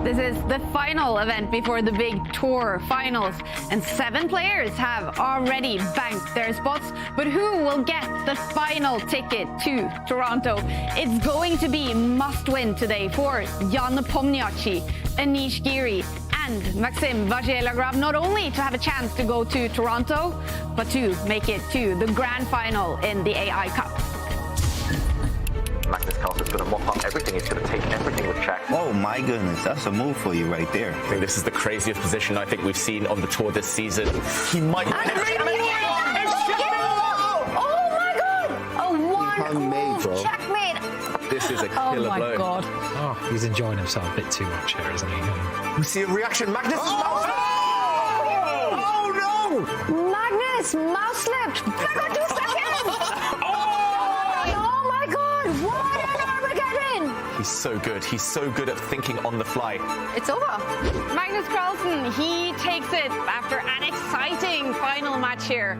This is the final event before the big tour finals, and 7 players have already banked their spots. But who will get the final ticket to Toronto? It's going to be must-win today for Nepomniachtchi, Anish and Maxim Vachier-Lagrave, not only to have a chance to go to Toronto, but to make it to the grand final in the AI Cup. Magnus is going to mop up everything. He's going to take everything with check. Oh my goodness, that's a move for you right there. I think this is the craziest position I think we've seen on the tour this season. He might. Oh my God! A one-move checkmate. This is a killer blow. Oh my God! Oh, he's enjoying himself a bit too much here, isn't he? We see a reaction. Magnus is mouse. Oh no! Magnus mouse slipped. I got 2 seconds. He's so good. He's so good at thinking on the fly. It's over. Magnus Carlsen, he takes it after an exciting final match here.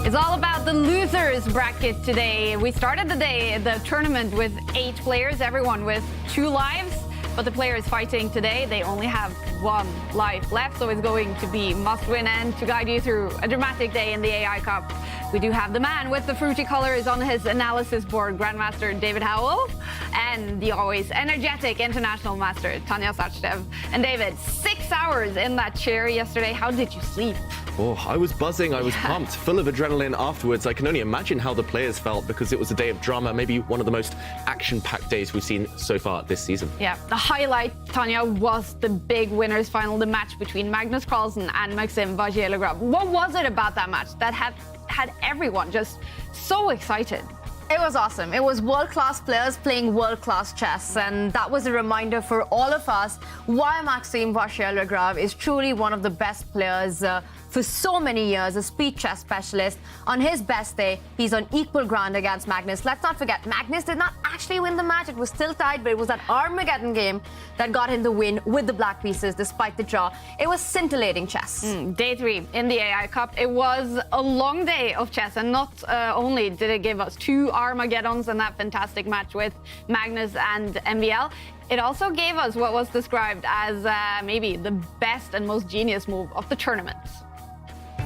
It's all about the losers bracket today. We started the tournament with 8 players, everyone with 2 lives. But the players fighting today, they only have 1 life left, so it's going to be must-win. And to guide you through a dramatic day in the AI Cup, we do have the man with the fruity colors on his analysis board, Grandmaster David Howell, and the always energetic international master, Tanya Sachdev. And David, 6 hours in that chair yesterday. How did you sleep? Oh, I was buzzing, I was pumped, full of adrenaline afterwards. I can only imagine how the players felt because it was a day of drama, maybe one of the most action-packed days we've seen so far this season. Yeah, the highlight, Tanya, was the big winners final, the match between Magnus Carlsen and Maxim Vachier-Lagrave. What was it about that match that had everyone just so excited? It was awesome. It was world-class players playing world-class chess, and that was a reminder for all of us why Maxim Vachier-Lagrave is truly one of the best players for so many years, a speed chess specialist. On his best day, he's on equal ground against Magnus. Let's not forget, Magnus did not actually win the match. It was still tied, but it was that Armageddon game that got him the win with the black pieces despite the draw. It was scintillating chess. Day 3 in the AI Cup. It was a long day of chess, and not only did it give us 2 Armageddons and that fantastic match with Magnus and MVL, it also gave us what was described as maybe the best and most genius move of the tournament.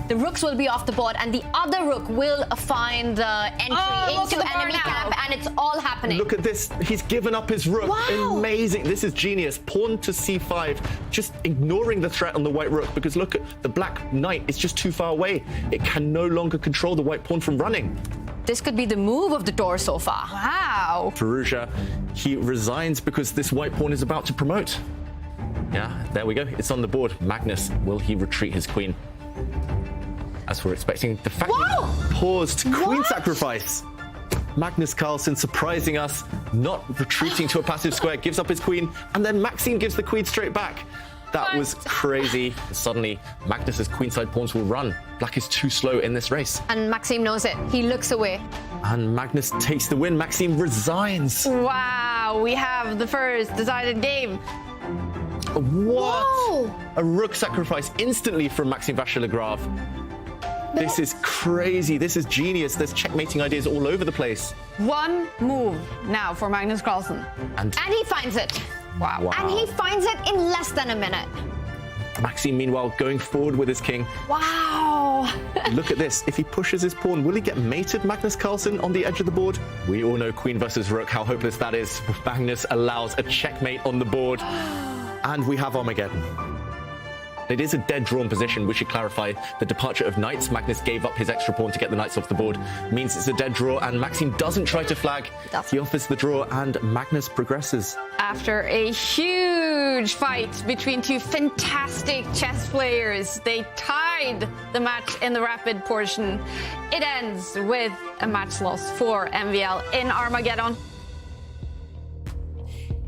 The rooks will be off the board, and the other rook will find entry into enemy camp, and it's all happening. Look at this. He's given up his rook. Wow. Amazing. This is genius. Pawn to c5, just ignoring the threat on the white rook, because look at the black knight. It's just too far away. It can no longer control the white pawn from running. This could be the move of the tour so far. Wow. Firouzja, he resigns because this white pawn is about to promote. Yeah, there we go. It's on the board. Magnus, will he retreat his queen? As we're expecting, the fact paused queen sacrifice. Magnus Carlsen surprising us, not retreating to a passive square, gives up his queen, and then Maxime gives the queen straight back. That was crazy. Suddenly, Magnus's queenside pawns will run. Black is too slow in this race. And Maxime knows it. He looks away. And Magnus takes the win. Maxime resigns. Wow, we have the first decided game. What? Whoa. A rook sacrifice instantly from Maxim Vachier-Lagrave. This is crazy. This is genius. There's checkmating ideas all over the place. 1 move now for Magnus Carlsen. And he finds it. Wow. And he finds it in less than a minute. Maxime, meanwhile, going forward with his king. Wow. Look at this. If he pushes his pawn, will he get mated, Magnus Carlsen, on the edge of the board? We all know queen versus rook, how hopeless that is. Magnus allows a checkmate on the board. And we have Armageddon. It is a dead drawn position. We should clarify the departure of knights. Magnus gave up his extra pawn to get the knights off the board. Means it's a dead draw, and Maxime doesn't try to flag. He offers the draw, and Magnus progresses. After a huge fight between two fantastic chess players, they tied the match in the rapid portion. It ends with a match loss for MVL in Armageddon.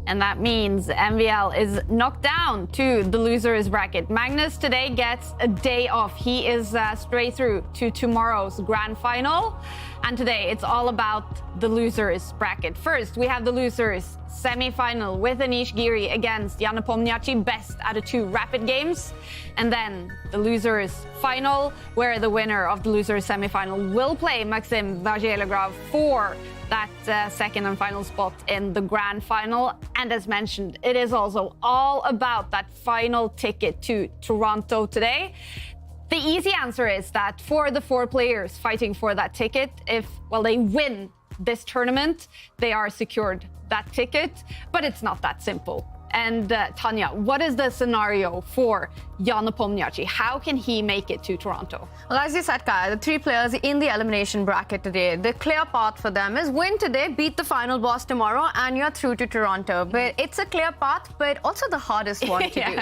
And that means MVL is knocked down to the losers bracket. Magnus today gets a day off. He is straight through to tomorrow's grand final. And today it's all about the losers bracket. First, we have the losers semi-final with Anish Giri against Nepomniachtchi, best out of 2 rapid games. And then the losers final, where the winner of the losers semi-final will play Maxime Vachier-Lagrave for that second and final spot in the grand final. And as mentioned, it is also all about that final ticket to Toronto today. The easy answer is that for the 4 players fighting for that ticket, if, well, they win this tournament, they are secured that ticket, but it's not that simple. And Tanya, what is the scenario for Nepomniachtchi? How can he make it to Toronto? Well, as you said, Kaya, the 3 players in the elimination bracket today, the clear path for them is win today, beat the final boss tomorrow, and you're through to Toronto. But it's a clear path, but also the hardest one to do.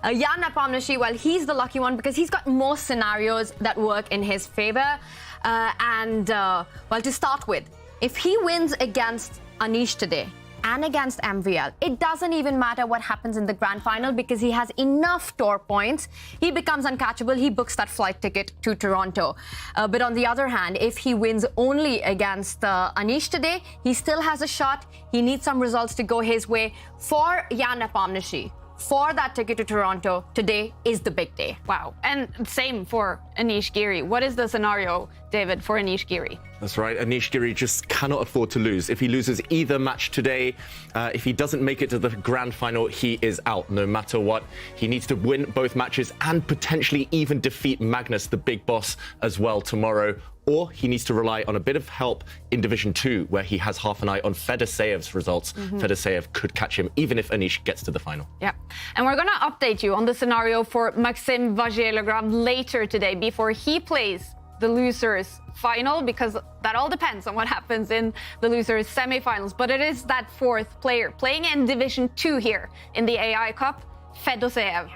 Nepomniachtchi, well, he's the lucky one because he's got more scenarios that work in his favor. Well, to start with, if he wins against Anish today, and against MVL, it doesn't even matter what happens in the grand final because he has enough tour points. He becomes uncatchable. He books that flight ticket to Toronto. But on the other hand, if he wins only against Anish today, he still has a shot. He needs some results to go his way. For Nepomniachtchi, for that ticket to Toronto, today is the big day. Wow. And same for Anish Giri. What is the scenario, David, for Anish Giri? That's right. Anish Giri just cannot afford to lose. If he loses either match today, if he doesn't make it to the grand final, he is out no matter what. He needs to win both matches and potentially even defeat Magnus, the big boss, as well tomorrow. Or he needs to rely on a bit of help in Division 2, where he has half an eye on Fedoseyev's results. Fedosey could catch him, even if Anish gets to the final. Yeah. And we're going to update you on the scenario for Maxime Vachier-Lagrave later today, before he plays the losers final, because that all depends on what happens in the losers semifinals. But it is that 4th player playing in Division 2 here in the AI Cup, Fedoseev.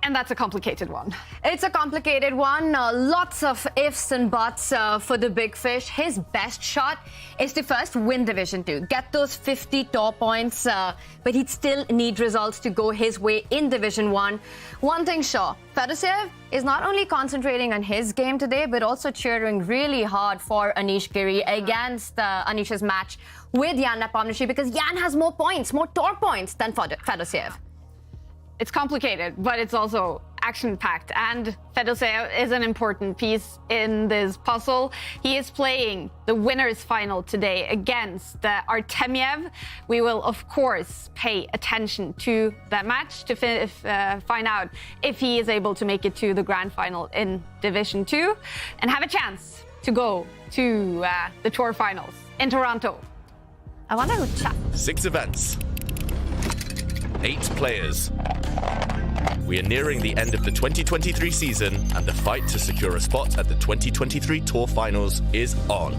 And that's a complicated one. It's a complicated one. Lots of ifs and buts for the big fish. His best shot is to first win Division 2, get those 50 tour points, but he'd still need results to go his way in Division 1. One thing sure, Fedoseev is not only concentrating on his game today, but also cheering really hard for Anish Giri against Anish's match with Nepomniachtchi, because Jan has more points, more tour points than Fedoseev. It's complicated, but it's also action-packed, and Fedoseev is an important piece in this puzzle. He is playing the winners final today against Artemiev. We will, of course, pay attention to that match to find out if he is able to make it to the grand final in Division 2 and have a chance to go to the tour finals in Toronto. I wonder who chat. 6 events. 8 players. We are nearing the end of the 2023 season, and the fight to secure a spot at the 2023 Tour Finals is on.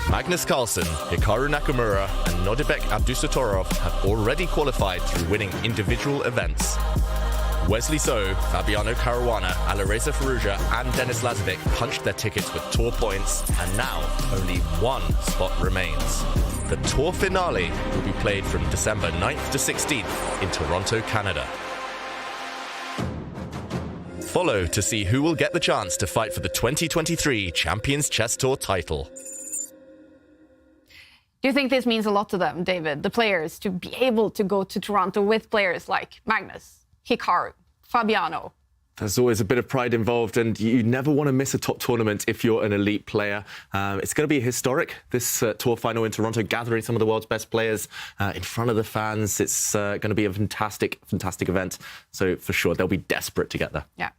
Magnus Carlsen, Hikaru Nakamura, and Nodibek Abdusatorov have already qualified through winning individual events. Wesley So, Fabiano Caruana, Alireza Firouzja, and Denis Lazovic punched their tickets with tour points, and now only 1 spot remains. The tour finale will be played from December 9th to 16th in Toronto, Canada. Follow to see who will get the chance to fight for the 2023 Champions Chess Tour title. Do you think this means a lot to them, David, the players, to be able to go to Toronto with players like Magnus, Hikaru, Fabiano, There's always a bit of pride involved, and you never want to miss a top tournament if you're an elite player. It's going to be historic, this tour final in Toronto, gathering some of the world's best players in front of the fans. It's going to be a fantastic, fantastic event. So for sure, they'll be desperate to get there. Yeah.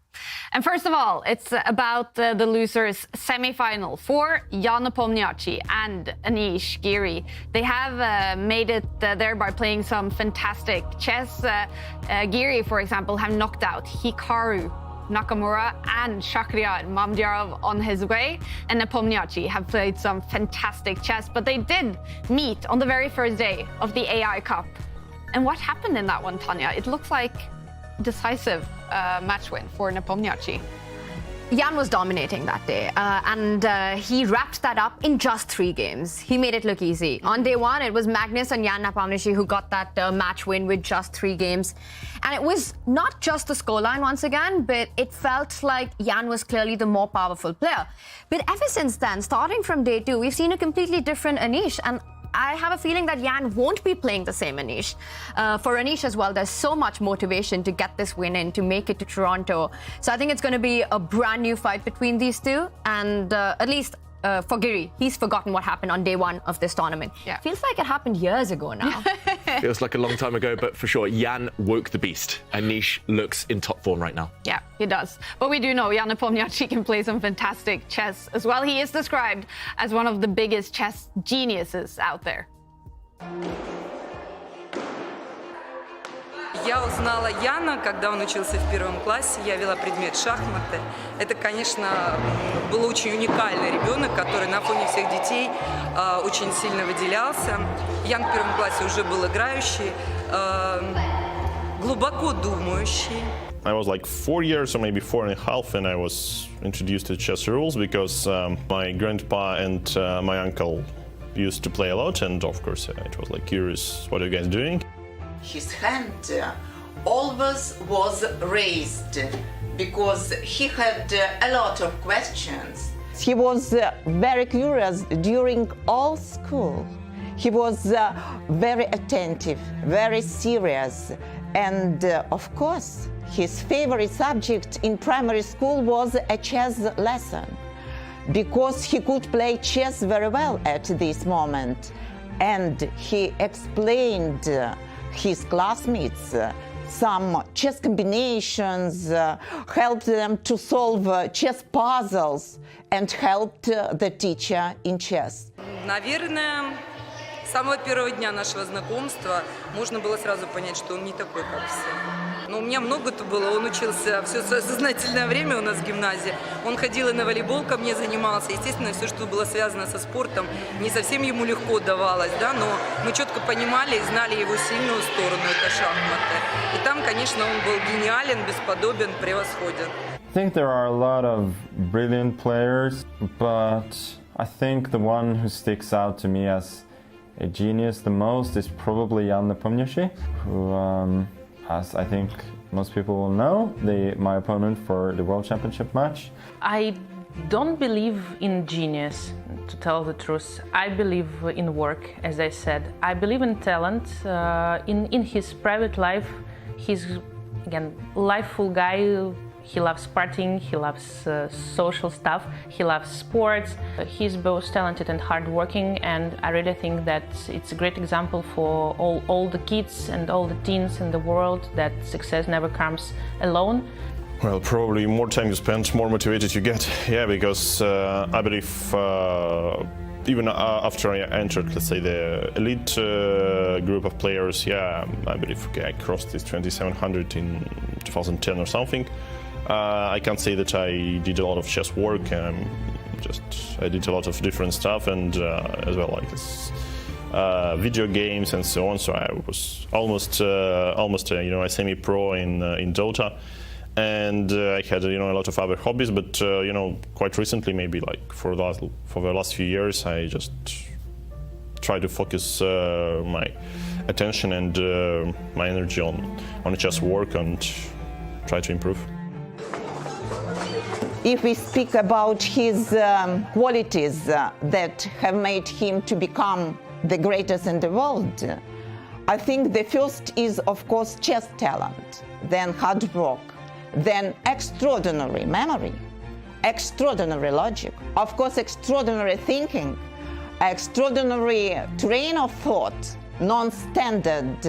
And first of all, it's about the losers semi-final for Jan Nepomniachtchi and Anish Giri. They have made it there by playing some fantastic chess. Giri, for example, have knocked out Hikaru Nakamura and Shakhriyar Mamdyarov on his way, and Nepomniachtchi have played some fantastic chess, but they did meet on the very first day of the AI Cup. And what happened in that one, Tanya? It looks like decisive match win for Nepomniachtchi. Jan was dominating that day, and he wrapped that up in just 3 games. He made it look easy. On day 1, it was Magnus and Jan Nepomniachtchi who got that match win with just 3 games. And it was not just the scoreline once again, but it felt like Jan was clearly the more powerful player. But ever since then, starting from day 2, we've seen a completely different Anish, and I have a feeling that Jan won't be playing the same Anish. For Anish as well, there's so much motivation to get this win in, to make it to Toronto. So I think it's going to be a brand new fight between these two. And at least for Giri, he's forgotten what happened on day 1 of this tournament. Yeah. Feels like it happened years ago now. Feels like a long time ago, but for sure, Jan woke the beast. Anish looks in top form right now. Yeah, he does. But we do know Jan Nepomniachtchi can play some fantastic chess as well. He is described as one of the biggest chess geniuses out there. Я узнала Яна, когда он учился в 1 классе. Я вела предмет шахматы. Это, конечно, был очень уникальный ребенок, который на фоне всех детей очень сильно выделялся. Ян в 1 классе уже был играющий, глубоко думающий. I was like 4 years or maybe 4.5, and I was introduced to chess rules because my grandpa and my uncle used to play a lot, and of course it was like curious, what are you guys doing? His hand always was raised because he had a lot of questions. He was very curious during all school. He was very attentive, very serious, and of course, his favorite subject in primary school was a chess lesson, because he could play chess very well at this moment, and he explained his classmates some chess combinations, helped them to solve chess puzzles, and helped the teacher in chess. Наверное, с самого первого дня нашего знакомства можно было сразу понять, что он не такой, как все. Но у меня много-то было. Он учился все сознательное время у нас в гимназии. Он ходил и на волейбол ко мне занимался. Естественно, все, что было связано со спортом, не совсем ему легко давалось, да, но мы четко понимали и знали его сильную сторону, это шахматы. И там, конечно, он был гениален, бесподобен, превосходен. I think there are a lot of brilliant players, but I think the one who sticks out to me as a genius the most is probably Jan Nepomniachtchi, who, as I think most people will know, my opponent for the World Championship match. I don't believe in genius, to tell the truth. I believe in work, as I said. I believe in talent. In his private life, he's, again, lifeful guy. He loves partying, he loves social stuff, he loves sports. He's both talented and hardworking, and I really think that it's a great example for all the kids and all the teens in the world that success never comes alone. Well, probably more time you spend, more motivated you get. Yeah, because I believe even after I entered, let's say, the elite group of players, yeah, I believe I crossed this 2700 in 2010 or something. I can't say that I did a lot of chess work. I did a lot of different stuff, and as well like this, video games and so on. So I was almost a semi-pro in Dota, and I had a lot of other hobbies. But quite recently, maybe like for the last few years, I just try to focus my attention and my energy on chess work and try to improve. If we speak about his qualities that have made him to become the greatest in the world, I think the first is, of course, chess talent, then hard work, then extraordinary memory, extraordinary logic, of course, extraordinary thinking, extraordinary train of thought, non-standard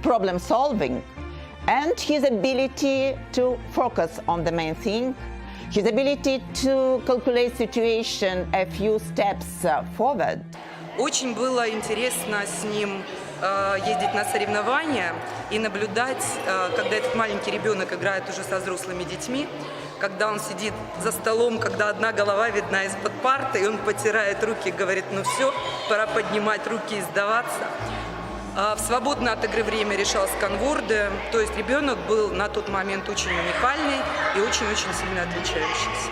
problem solving, and his ability to focus on the main thing, his ability to calculate situation a few steps forward. Очень было интересно с ним ездить на соревнования и наблюдать, когда этот маленький ребенок играет уже со взрослыми детьми, когда он сидит за столом, когда одна голова видна из-под парты, и он потирает руки, говорит, ну все, пора поднимать руки и сдаваться. В свободное от игры время решал сканворды, то есть ребенок был на тот момент очень уникальный и очень-очень сильно отличающийся.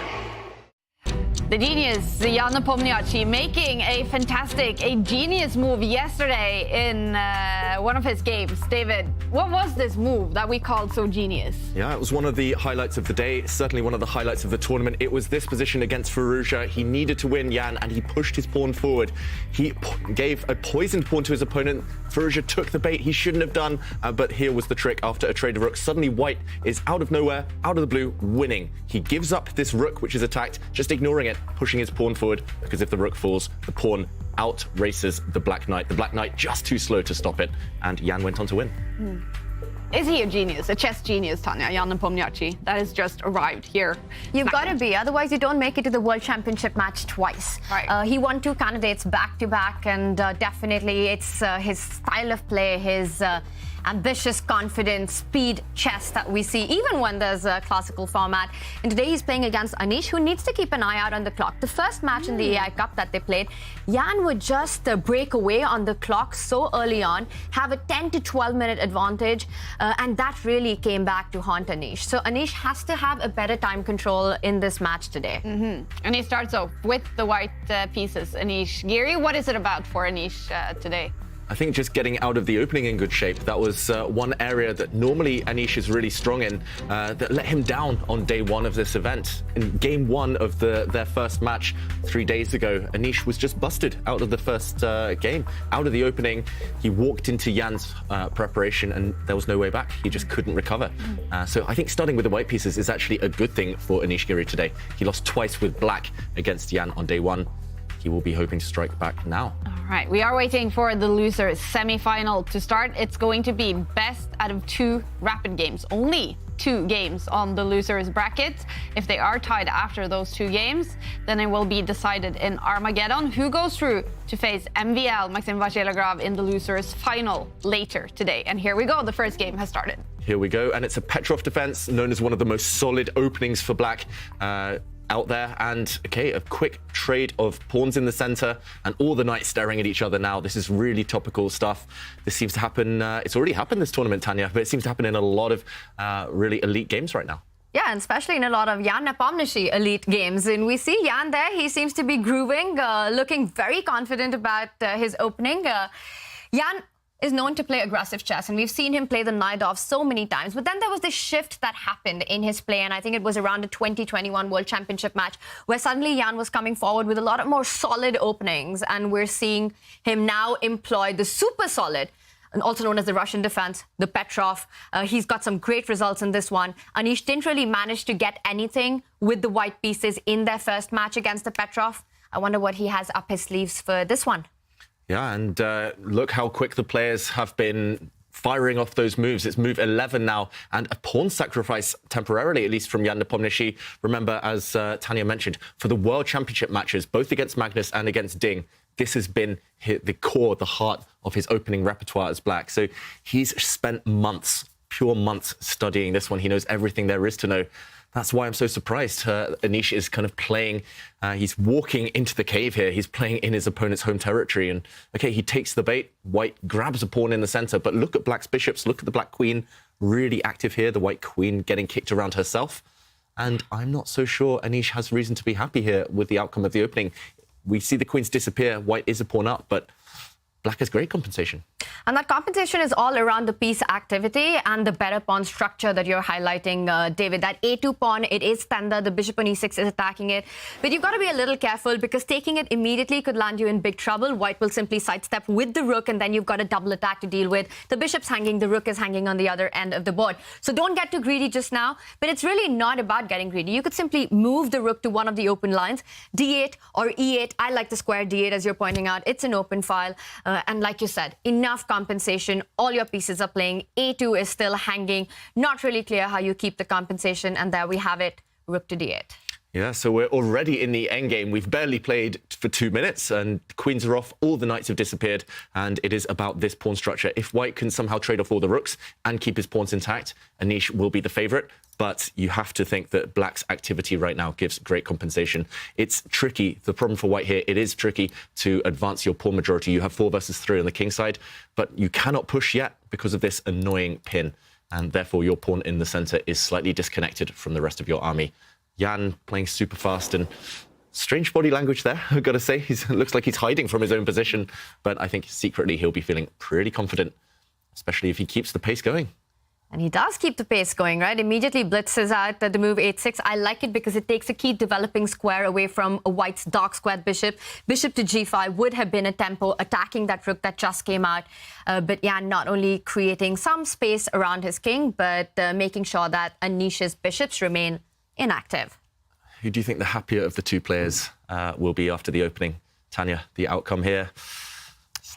The genius, Jan Nepomniachtchi, making a genius move yesterday in one of his games. David, what was this move that we called so genius? Yeah, it was one of the highlights of the day, certainly one of the highlights of the tournament. It was this position against Firouzja. He needed to win, Jan, and he pushed his pawn forward. He gave a poisoned pawn to his opponent. Firouzja took the bait he shouldn't have done, but here was the trick. After a trade of rook, suddenly white is out of nowhere, out of the blue, winning. He gives up this rook, which is attacked, just ignoring it, pushing his pawn forward, because if the rook falls, the pawn out races the black knight. The black knight just too slow to stop it, and Jan went on to win. Is he a genius, a chess genius, Tanya, Jan Nepomniachtchi, that has just arrived here? You've got to be, otherwise you don't make it to the World Championship match twice. Right. He won 2 candidates back-to-back, and definitely it's his style of play, his ambitious, confident, speed chess that we see, even when there's a classical format. And today he's playing against Anish, who needs to keep an eye out on the clock. The first match in the AI Cup that they played, Jan would just break away on the clock so early on, have a 10 to 12 minute advantage, and that really came back to haunt Anish. So Anish has to have a better time control in this match today. And he starts off with the white pieces. Anish Giri, what is it about for Anish today? I think just getting out of the opening in good shape. That was one area that normally Anish is really strong in, that let him down on day one of this event. In game one of their first match 3 days ago, Anish was just busted out of the first game. Out of the opening, he walked into Jan's preparation and there was no way back. He just couldn't recover. So I think starting with the white pieces is actually a good thing for Anish Giri today. He lost twice with black against Jan on day one. He will be hoping to strike back now. All right, we are waiting for the losers semi-final to start. It's going to be best out of 2 rapid games. Only 2 games on the losers bracket. If they are tied after those 2 games, then it will be decided in Armageddon who goes through to face MVL, Maxim Vachier-Lagrave, in the losers final later today. And here we go, the first game has started. Here we go, and it's a Petrov defense, known as one of the most solid openings for black out there. And okay, a quick trade of pawns in the center and all the knights staring at each other now. This is really topical stuff. This seems to happen, it's already happened this tournament, Tanya, but it seems to happen in a lot of really elite games right now. Yeah, and especially in a lot of Jan Nepomniachtchi elite games. And we see Jan there, he seems to be grooving, looking very confident about his opening. Jan is known to play aggressive chess, and we've seen him play the knight off so many times. But then there was this shift that happened in his play, and I think it was around the 2021 World Championship match, where suddenly Jan was coming forward with a lot of more solid openings, and we're seeing him now employ the super solid, and also known as the Russian defense, the Petrov. He's got some great results in this one. Anish didn't really manage to get anything with the white pieces in their first match against the Petrov. I wonder what he has up his sleeves for this one. Yeah, and look how quick the players have been firing off those moves. It's move 11 now, and a pawn sacrifice temporarily, at least from Jan Nepomniachtchi. Remember, as Tanya mentioned, for the World Championship matches, both against Magnus and against Ding, this has been the core, the heart of his opening repertoire as black. So he's spent months, pure months, studying this one. He knows everything there is to know. That's why I'm so surprised. Anish is kind of playing, he's walking into the cave here. He's playing in his opponent's home territory. And, okay, he takes the bait. White grabs a pawn in the center. But look at black's bishops. Look at the black queen, really active here. The white queen getting kicked around herself. And I'm not so sure Anish has reason to be happy here with the outcome of the opening. We see the queens disappear. White is a pawn up, but black has great compensation. And that compensation is all around the piece activity and the better pawn structure that you're highlighting, David. That A2 pawn, it is tender. The bishop on E6 is attacking it. But you've got to be a little careful because taking it immediately could land you in big trouble. White will simply sidestep with the rook, and then you've got a double attack to deal with. The bishop's hanging, the rook is hanging on the other end of the board. So don't get too greedy just now. But it's really not about getting greedy. You could simply move the rook to one of the open lines, D8 or E8. I like the square D8, as you're pointing out. It's an open file. And like you said, enough compensation. All your pieces are playing. A2 is still hanging. Not really clear how you keep the compensation. And there we have it, rook to D8. Yeah, so we're already in the endgame. We've barely played for 2 minutes and queens are off, all the knights have disappeared, and it is about this pawn structure. If white can somehow trade off all the rooks and keep his pawns intact, Anish will be the favourite, but you have to think that black's activity right now gives great compensation. It's tricky. The problem for white here, it is tricky to advance your pawn majority. You have 4 versus 3 on the king side, but you cannot push yet because of this annoying pin, and therefore your pawn in the centre is slightly disconnected from the rest of your army. Jan playing super fast and strange body language there, I've got to say. He looks like he's hiding from his own position, but I think secretly he'll be feeling pretty confident, especially if he keeps the pace going. And he does keep the pace going, right? Immediately blitzes out the move 8-6. I like it because it takes a key developing square away from a white's dark squared bishop. Bishop to G5 would have been a tempo attacking that rook that just came out. But Jan not only creating some space around his king, but making sure that Anish's bishops remain inactive. Who do you think the happier of the 2 players will be after the opening? Tanya, the outcome here?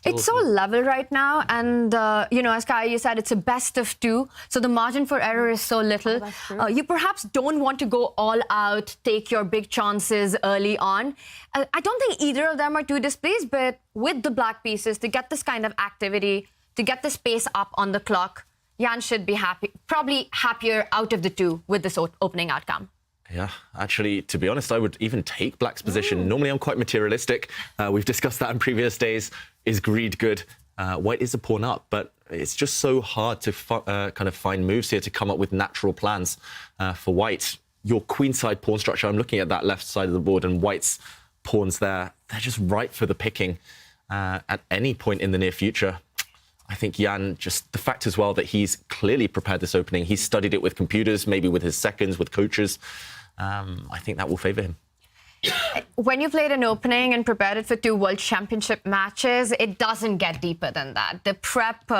It's so level right now, and you know, as Kaya, you said, it's a best of 2, so the margin for error is so little. You perhaps don't want to go all out, take your big chances early on. I don't think either of them are too displeased, but with the black pieces, to get this kind of activity, to get the space up on the clock, Jan should be happy, probably happier out of the 2 with this opening outcome. Yeah, actually, to be honest, I would even take black's position. Normally, I'm quite materialistic. We've discussed that in previous days. Is greed good? White is a pawn up, but it's just so hard to kind of find moves here to come up with natural plans for white. Your queenside pawn structure, I'm looking at that left side of the board, and white's pawns there, they're just ripe for the picking at any point in the near future. I think Jan, just the fact as well that he's clearly prepared this opening, he's studied it with computers, maybe with his seconds, with coaches. I think that will favour him. When you played an opening and prepared it for 2 World Championship matches, it doesn't get deeper than that. The prep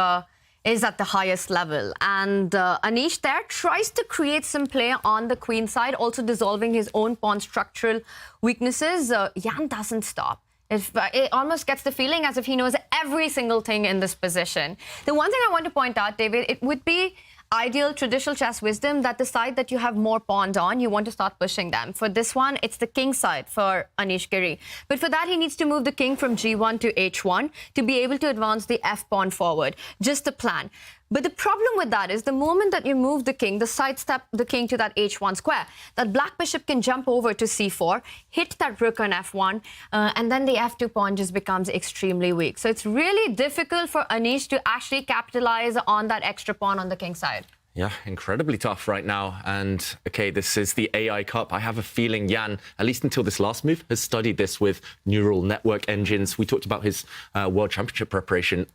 is at the highest level. And Anish there tries to create some play on the queen side, also dissolving his own pawn structural weaknesses. Jan doesn't stop. It almost gets the feeling as if he knows every single thing in this position. The one thing I want to point out, David, it would be ideal traditional chess wisdom that the side that you have more pawns on, you want to start pushing them. For this one, it's the king side for Anish Giri. But for that, he needs to move the king from G1 to H1 to be able to advance the F pawn forward. Just the plan. But the problem with that is the moment that you move the king, the sidestep the king to that H1 square, that black bishop can jump over to C4, hit that rook on F1, and then the F2 pawn just becomes extremely weak. So it's really difficult for Anish to actually capitalize on that extra pawn on the king side. Yeah, incredibly tough right now. And, OK, this is the AI Cup. I have a feeling Jan, at least until this last move, has studied this with neural network engines. We talked about his World Championship preparation.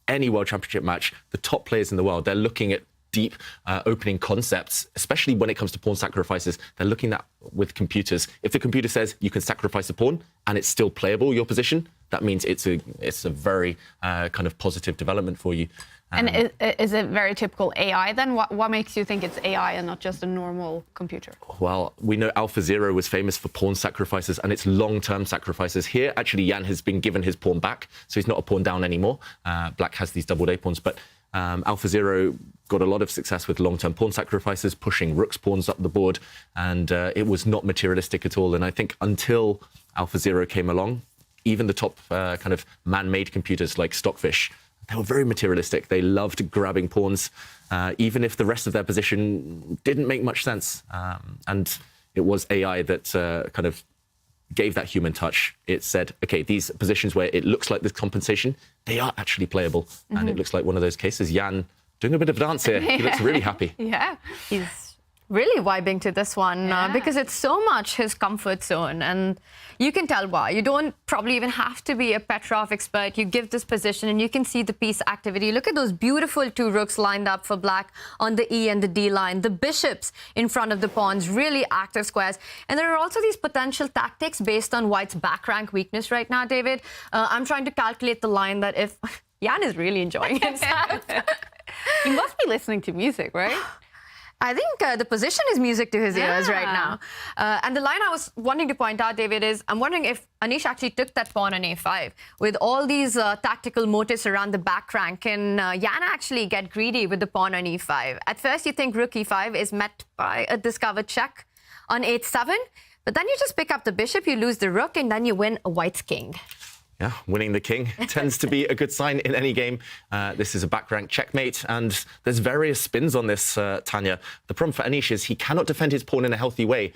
Any World Championship match, the top players in the world, they're looking at deep opening concepts, especially when it comes to pawn sacrifices. They're looking at with computers. If the computer says you can sacrifice a pawn and it's still playable, your position, that means it's a very kind of positive development for you. And is it very typical AI then? What makes you think it's AI and not just a normal computer? Well, we know AlphaZero was famous for pawn sacrifices, and it's long-term sacrifices. Here, actually, Jan has been given his pawn back, so he's not a pawn down anymore. Black has these doubled A pawns, but AlphaZero got a lot of success with long-term pawn sacrifices, pushing rook's pawns up the board, and it was not materialistic at all. And I think until AlphaZero came along, even the top kind of man-made computers like Stockfish, they were very materialistic. They loved grabbing pawns, even if the rest of their position didn't make much sense. And it was AI that kind of gave that human touch. It said, OK, these positions where it looks like there's compensation, they are actually playable. And it looks like one of those cases. Jan doing a bit of a dance here. He looks really happy. Yeah, he's really vibing to this one because it's so much his comfort zone, and you can tell why. You don't probably even have to be a Petrov expert. You give this position and you can see the piece activity. Look at those beautiful 2 rooks lined up for black on the E and the D line. The bishops in front of the pawns, really active squares. And there are also these potential tactics based on white's back rank weakness right now, David. I'm trying to calculate the line that if... Jan is really enjoying himself. He must be listening to music, right? I think the position is music to his ears right now. And the line I was wanting to point out, David, is I'm wondering if Anish actually took that pawn on A5 with all these tactical motives around the back rank. Can Jan actually get greedy with the pawn on E5? At first, you think rook E5 is met by a discovered check on H7, but then you just pick up the bishop, you lose the rook, and then you win a white's king. Yeah, winning the king tends to be a good sign in any game. This is a back rank checkmate, and there's various spins on this, Tanya. The problem for Anish is he cannot defend his pawn in a healthy way.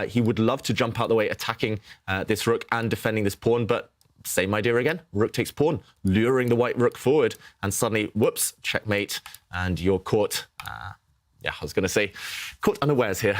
He would love to jump out the way, attacking this rook and defending this pawn, but same idea again. Rook takes pawn, luring the white rook forward, and suddenly, whoops, checkmate, and you're caught. Yeah, I was going to say, caught unawares here.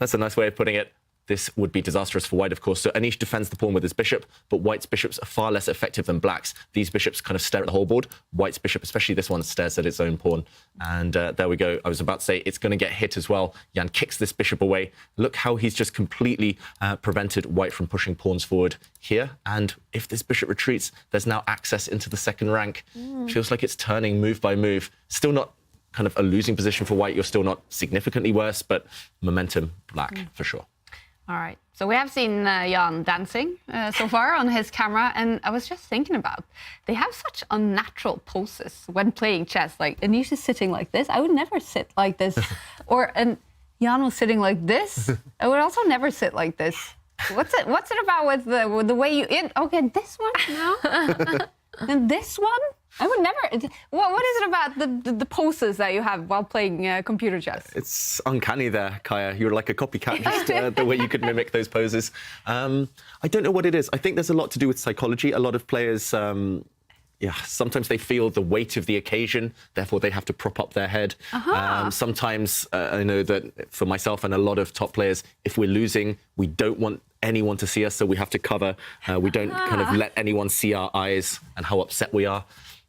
That's a nice way of putting it. This would be disastrous for white, of course. So Anish defends the pawn with his bishop, but white's bishops are far less effective than black's. These bishops kind of stare at the whole board. White's bishop, especially this one, stares at its own pawn. And there we go. I was about to say it's going to get hit as well. Jan kicks this bishop away. Look how he's just completely prevented white from pushing pawns forward here. And if this bishop retreats, there's now access into the second rank. Feels like it's turning move by move. Still not kind of a losing position for white. You're still not significantly worse, but momentum black for sure. All right. So we have seen Jan dancing so far on his camera, and I was just thinking about, they have such unnatural poses when playing chess. Like Anish is sitting like this. I would never sit like this. And Jan was sitting like this. I would also never sit like this. What's it about with the way you... Okay, this one now. And this one? I would never... What is it about the poses that you have while playing computer chess? It's uncanny there, Kaya. You're like a copycat, just the way you could mimic those poses. I don't know what it is. I think there's a lot to do with psychology. A lot of players, sometimes they feel the weight of the occasion, therefore they have to prop up their head. Sometimes I know that for myself and a lot of top players, if we're losing, we don't want anyone to see us, so we have to cover. We don't kind of let anyone see our eyes and how upset we are.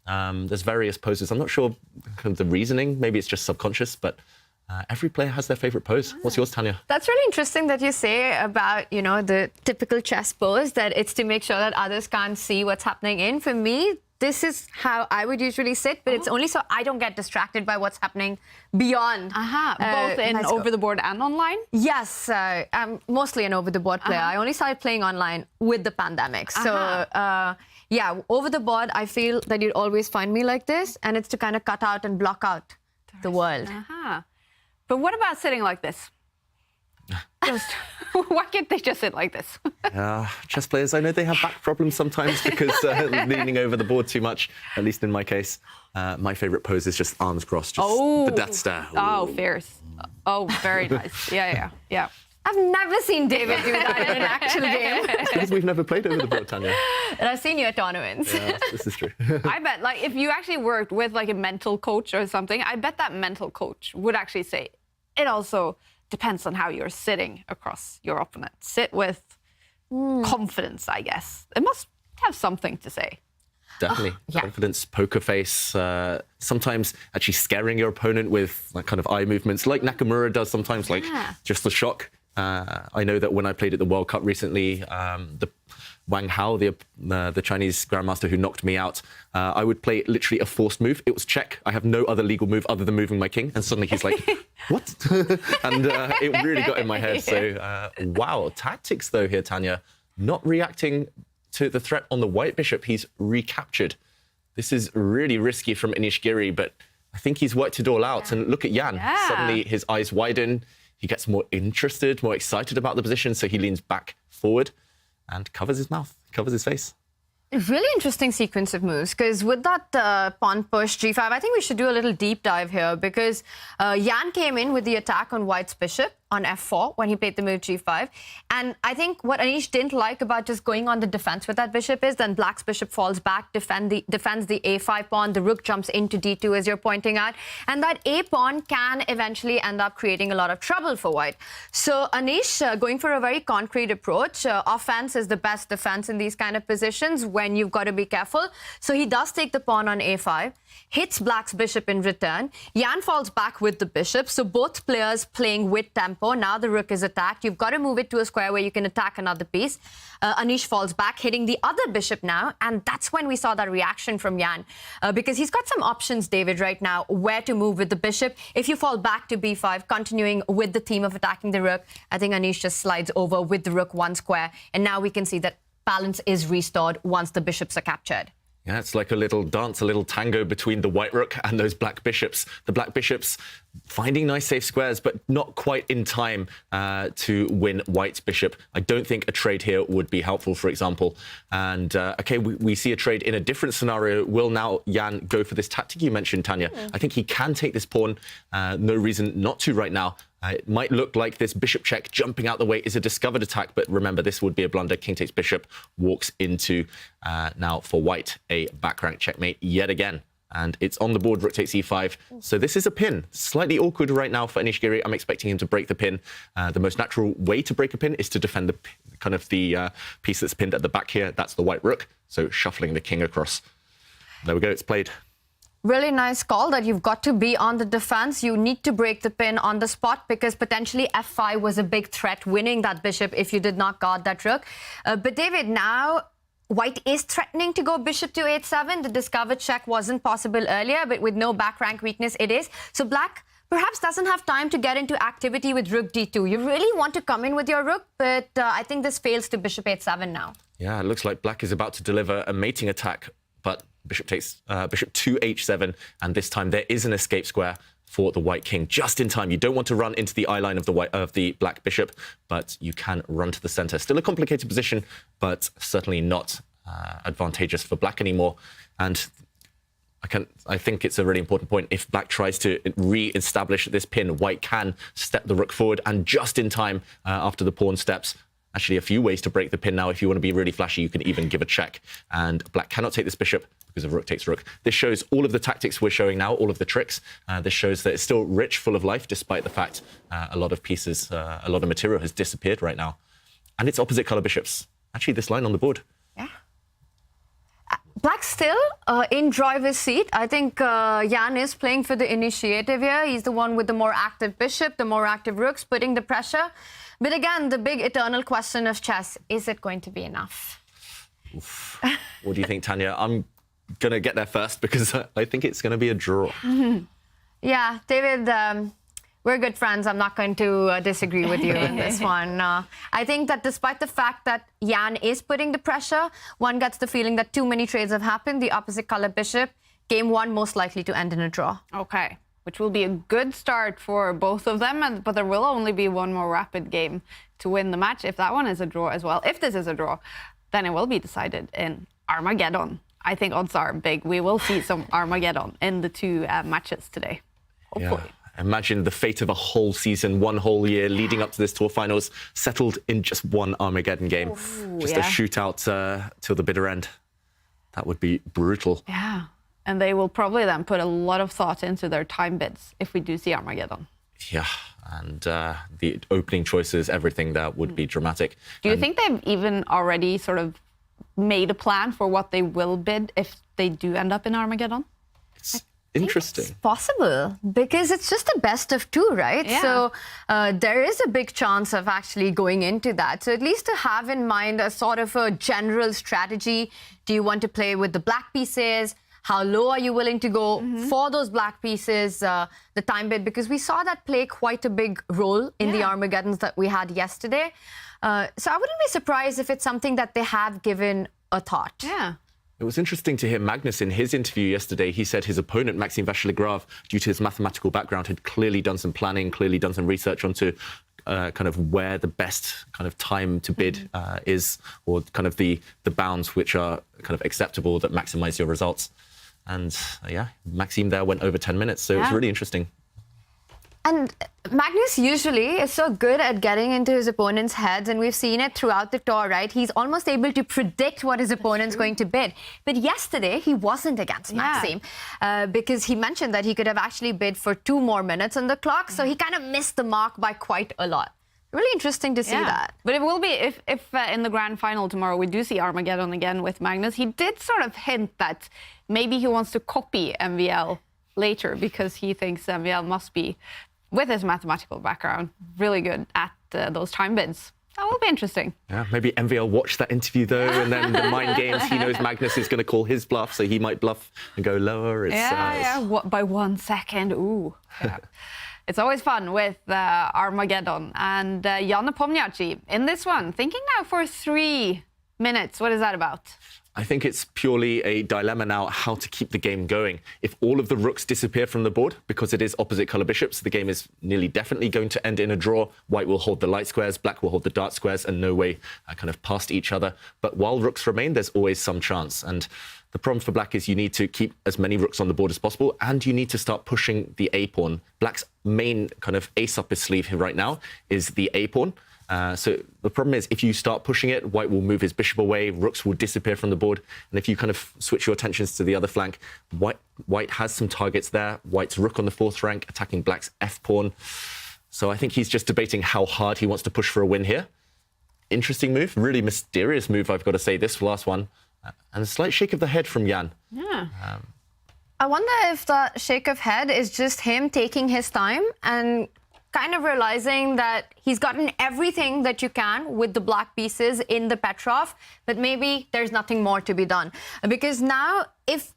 There's various poses. I'm not sure kind of the reasoning. Maybe it's just subconscious, but every player has their favorite pose. What's yours, Tanya? That's really interesting that you say about, the typical chess pose, that it's to make sure that others can't see what's happening in. For me, this is how I would usually sit, but it's only so I don't get distracted by what's happening beyond. Both in over the board and online? Yes, I'm mostly an over the board player. I only started playing online with the pandemic. So, yeah, over the board, I feel that you'd always find me like this, and it's to kind of cut out and block out the world. But what about sitting like this? Why can't they just sit like this? Chess players, I know they have back problems sometimes because leaning over the board too much, at least in my case. My favourite pose is just arms crossed, just the death stare. Oh, fierce. Oh, very nice. Yeah. I've never seen David do that in an actual game. It's because we've never played over the board, Tanya. And I've seen you at tournaments. Yeah, this is true. I bet, if you actually worked with, a mental coach or something, I bet that mental coach would actually say, it also depends on how you're sitting across your opponent. Sit with confidence, I guess. It must have something to say. Definitely. Confidence, poker face, sometimes actually scaring your opponent with kind of eye movements, like Nakamura does sometimes, just the shock. I know that when I played at the World Cup recently, the Wang Hao, the Chinese grandmaster who knocked me out, I would play literally a forced move. It was check. I have no other legal move other than moving my king. And suddenly he's like, what? And it really got in my head. So, wow. Tactics, though, here, Tanya. Not reacting to the threat on the white bishop. He's recaptured. This is really risky from Anish Giri, but I think he's worked it all out. And look at Jan. Suddenly his eyes widen. He gets more interested, more excited about the position. So he leans back forward and covers his mouth, covers his face. A really interesting sequence of moves, because with that pawn push G5, I think we should do a little deep dive here, because Jan came in with the attack on white's bishop on f4 when he played the move g5. And I think what Anish didn't like about just going on the defense with that bishop is then black's bishop falls back, defends the a5 pawn, the rook jumps into d2 as you're pointing out, and that a pawn can eventually end up creating a lot of trouble for white. So Anish going for a very concrete approach. Offense is the best defense in these kind of positions when you've got to be careful. So he does take the pawn on a5, hits black's bishop in return. Jan falls back with the bishop, so both players playing with tempo. Now the rook is attacked. You've got to move it to a square where you can attack another piece. Anish falls back, hitting the other bishop now, and that's when we saw that reaction from Jan. Because he's got some options, David, right now, where to move with the bishop. If you fall back to b5, continuing with the theme of attacking the rook, I think Anish just slides over with the rook one square, and now we can see that balance is restored once the bishops are captured. Yeah, it's like a little dance, a little tango between the white rook and those black bishops. The black bishops finding nice safe squares, but not quite in time to win white's bishop. I don't think a trade here would be helpful, for example. And, OK, we see a trade in a different scenario. Will now Jan go for this tactic you mentioned, Tanya? I think he can take this pawn. No reason not to right now. It might look like this bishop check jumping out the way is a discovered attack, but remember, this would be a blunder. King takes bishop, walks into, now for white, a back rank checkmate yet again. And it's on the board, rook takes e5. So this is a pin. Slightly awkward right now for Anish Giri. I'm expecting him to break the pin. The most natural way to break a pin is to defend the kind of the piece that's pinned at the back here. That's the white rook. So shuffling the king across. There we go, it's played. Really nice call that you've got to be on the defense. You need to break the pin on the spot because potentially f5 was a big threat, winning that bishop if you did not guard that rook. But David, now white is threatening to go bishop to h7. The discovered check wasn't possible earlier, but with no back rank weakness, it is. So black perhaps doesn't have time to get into activity with rook d2. You really want to come in with your rook, but I think this fails to bishop h7 now. Yeah, it looks like black is about to deliver a mating attack, but bishop takes bishop to h7, and this time there is an escape square for the white king just in time. You don't want to run into the eye line of the black bishop, but you can run to the center. Still a complicated position, but certainly not advantageous for black anymore. And I think it's a really important point. If black tries to re-establish this pin, white can step the rook forward, and just in time after the pawn steps. Actually, a few ways to break the pin now. If you want to be really flashy, you can even give a check. And black cannot take this bishop because of rook takes rook. This shows all of the tactics we're showing now, all of the tricks. This shows that it's still rich, full of life, despite the fact a lot of pieces, a lot of material has disappeared right now. And it's opposite color bishops. Actually, this line on the board. Yeah. Black still in driver's seat. I think Jan is playing for the initiative here. He's the one with the more active bishop, the more active rooks, putting the pressure. But again, the big eternal question of chess, is it going to be enough? Oof. What do you think, Tanya? I'm going to get there first because I think it's going to be a draw. Yeah, David, we're good friends. I'm not going to disagree with you on this one. I think that despite the fact that Jan is putting the pressure, one gets the feeling that too many trades have happened. The opposite color bishop, game one most likely to end in a draw. Okay. Which will be a good start for both of them, but there will only be one more rapid game to win the match. If that one is a draw as well, if this is a draw, then it will be decided in Armageddon. I think odds are big. We will see some Armageddon in the two matches today, hopefully. Yeah. Imagine the fate of a whole season, one whole year leading up to this tour finals, settled in just one Armageddon game. Ooh, just a shootout till the bitter end. That would be brutal. Yeah. And they will probably then put a lot of thought into their time bids if we do see Armageddon. Yeah, and the opening choices, everything that would be dramatic. Do you think they've even already sort of made a plan for what they will bid if they do end up in Armageddon? It's interesting. It's possible because it's just a best of two, right? Yeah. So there is a big chance of actually going into that. So at least to have in mind a sort of a general strategy. Do you want to play with the black pieces? How low are you willing to go for those black pieces, the time bid? Because we saw that play quite a big role in the Armageddons that we had yesterday. So I wouldn't be surprised if it's something that they have given a thought. Yeah. It was interesting to hear Magnus in his interview yesterday. He said his opponent, Maxime Vachier-Lagrave, due to his mathematical background, had clearly done some planning, clearly done some research onto kind of where the best kind of time to bid is, or kind of the bounds which are kind of acceptable that maximize your results. And yeah, Maxime there went over 10 minutes, so it was really interesting. And Magnus usually is so good at getting into his opponent's heads, and we've seen it throughout the tour, right? He's almost able to predict what his opponent's going to bid. But yesterday, he wasn't against Maxime because he mentioned that he could have actually bid for 2 more minutes on the clock, so he kind of missed the mark by quite a lot. Really interesting to see that. But it will be, if in the grand final tomorrow we do see Armageddon again with Magnus, he did sort of hint that maybe he wants to copy MVL later because he thinks MVL must be, with his mathematical background, really good at those time bids. That will be interesting. Yeah, maybe MVL watched that interview though, and then the mind games. He knows Magnus is going to call his bluff, so he might bluff and go lower. It's, by 1 second. Ooh. Yeah. It's always fun with Armageddon. And Jan Nepomniachtchi in this one, thinking now for 3 minutes. What is that about? I think it's purely a dilemma now how to keep the game going. If all of the rooks disappear from the board, because it is opposite colour bishops, the game is nearly definitely going to end in a draw. White will hold the light squares, black will hold the dark squares, and no way kind of past each other. But while rooks remain, there's always some chance. And the problem for black is you need to keep as many rooks on the board as possible, and you need to start pushing the A-pawn. Black's main kind of ace up his sleeve here right now is the A-pawn. So the problem is if you start pushing it, white will move his bishop away, rooks will disappear from the board. And if you kind of switch your attentions to the other flank, white has some targets there. White's rook on the 4th rank, attacking black's f-pawn. So I think he's just debating how hard he wants to push for a win here. Interesting move, really mysterious move, I've got to say, this last one. And a slight shake of the head from Jan. Yeah. I wonder if that shake of head is just him taking his time and kind of realizing that he's gotten everything that you can with the black pieces in the Petrov, but maybe there's nothing more to be done. Because now, if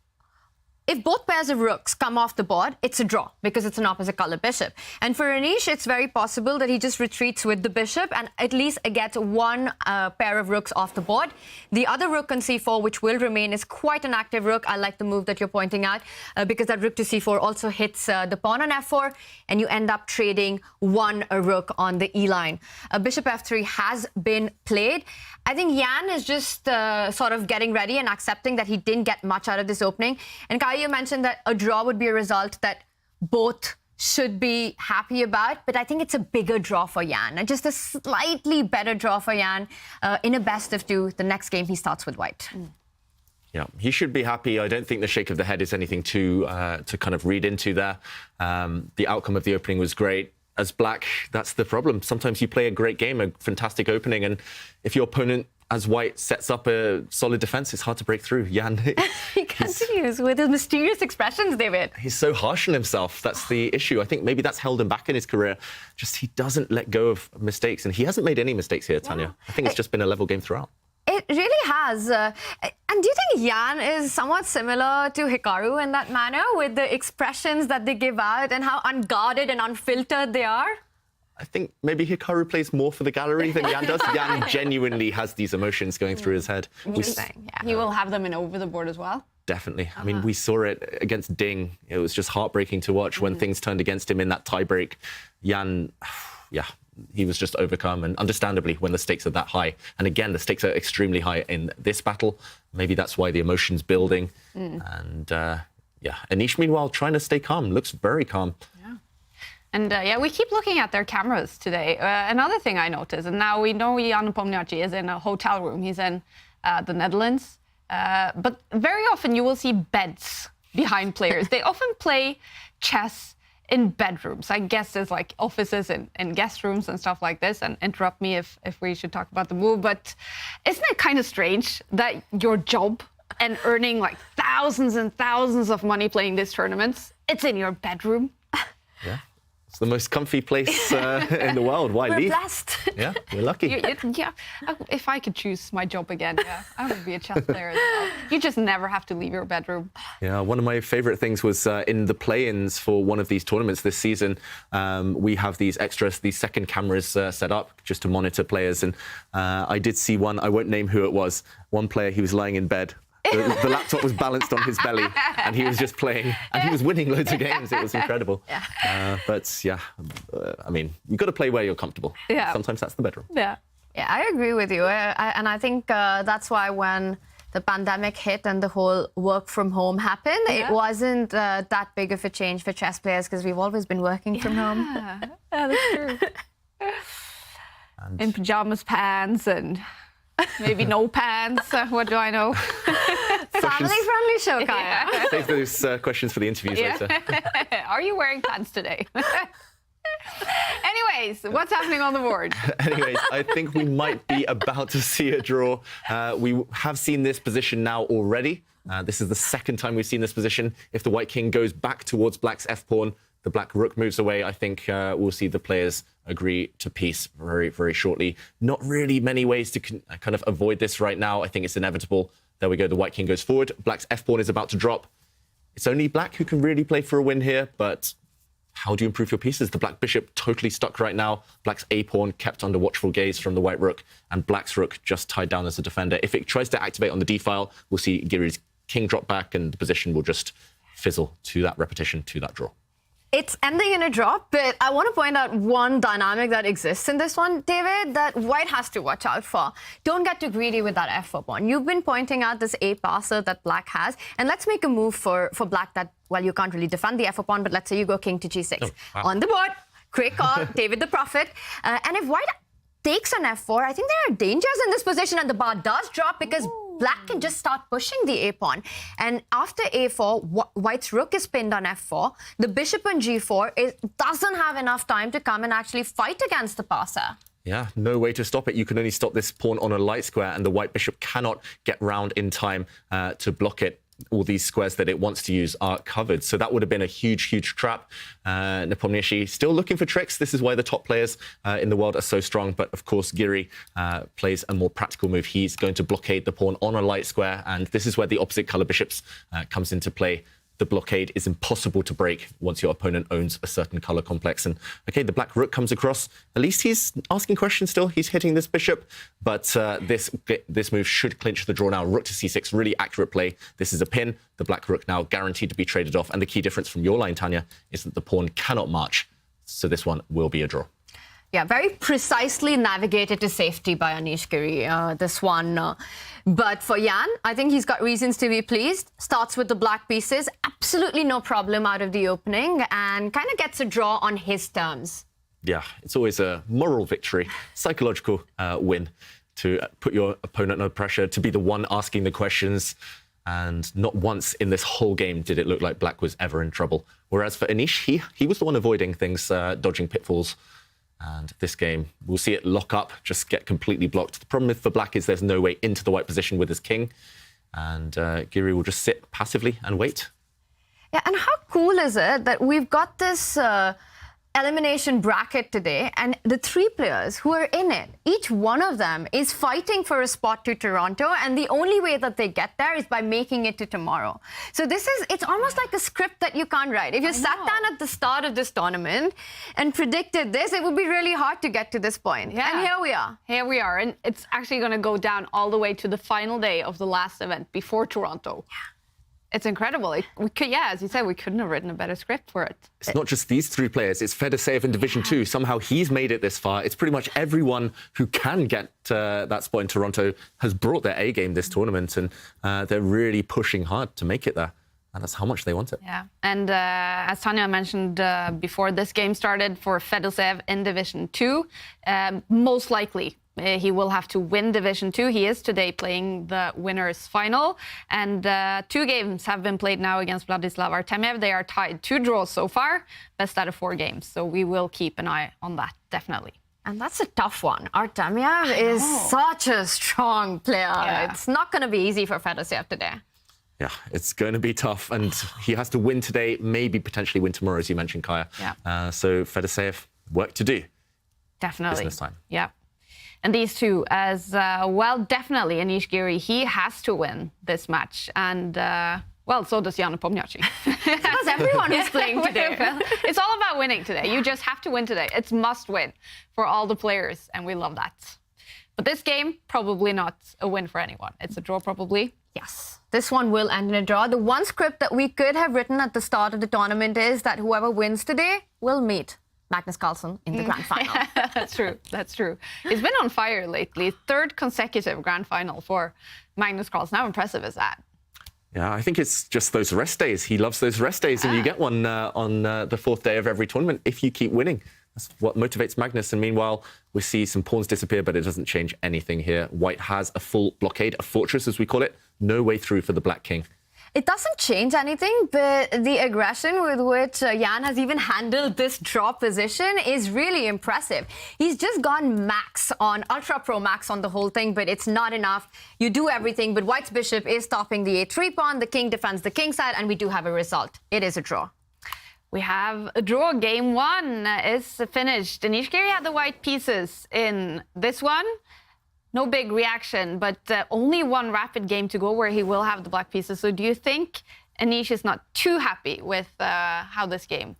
both pairs of rooks come off the board, it's a draw because it's an opposite color bishop. And for Anish, it's very possible that he just retreats with the bishop and at least gets 1 pair of rooks off the board. The other rook on c4, which will remain, is quite an active rook. I like the move that you're pointing out because that rook to c4 also hits the pawn on f4, and you end up trading 1 rook on the e-line. Bishop f3 has been played. I think Jan is just sort of getting ready and accepting that he didn't get much out of this opening. And Kai, you mentioned that a draw would be a result that both should be happy about, but I think it's a bigger draw for Jan, and just a slightly better draw for Jan in a best of 2 the next game he starts with white. Yeah, he should be happy. I don't think the shake of the head is anything to kind of read into there. The outcome of the opening was great. As black, that's the problem. Sometimes you play a great game, a fantastic opening, and if your opponent, as white, sets up a solid defense, it's hard to break through. Jan, he continues with his mysterious expressions, David. He's so harsh on himself. That's the issue. I think maybe that's held him back in his career. Just he doesn't let go of mistakes, and he hasn't made any mistakes here, Tanya. I think it's just been a level game throughout. It really has. And do you think Jan is somewhat similar to Hikaru in that manner, with the expressions that they give out and how unguarded and unfiltered they are? I think maybe Hikaru plays more for the gallery than Jan does. Jan genuinely has these emotions going through his head. He will have them in over the board as well. Definitely. I mean, we saw it against Ding. It was just heartbreaking to watch when things turned against him in that tiebreak. Jan, he was just overcome, and understandably when the stakes are that high. And again, the stakes are extremely high in this battle. Maybe that's why the emotion's building. And Anish, meanwhile, trying to stay calm, looks very calm. And we keep looking at their cameras today. Another thing I noticed, and now we know Jan Nepomniachtchi is in a hotel room. He's in the Netherlands. But very often you will see beds behind players. They often play chess in bedrooms. I guess there's like offices and guest rooms and stuff like this, and interrupt me if we should talk about the move. But isn't it kind of strange that your job and earning like thousands and thousands of money playing these tournaments, it's in your bedroom? Yeah. It's the most comfy place in the world. Why leave? We're blessed. Yeah, we're lucky. If I could choose my job again, I would be a chess player as well. You just never have to leave your bedroom. Yeah, one of my favorite things was in the play-ins for one of these tournaments this season, we have these extras, these second cameras set up just to monitor players. And I did see one, I won't name who it was, one player, he was lying in bed. The laptop was balanced on his belly, and he was just playing, and he was winning loads of games. It was incredible. I mean, you've got to play where you're comfortable. Sometimes that's the bedroom. Yeah, I agree with you. And I think that's why when the pandemic hit and the whole work from home happened, it wasn't that big of a change for chess players because we've always been working from home. Yeah, that's true. In pajamas pants and maybe no pants. What do I know? Family-friendly show, Kaya. Save those questions for the interviews later. Are you wearing pants today? Anyways, what's happening on the board? Anyways, I think we might be about to see a draw. We have seen this position now already. This is the second time we've seen this position. If the white king goes back towards black's f-pawn, the black rook moves away. I think we'll see the players agree to peace very, very shortly. Not really many ways to kind of avoid this right now. I think it's inevitable. There we go. The white king goes forward. Black's f-pawn is about to drop. It's only black who can really play for a win here, but how do you improve your pieces? The black bishop totally stuck right now. Black's a-pawn kept under watchful gaze from the white rook, and black's rook just tied down as a defender. If it tries to activate on the d-file, we'll see Giri's king drop back, and the position will just fizzle to that repetition, to that draw. It's ending in a draw, but I want to point out one dynamic that exists in this one, David, that white has to watch out for. Don't get too greedy with that f4 pawn. You've been pointing out this a passer that black has, and let's make a move for black that, well, you can't really defend the f4 pawn, but let's say you go king to g6. Oh, wow. On the board, quick call, David the Prophet. And if white takes an f4, I think there are dangers in this position, and the bar does drop because black can just start pushing the a-pawn. And after a4, white's rook is pinned on f4. The bishop on g4 doesn't have enough time to come and actually fight against the passer. Yeah, no way to stop it. You can only stop this pawn on a light square, and the white bishop cannot get round in time to block it. All these squares that it wants to use are covered. So that would have been a huge, huge trap. Nepomniachtchi still looking for tricks. This is why the top players in the world are so strong. But of course, Giri plays a more practical move. He's going to blockade the pawn on a light square. And this is where the opposite color bishops comes into play. The blockade is impossible to break once your opponent owns a certain color complex. And okay, the black rook comes across. At least he's asking questions still. He's hitting this bishop, but this move should clinch the draw now. Rook to c6, really accurate play. This is a pin. The black rook now guaranteed to be traded off. And the key difference from your line, Tanya, is that the pawn cannot march. So this one will be a draw. Yeah, very precisely navigated to safety by Anish Giri, this one. But for Jan, I think he's got reasons to be pleased. Starts with the black pieces, absolutely no problem out of the opening, and kind of gets a draw on his terms. Yeah, it's always a moral victory, psychological win to put your opponent under pressure, to be the one asking the questions. And not once in this whole game did it look like black was ever in trouble. Whereas for Anish, he was the one avoiding things, dodging pitfalls. And this game, we'll see it lock up, just get completely blocked. The problem for black is there's no way into the white position with his king. And Giri will just sit passively and wait. Yeah, and how cool is it that we've got this elimination bracket today, and the three players who are in it, each one of them is fighting for a spot to Toronto, and the only way that they get there is by making it to tomorrow. So it's almost like a script that you can't write. If you sat down at the start of this tournament and predicted this, it would be really hard to get to this point. Yeah. And here we are. Here we are, and it's actually going to go down all the way to the final day of the last event before Toronto. Yeah. It's incredible. We could, as you said, we couldn't have written a better script for it. It's not just these three players. It's Fedoseev in Division 2. Somehow he's made it this far. It's pretty much everyone who can get that spot in Toronto has brought their A game this tournament, and they're really pushing hard to make it there. And that's how much they want it. Yeah. And as Tanya mentioned before this game started, for Fedoseev in Division 2, most likely he will have to win Division 2. He is today playing the winners final. And 2 games have been played now against Vladislav Artemiev. They are tied 2 draws so far, best out of 4 games. So we will keep an eye on that, definitely. And that's a tough one. Artemiev is such a strong player. Yeah. It's not going to be easy for Fedoseev today. Yeah, it's going to be tough. And he has to win today, maybe potentially win tomorrow, as you mentioned, Kaya. Yeah. So Fedoseev, work to do. Definitely. Business time. Yeah. And these two as well, definitely Anish Giri, he has to win this match. And, well, so does Jan Nepomniachtchi. Because everyone who's playing today. It's all about winning today. You just have to win today. It's must win for all the players, and we love that. But this game, probably not a win for anyone. It's a draw, probably. Yes, this one will end in a draw. The one script that we could have written at the start of the tournament is that whoever wins today will meet Magnus Carlsen in the grand final. That's true. That's true. He's been on fire lately. 3rd consecutive grand final for Magnus Carlsen. How impressive is that? Yeah, I think it's just those rest days. He loves those rest days, and you get one on the 4th day of every tournament if you keep winning. That's what motivates Magnus. And meanwhile, we see some pawns disappear, but it doesn't change anything here. White has a full blockade, a fortress, as we call it. No way through for the Black King. It doesn't change anything, but the aggression with which Jan has even handled this draw position is really impressive. He's just gone max on, Ultra Pro max on the whole thing, but it's not enough. You do everything, but White's bishop is stopping the a3 pawn. The king defends the king side, and we do have a result. It is a draw. We have a draw. Game 1 is finished. Anish Giri had the white pieces in this one. No big reaction, but only one rapid game to go where he will have the black pieces. So do you think Anish is not too happy with how this game?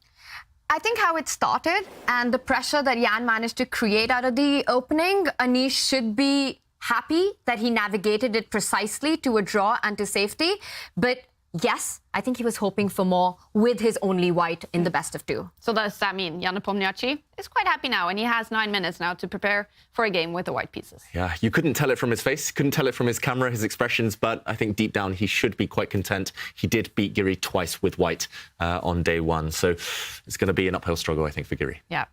I think how it started and the pressure that Jan managed to create out of the opening, Anish should be happy that he navigated it precisely to a draw and to safety. But yes, I think he was hoping for more with his only white in the best of 2. So does that mean Jan Nepomniachtchi is quite happy now, and he has 9 minutes now to prepare for a game with the white pieces? Yeah, you couldn't tell it from his face, couldn't tell it from his camera, his expressions, but I think deep down he should be quite content. He did beat Giri twice with white on day 1, so it's going to be an uphill struggle, I think, for Giri. Yeah.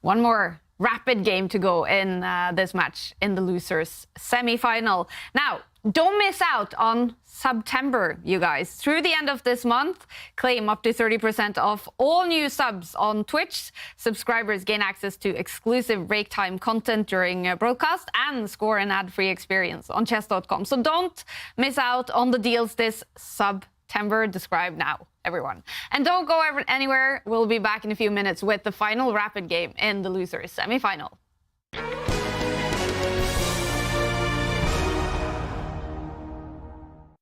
One more rapid game to go in this match in the losers semi-final. Now, don't miss out on September, you guys. Through the end of this month, claim up to 30% off all new subs on Twitch. Subscribers gain access to exclusive break time content during broadcast and score an ad-free experience on chess.com. So don't miss out on the deals this September. Describe now, everyone. And don't go anywhere. We'll be back in a few minutes with the final rapid game in the losers semi-final.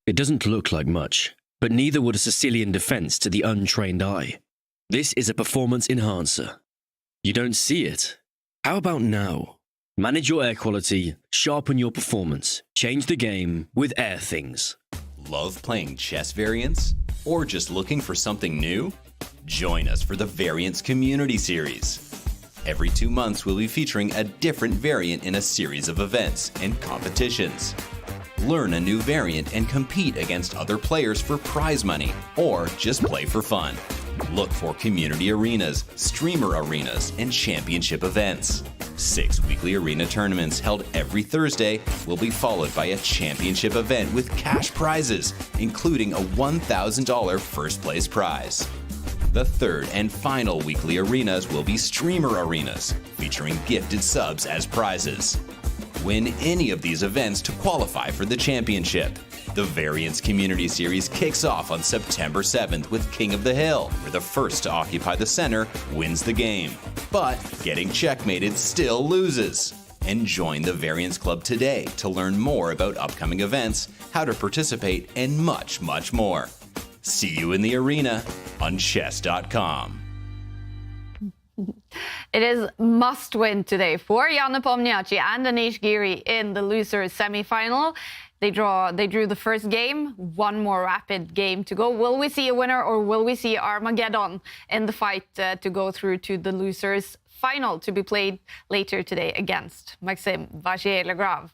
It doesn't look like much, but neither would a Sicilian defense to the untrained eye. This is a performance enhancer. You don't see it? How about now? Manage your air quality, sharpen your performance, change the game with Air Things. Love playing chess variants? Or just looking for something new? Join us for the Variants Community Series. Every 2 months, we'll be featuring a different variant in a series of events and competitions. Learn a new variant and compete against other players for prize money, or just play for fun. Look for community arenas, streamer arenas, and championship events. 6 weekly arena tournaments held every Thursday will be followed by a championship event with cash prizes, including a $1,000 first place prize. The 3rd and final weekly arenas will be streamer arenas, featuring gifted subs as prizes. Win any of these events to qualify for the championship. The Variants Community Series kicks off on September 7th with King of the Hill, where the first to occupy the center wins the game. But getting checkmated still loses. And join the Variants Club today to learn more about upcoming events, how to participate, and much, much more. See you in the arena on chess.com. It is must win today for Jan Nepomniachtchi and Anish Giri in the losers semi-final. They drew the first game. One more rapid game to go. Will we see a winner, or will we see Armageddon in the fight to go through to the losers final to be played later today against Maxime Vachier-Lagrave?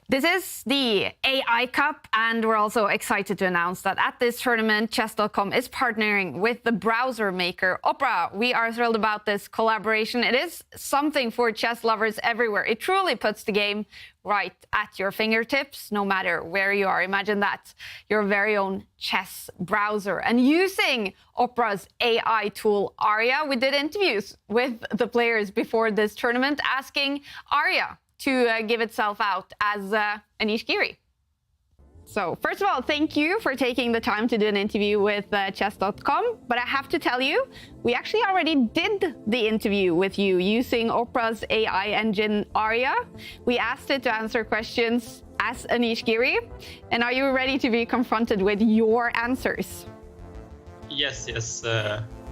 This is the AI Cup, and we're also excited to announce that at this tournament, chess.com is partnering with the browser maker Opera. We are thrilled about this collaboration. It is something for chess lovers everywhere. It truly puts the game right at your fingertips, no matter where you are. Imagine that, your very own chess browser. And using Opera's AI tool, Aria, we did interviews with the players before this tournament, asking Aria to give itself out as Anish Giri. So first of all, thank you for taking the time to do an interview with chess.com. But I have to tell you, we actually already did the interview with you using Opera's AI engine Aria. We asked it to answer questions as Anish Giri. And are you ready to be confronted with your answers? Yes,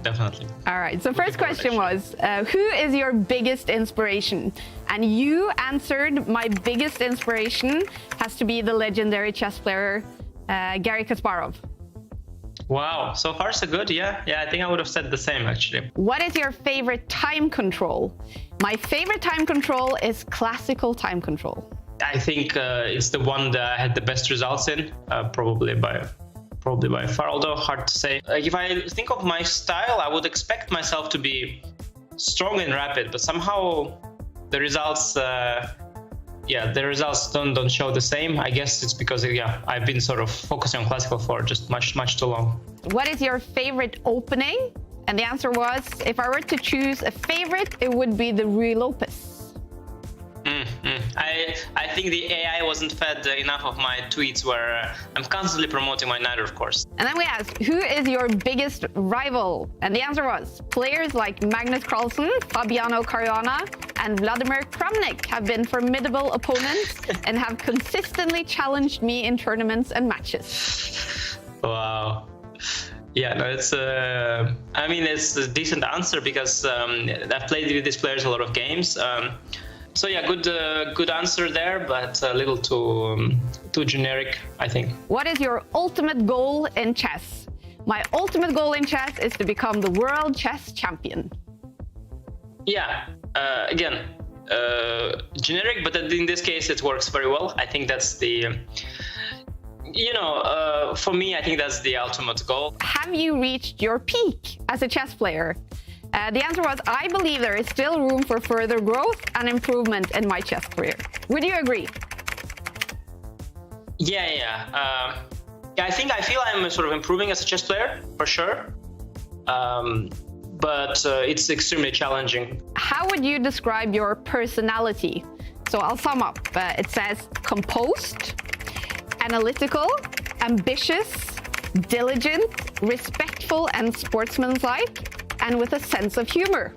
definitely. All right, so first question was, who is your biggest inspiration? And you answered, my biggest inspiration has to be the legendary chess player, Garry Kasparov. Wow, so far so good. Yeah, I think I would have said the same actually. What is your favorite time control? My favorite time control is classical time control. I think it's the one that I had the best results in, probably by far, although hard to say. If I think of my style, I would expect myself to be strong and rapid, but somehow the results don't show the same. I guess it's because I've been sort of focusing on classical for just much too long. What is your favorite opening? And the answer was, if I were to choose a favorite, it would be the Rui Lopez. I think the AI wasn't fed enough of my tweets where I'm constantly promoting my Niner, of course. And then we asked, who is your biggest rival? And the answer was, players like Magnus Carlsen, Fabiano Caruana, and Vladimir Kramnik have been formidable opponents and have consistently challenged me in tournaments and matches. Wow. Yeah, no, it's a decent answer because I've played with these players a lot of games. So yeah, good answer there, but a little too generic, I think. What is your ultimate goal in chess? My ultimate goal in chess is to become the world chess champion. Yeah, again, generic, but in this case it works very well. I think that's the, for me, I think that's the ultimate goal. Have you reached your peak as a chess player? The answer was, I believe there is still room for further growth and improvement in my chess career. Would you agree? Yeah. I feel I'm sort of improving as a chess player, for sure. But it's extremely challenging. How would you describe your personality? So I'll sum up. It says composed, analytical, ambitious, diligent, respectful and sportsmanlike, and with a sense of humor.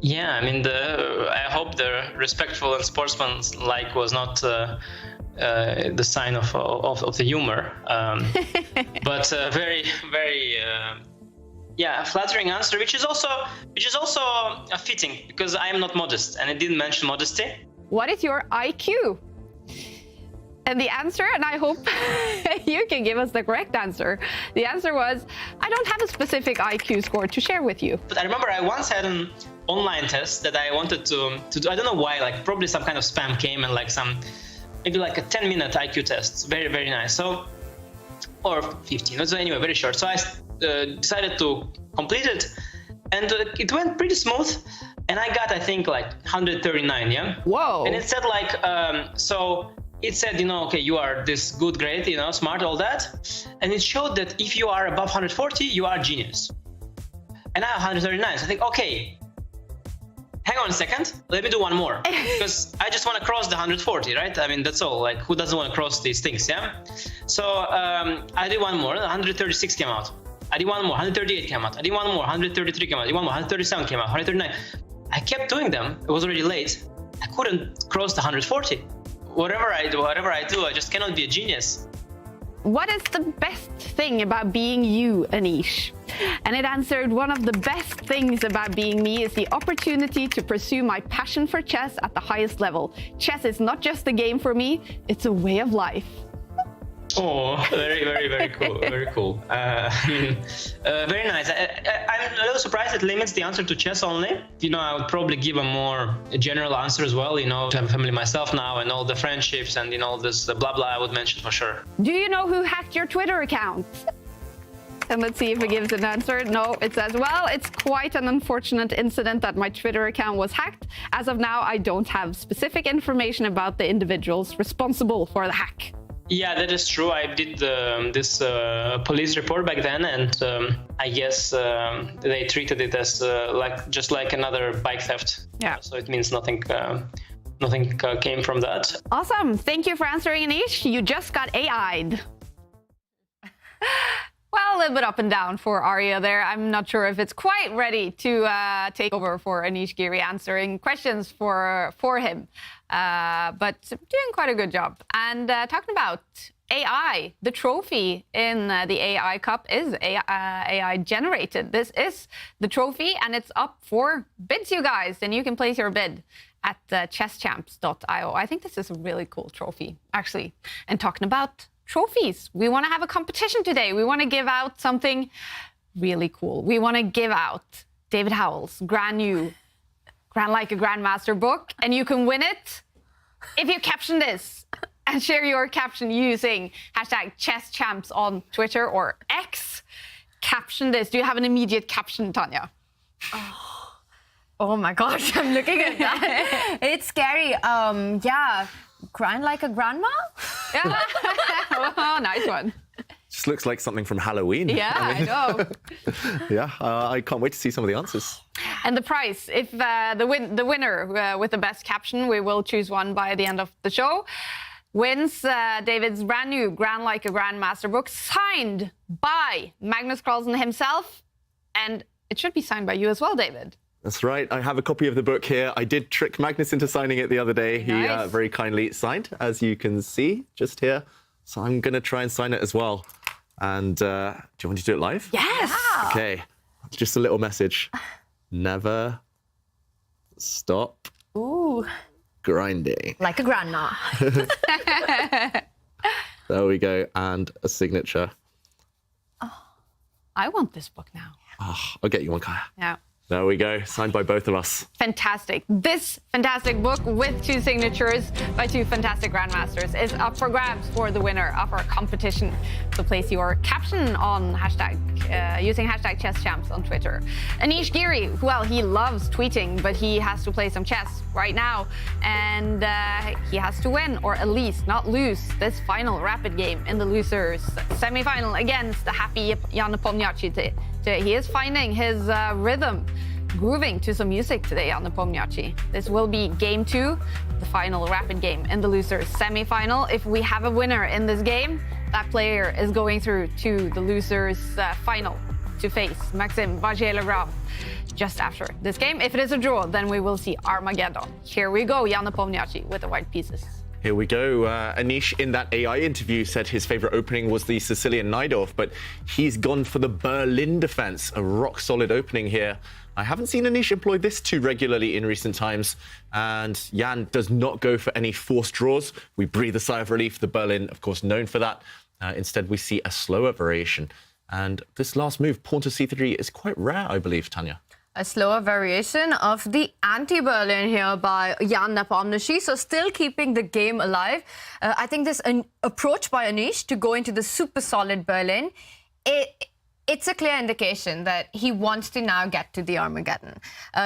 Yeah, I mean, I hope the respectful and sportsmanlike was not the sign of the humor, but very, very, flattering answer, which is also fitting because I am not modest, and I didn't mention modesty. What is your IQ? And the answer, and I hope you can give us the correct answer, the answer was, I don't have a specific IQ score to share with you. But I remember I once had an online test that I wanted to do. I don't know why, probably some kind of spam came and maybe a 10-minute IQ test. Very, very nice. So, or 15. So anyway, very short. So I decided to complete it, and it went pretty smooth. And I got, I think, 139, yeah? Whoa. And it said it said, okay, you are this good grade, smart, all that. And it showed that if you are above 140, you are genius. And I have 139. So I think, okay, hang on a second. Let me do one more. Because I just want to cross the 140, right? I mean, that's all. Who doesn't want to cross these things, yeah? So I did one more. 136 came out. I did one more. 138 came out. I did one more. 133 came out. I did one more. 137 came out. 139. I kept doing them. It was already late. I couldn't cross the 140. Whatever I do, I just cannot be a genius. What is the best thing about being you, Anish? And it answered, one of the best things about being me is the opportunity to pursue my passion for chess at the highest level. Chess is not just a game for me, it's a way of life. Oh, very, very, very cool. Very cool. Very nice. I'm a little surprised it limits the answer to chess only. I would probably give a more general answer as well, to have a family myself now and all the friendships and, all this blah, blah, I would mention for sure. Do you know who hacked your Twitter account? And let's see if it gives an answer. No, it says, well, it's quite an unfortunate incident that my Twitter account was hacked. As of now, I don't have specific information about the individuals responsible for the hack. Yeah, that is true. I did this police report back then, and I guess they treated it as just like another bike theft. Yeah. So it means nothing came from that. Awesome. Thank you for answering, Anish. You just got AI'd. Well, a little bit up and down for Arya there. I'm not sure if it's quite ready to take over for Anish Giri answering questions for him. But doing quite a good job. And talking about AI, the trophy in the AI Cup is AI generated. This is the trophy, and it's up for bids, you guys. And you can place your bid at chesschamps.io. I think this is a really cool trophy, actually. And talking about trophies. We want to have a competition today. We want to give out something really cool. We want to give out David Howell's Grand Like a Grandmaster book, and you can win it if you caption this and share your caption using #ChessChamps on Twitter or X. Caption this. Do you have an immediate caption, Tanya? Oh my gosh, I'm looking at that. It's scary. Yeah, grind like a grandma? Yeah. Oh, nice one. Just looks like something from Halloween. Yeah, I know. Yeah, I can't wait to see some of the answers. And the prize, if the winner with the best caption, we will choose one by the end of the show, wins David's brand new Grand Like a Grandmaster book, signed by Magnus Carlsen himself. And it should be signed by you as well, David. That's right. I have a copy of the book here. I did trick Magnus into signing it the other day. Nice. He very kindly signed, as you can see, just here. So I'm going to try and sign it as well. And do you want to do it live? Yes. Okay. Just a little message. Never stop grinding. Like a grandma. There we go. And a signature. I want this book now. Oh, I'll get you one, Kaya. Yeah. There we go. Signed by both of us. Fantastic. This fantastic book with 2 signatures by 2 fantastic grandmasters is up for grabs for the winner of our competition. So place your caption on using #ChessChamps on Twitter. Anish Giri, well, he loves tweeting, but he has to play some chess right now. And he has to win, or at least not lose, this final rapid game in the losers semi-final against the happy Jan Nepomniachtchi. He is finding his rhythm, grooving to some music today on Nepomniachtchi. This will be game 2, the final rapid game in the losers semi-final. If we have a winner in this game, that player is going through to the losers final to face Maxim Vachier-Lagrave just after this game. If it is a draw, then we will see Armageddon. Here we go, Jan Nepomniachtchi with the white pieces. Here we go. Anish, in that AI interview, said his favorite opening was the Sicilian Najdorf, but he's gone for the Berlin defense, a rock-solid opening here. I haven't seen Anish employ this too regularly in recent times, and Jan does not go for any forced draws. We breathe a sigh of relief. The Berlin, of course, known for that. Instead, we see a slower variation. And this last move, pawn to c3, is quite rare, I believe, Tanya. A slower variation of the anti-Berlin here by Jan Nepomniachtchi, so still keeping the game alive. I think this approach by Anish to go into the super solid Berlin, it's a clear indication that he wants to now get to the Armageddon.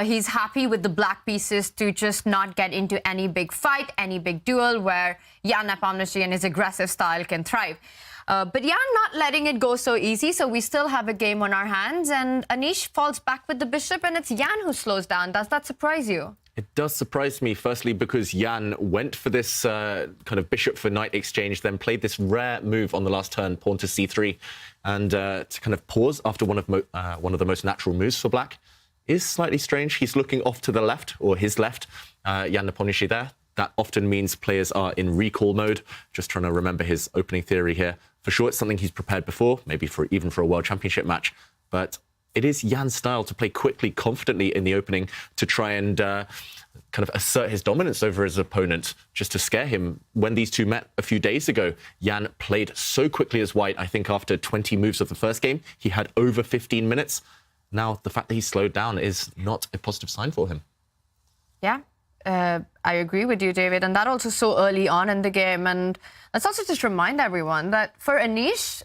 He's happy with the black pieces to just not get into any big fight, any big duel where Jan Nepomniachtchi and his aggressive style can thrive. But Jan not letting it go so easy, so we still have a game on our hands, and Anish falls back with the bishop, and it's Jan who slows down. Does that surprise you? It does surprise me, firstly, because Jan went for this kind of bishop for knight exchange, then played this rare move on the last turn, pawn to c3, and to kind of pause after one of the most natural moves for black is slightly strange. He's looking off to the left, or his left, Jan Nepomniachtchi there. That often means players are in recall mode. Just trying to remember his opening theory here. For sure, it's something he's prepared before, maybe even for a World Championship match. But it is Jan's style to play quickly, confidently in the opening, to try and kind of assert his dominance over his opponent, just to scare him. When these two met a few days ago, Jan played so quickly as white. I think after 20 moves of the first game, he had over 15 minutes. Now, the fact that he slowed down is not a positive sign for him. Yeah. I agree with you, David, and that also so early on in the game. And let's also just remind everyone that for Anish,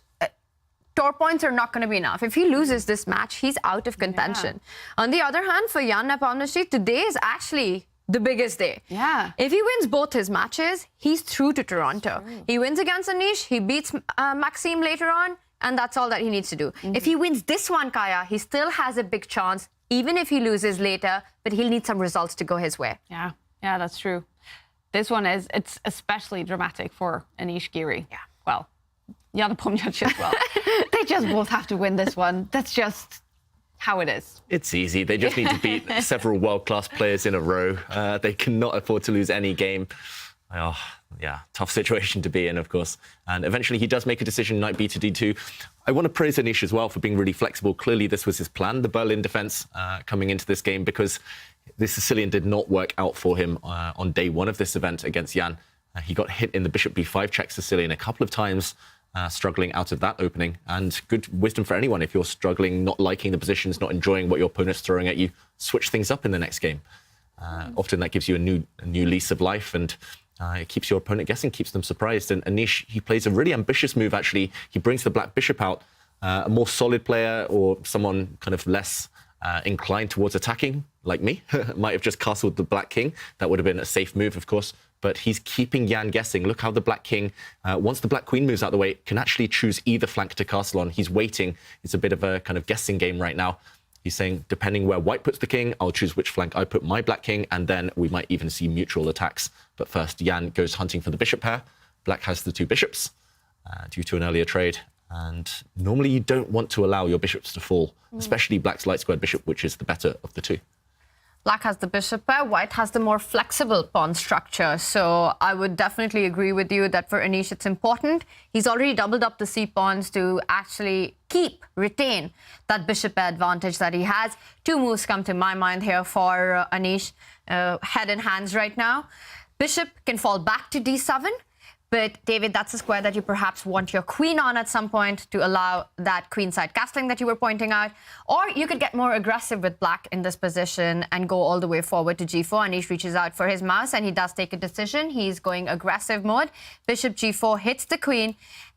tour points are not going to be enough. If he loses this match, he's out of contention. Yeah. On the other hand, for Jan Nepomniachtchi, today is actually the biggest day. Yeah. If he wins both his matches, he's through to Toronto. He wins against Anish, he beats Maxime later on, and that's all that he needs to do. If he wins this one, Kaya, he still has a big chance, even if he loses later, but he'll need some results to go his way. Yeah, that's true. This one it's especially dramatic for Anish Giri. Yeah. Well, Jan Nepomniachtchi as well. They just both have to win this one. That's just how it is. It's easy. They just need to beat several world-class players in a row. They cannot afford to lose any game. Oh, yeah, tough situation to be in, of course. And eventually he does make a decision, knight b to d2. I want to praise Anish as well for being really flexible. Clearly this was his plan, the Berlin defense coming into this game, because the Sicilian did not work out for him on day one of this event against Jan. He got hit in the bishop b5 check Sicilian a couple of times, struggling out of that opening. And good wisdom for anyone. If you're struggling, not liking the positions, not enjoying what your opponent's throwing at you, switch things up in the next game. Often that gives you a new lease of life, and it keeps your opponent guessing, keeps them surprised. And Anish, he plays a really ambitious move, actually. He brings the black bishop out. A more solid player or someone kind of less inclined towards attacking, like me, might have just castled the black king. That would have been a safe move, of course. But he's keeping Jan guessing. Look how the black king, once the black queen moves out the way, can actually choose either flank to castle on. He's waiting. It's a bit of a kind of guessing game right now. He's saying, depending where white puts the king, I'll choose which flank I put my black king, and then we might even see mutual attacks. But first, Jan goes hunting for the bishop pair. Black has the two bishops due to an earlier trade. And normally you don't want to allow your bishops to fall, especially black's light squared bishop, which is the better of the two. Black has the bishop pair, white has the more flexible pawn structure. So I would definitely agree with you that for Anish it's important. He's already doubled up the c-pawns to actually retain that bishop pair advantage that he has. Two moves come to my mind here for Anish, head and hands right now. Bishop can fall back to d7. But, David, that's a square that you perhaps want your queen on at some point to allow that queenside castling that you were pointing out. Or you could get more aggressive with black in this position and go all the way forward to g4. Anish reaches out for his mouse and he does take a decision. He's going aggressive mode. Bishop g4 hits the queen.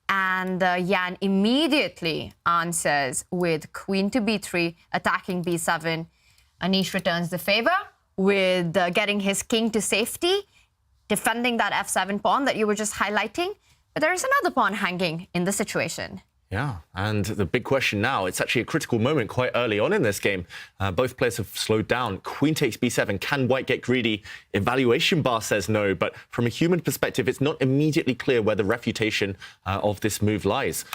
And Jan immediately answers with queen to b3, attacking b7. Anish returns the favor with getting his king to safety, defending that f7 pawn that you were just highlighting. But there is another pawn hanging in the situation. Yeah, and the big question now, it's actually a critical moment quite early on in this game. Both players have slowed down. Queen takes b7. Can white get greedy? Evaluation bar says no, but from a human perspective, it's not immediately clear where the refutation of this move lies.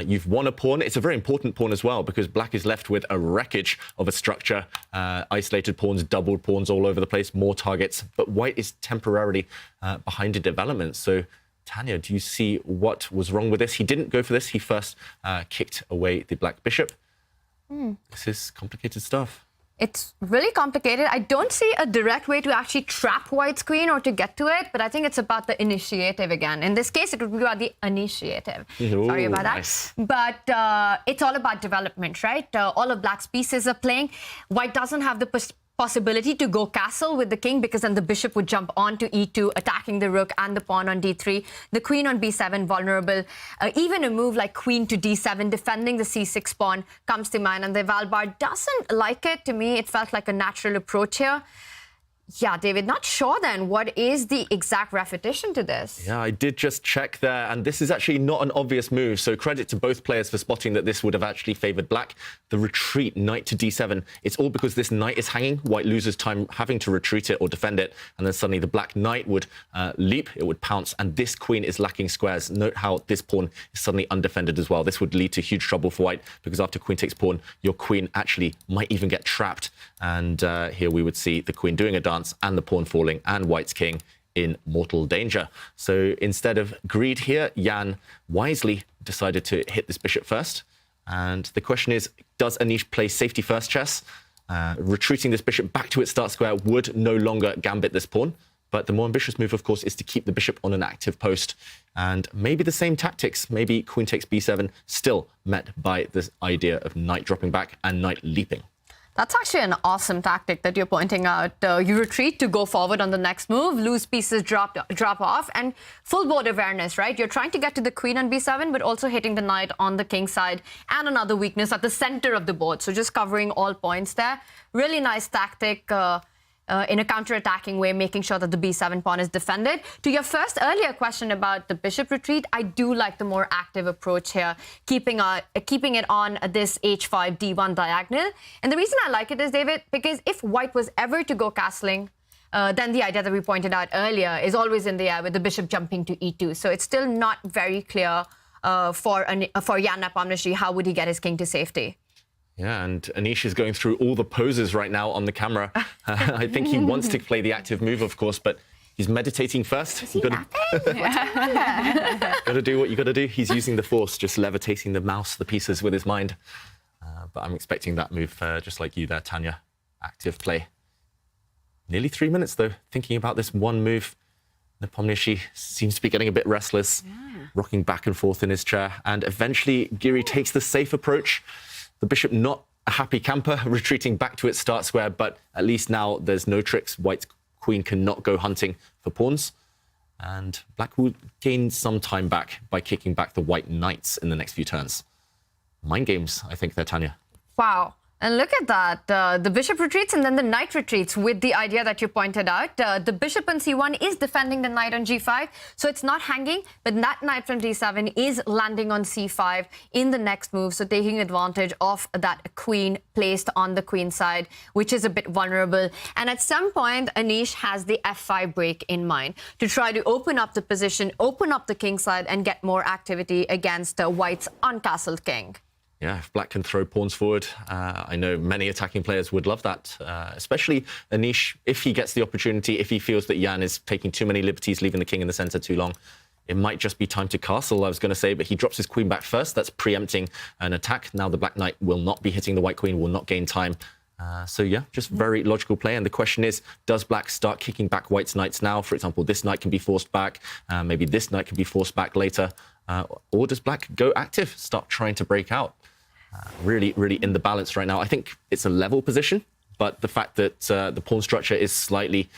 You've won a pawn. It's a very important pawn as well, because black is left with a wreckage of a structure. Isolated pawns, doubled pawns all over the place, more targets. But white is temporarily behind in development. So Tanya, do you see what was wrong with this? He didn't go for this. He first kicked away the black bishop. This is complicated stuff. It's really complicated. I don't see a direct way to actually trap white's queen or to get to it, but I think it's about the initiative again. In this case, it would be about the initiative. Ooh, sorry about that. Nice. But it's all about development, right? All of black's pieces are playing. White doesn't have the possibility to go castle with the king, because then the bishop would jump on to e2, attacking the rook and the pawn on d3. The queen on b7 vulnerable. Even a move like queen to d7, defending the c6 pawn, comes to mind. And the eval bar doesn't like it. To me, it felt like a natural approach here. Yeah, David, not sure then. What is the exact refutation to this? Yeah, I did just check there, and this is actually not an obvious move. So credit to both players for spotting that this would have actually favoured black. The retreat, knight to d7, it's all because this knight is hanging. White loses time having to retreat it or defend it, and then suddenly the black knight would leap, it would pounce, and this queen is lacking squares. Note how this pawn is suddenly undefended as well. This would lead to huge trouble for white, because after queen takes pawn, your queen actually might even get trapped. And here we would see the queen doing a dance and the pawn falling, and white's king in mortal danger. So instead of greed here, Jan wisely decided to hit this bishop first. And the question is, does Anish play safety first chess? Retreating this bishop back to its start square would no longer gambit this pawn. But the more ambitious move, of course, is to keep the bishop on an active post. And maybe the same tactics, maybe queen takes b7, still met by this idea of knight dropping back and knight leaping. That's actually an awesome tactic that you're pointing out. You retreat to go forward on the next move, loose pieces drop off, and full board awareness, right? You're trying to get to the queen on b7, but also hitting the knight on the king side, and another weakness at the center of the board. So just covering all points there. Really nice tactic in a counter-attacking way, making sure that the b7 pawn is defended. To your first earlier question about the bishop retreat, I do like the more active approach here, keeping it on this h5 d1 diagonal. And the reason I like it is, David, because if white was ever to go castling, then the idea that we pointed out earlier is always in the air with the bishop jumping to e2. So it's still not very clear for Jan Nepomniachtchi, how would he get his king to safety? Yeah, and Anish is going through all the poses right now on the camera. I think he wants to play the active move, of course, but he's meditating first. You've got to do what you got to do. He's using the force, just levitating the mouse, the pieces with his mind. But I'm expecting that move, just like you there, Tanya. Active play. Nearly 3 minutes, though, thinking about this one move. Nepomniachtchi seems to be getting a bit restless, rocking back and forth in his chair. And eventually, Giri takes the safe approach. The bishop not a happy camper, retreating back to its start square, but at least now there's no tricks. White's queen cannot go hunting for pawns. And black will gain some time back by kicking back the white knights in the next few turns. Mind games, I think, there, Tanya. Wow. And look at that. The bishop retreats and then the knight retreats with the idea that you pointed out. The bishop on c1 is defending the knight on g5. So it's not hanging, but that knight from d7 is landing on c5 in the next move. So taking advantage of that queen placed on the queen side, which is a bit vulnerable. And at some point, Anish has the f5 break in mind to try to open up the position, open up the king side and get more activity against White's uncastled king. Yeah, if black can throw pawns forward, I know many attacking players would love that, especially Anish, if he gets the opportunity, if he feels that Jan is taking too many liberties, leaving the king in the center too long. It might just be time to castle, I was going to say, but he drops his queen back first. That's preempting an attack. Now the black knight will not be hitting the white queen, will not gain time. So yeah, just very logical play. And the question is, does black start kicking back white's knights now? For example, this knight can be forced back. Maybe this knight can be forced back later. Or does black go active, start trying to break out? Really in the balance right now. I think it's a level position, but the fact that the pawn structure is slightly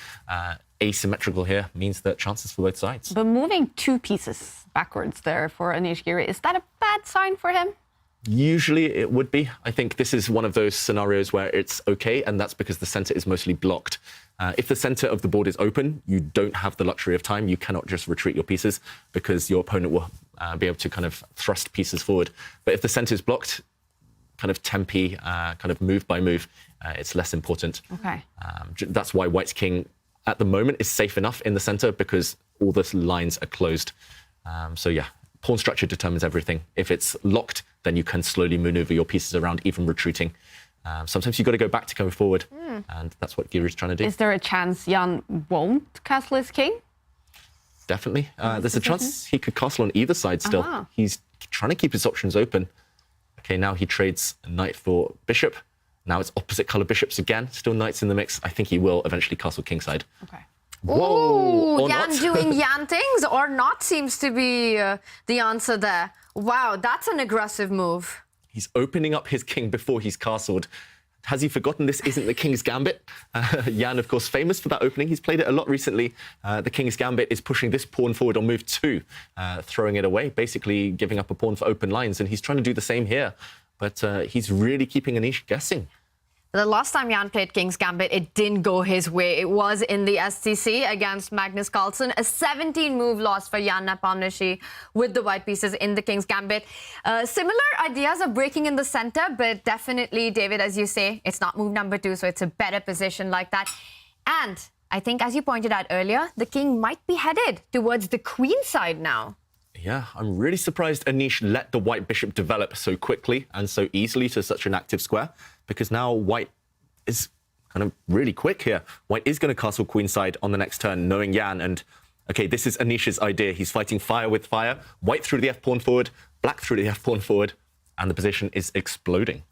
asymmetrical here means that chances for both sides. But moving 2 pieces backwards there for Anish Giri, is that a bad sign for him? Usually it would be. I think this is one of those scenarios where it's okay, and that's because the center is mostly blocked. If the center of the board is open, you don't have the luxury of time. You cannot just retreat your pieces because your opponent will be able to kind of thrust pieces forward. But if the center is blocked, kind of tempi, kind of move by move, it's less important. Okay. That's why white's king at the moment is safe enough in the center because all the lines are closed. So yeah, pawn structure determines everything. If it's locked, then you can slowly maneuver your pieces around, even retreating. Sometimes you've got to go back to go forward, and that's what Giri's trying to do. Is there a chance Jan won't castle his king? Definitely. There's a chance he could castle on either side still. He's trying to keep his options open. Okay, now he trades knight for bishop. Now it's opposite color bishops again. Still knights in the mix. I think he will eventually castle kingside. Okay. Whoa! Jan doing Jan things or not seems to be the answer there. Wow, that's an aggressive move. He's opening up his king before he's castled. Has he forgotten this isn't the King's Gambit? Jan, of course, famous for that opening. He's played it a lot recently. The King's Gambit is pushing this pawn forward on move 2, throwing it away, basically giving up a pawn for open lines. And he's trying to do the same here. But he's really keeping Anish guessing. The last time Jan played King's Gambit, it didn't go his way. It was in the SCC against Magnus. A 17-move loss for Jan Nepomniachtchi with the white pieces in the King's Gambit. Similar ideas of breaking in the center, but definitely, David, as you say, it's not move number 2, so it's a better position like that. And I think, as you pointed out earlier, the king might be headed towards the queen side now. Yeah, I'm really surprised Anish let the white bishop develop so quickly and so easily to such an active square, because now white is kind of really quick here. White is going to castle queenside on the next turn, knowing Jan. And, OK, this is Anish's idea. He's fighting fire with fire. White through the f-pawn forward, black through the f-pawn forward, and the position is exploding.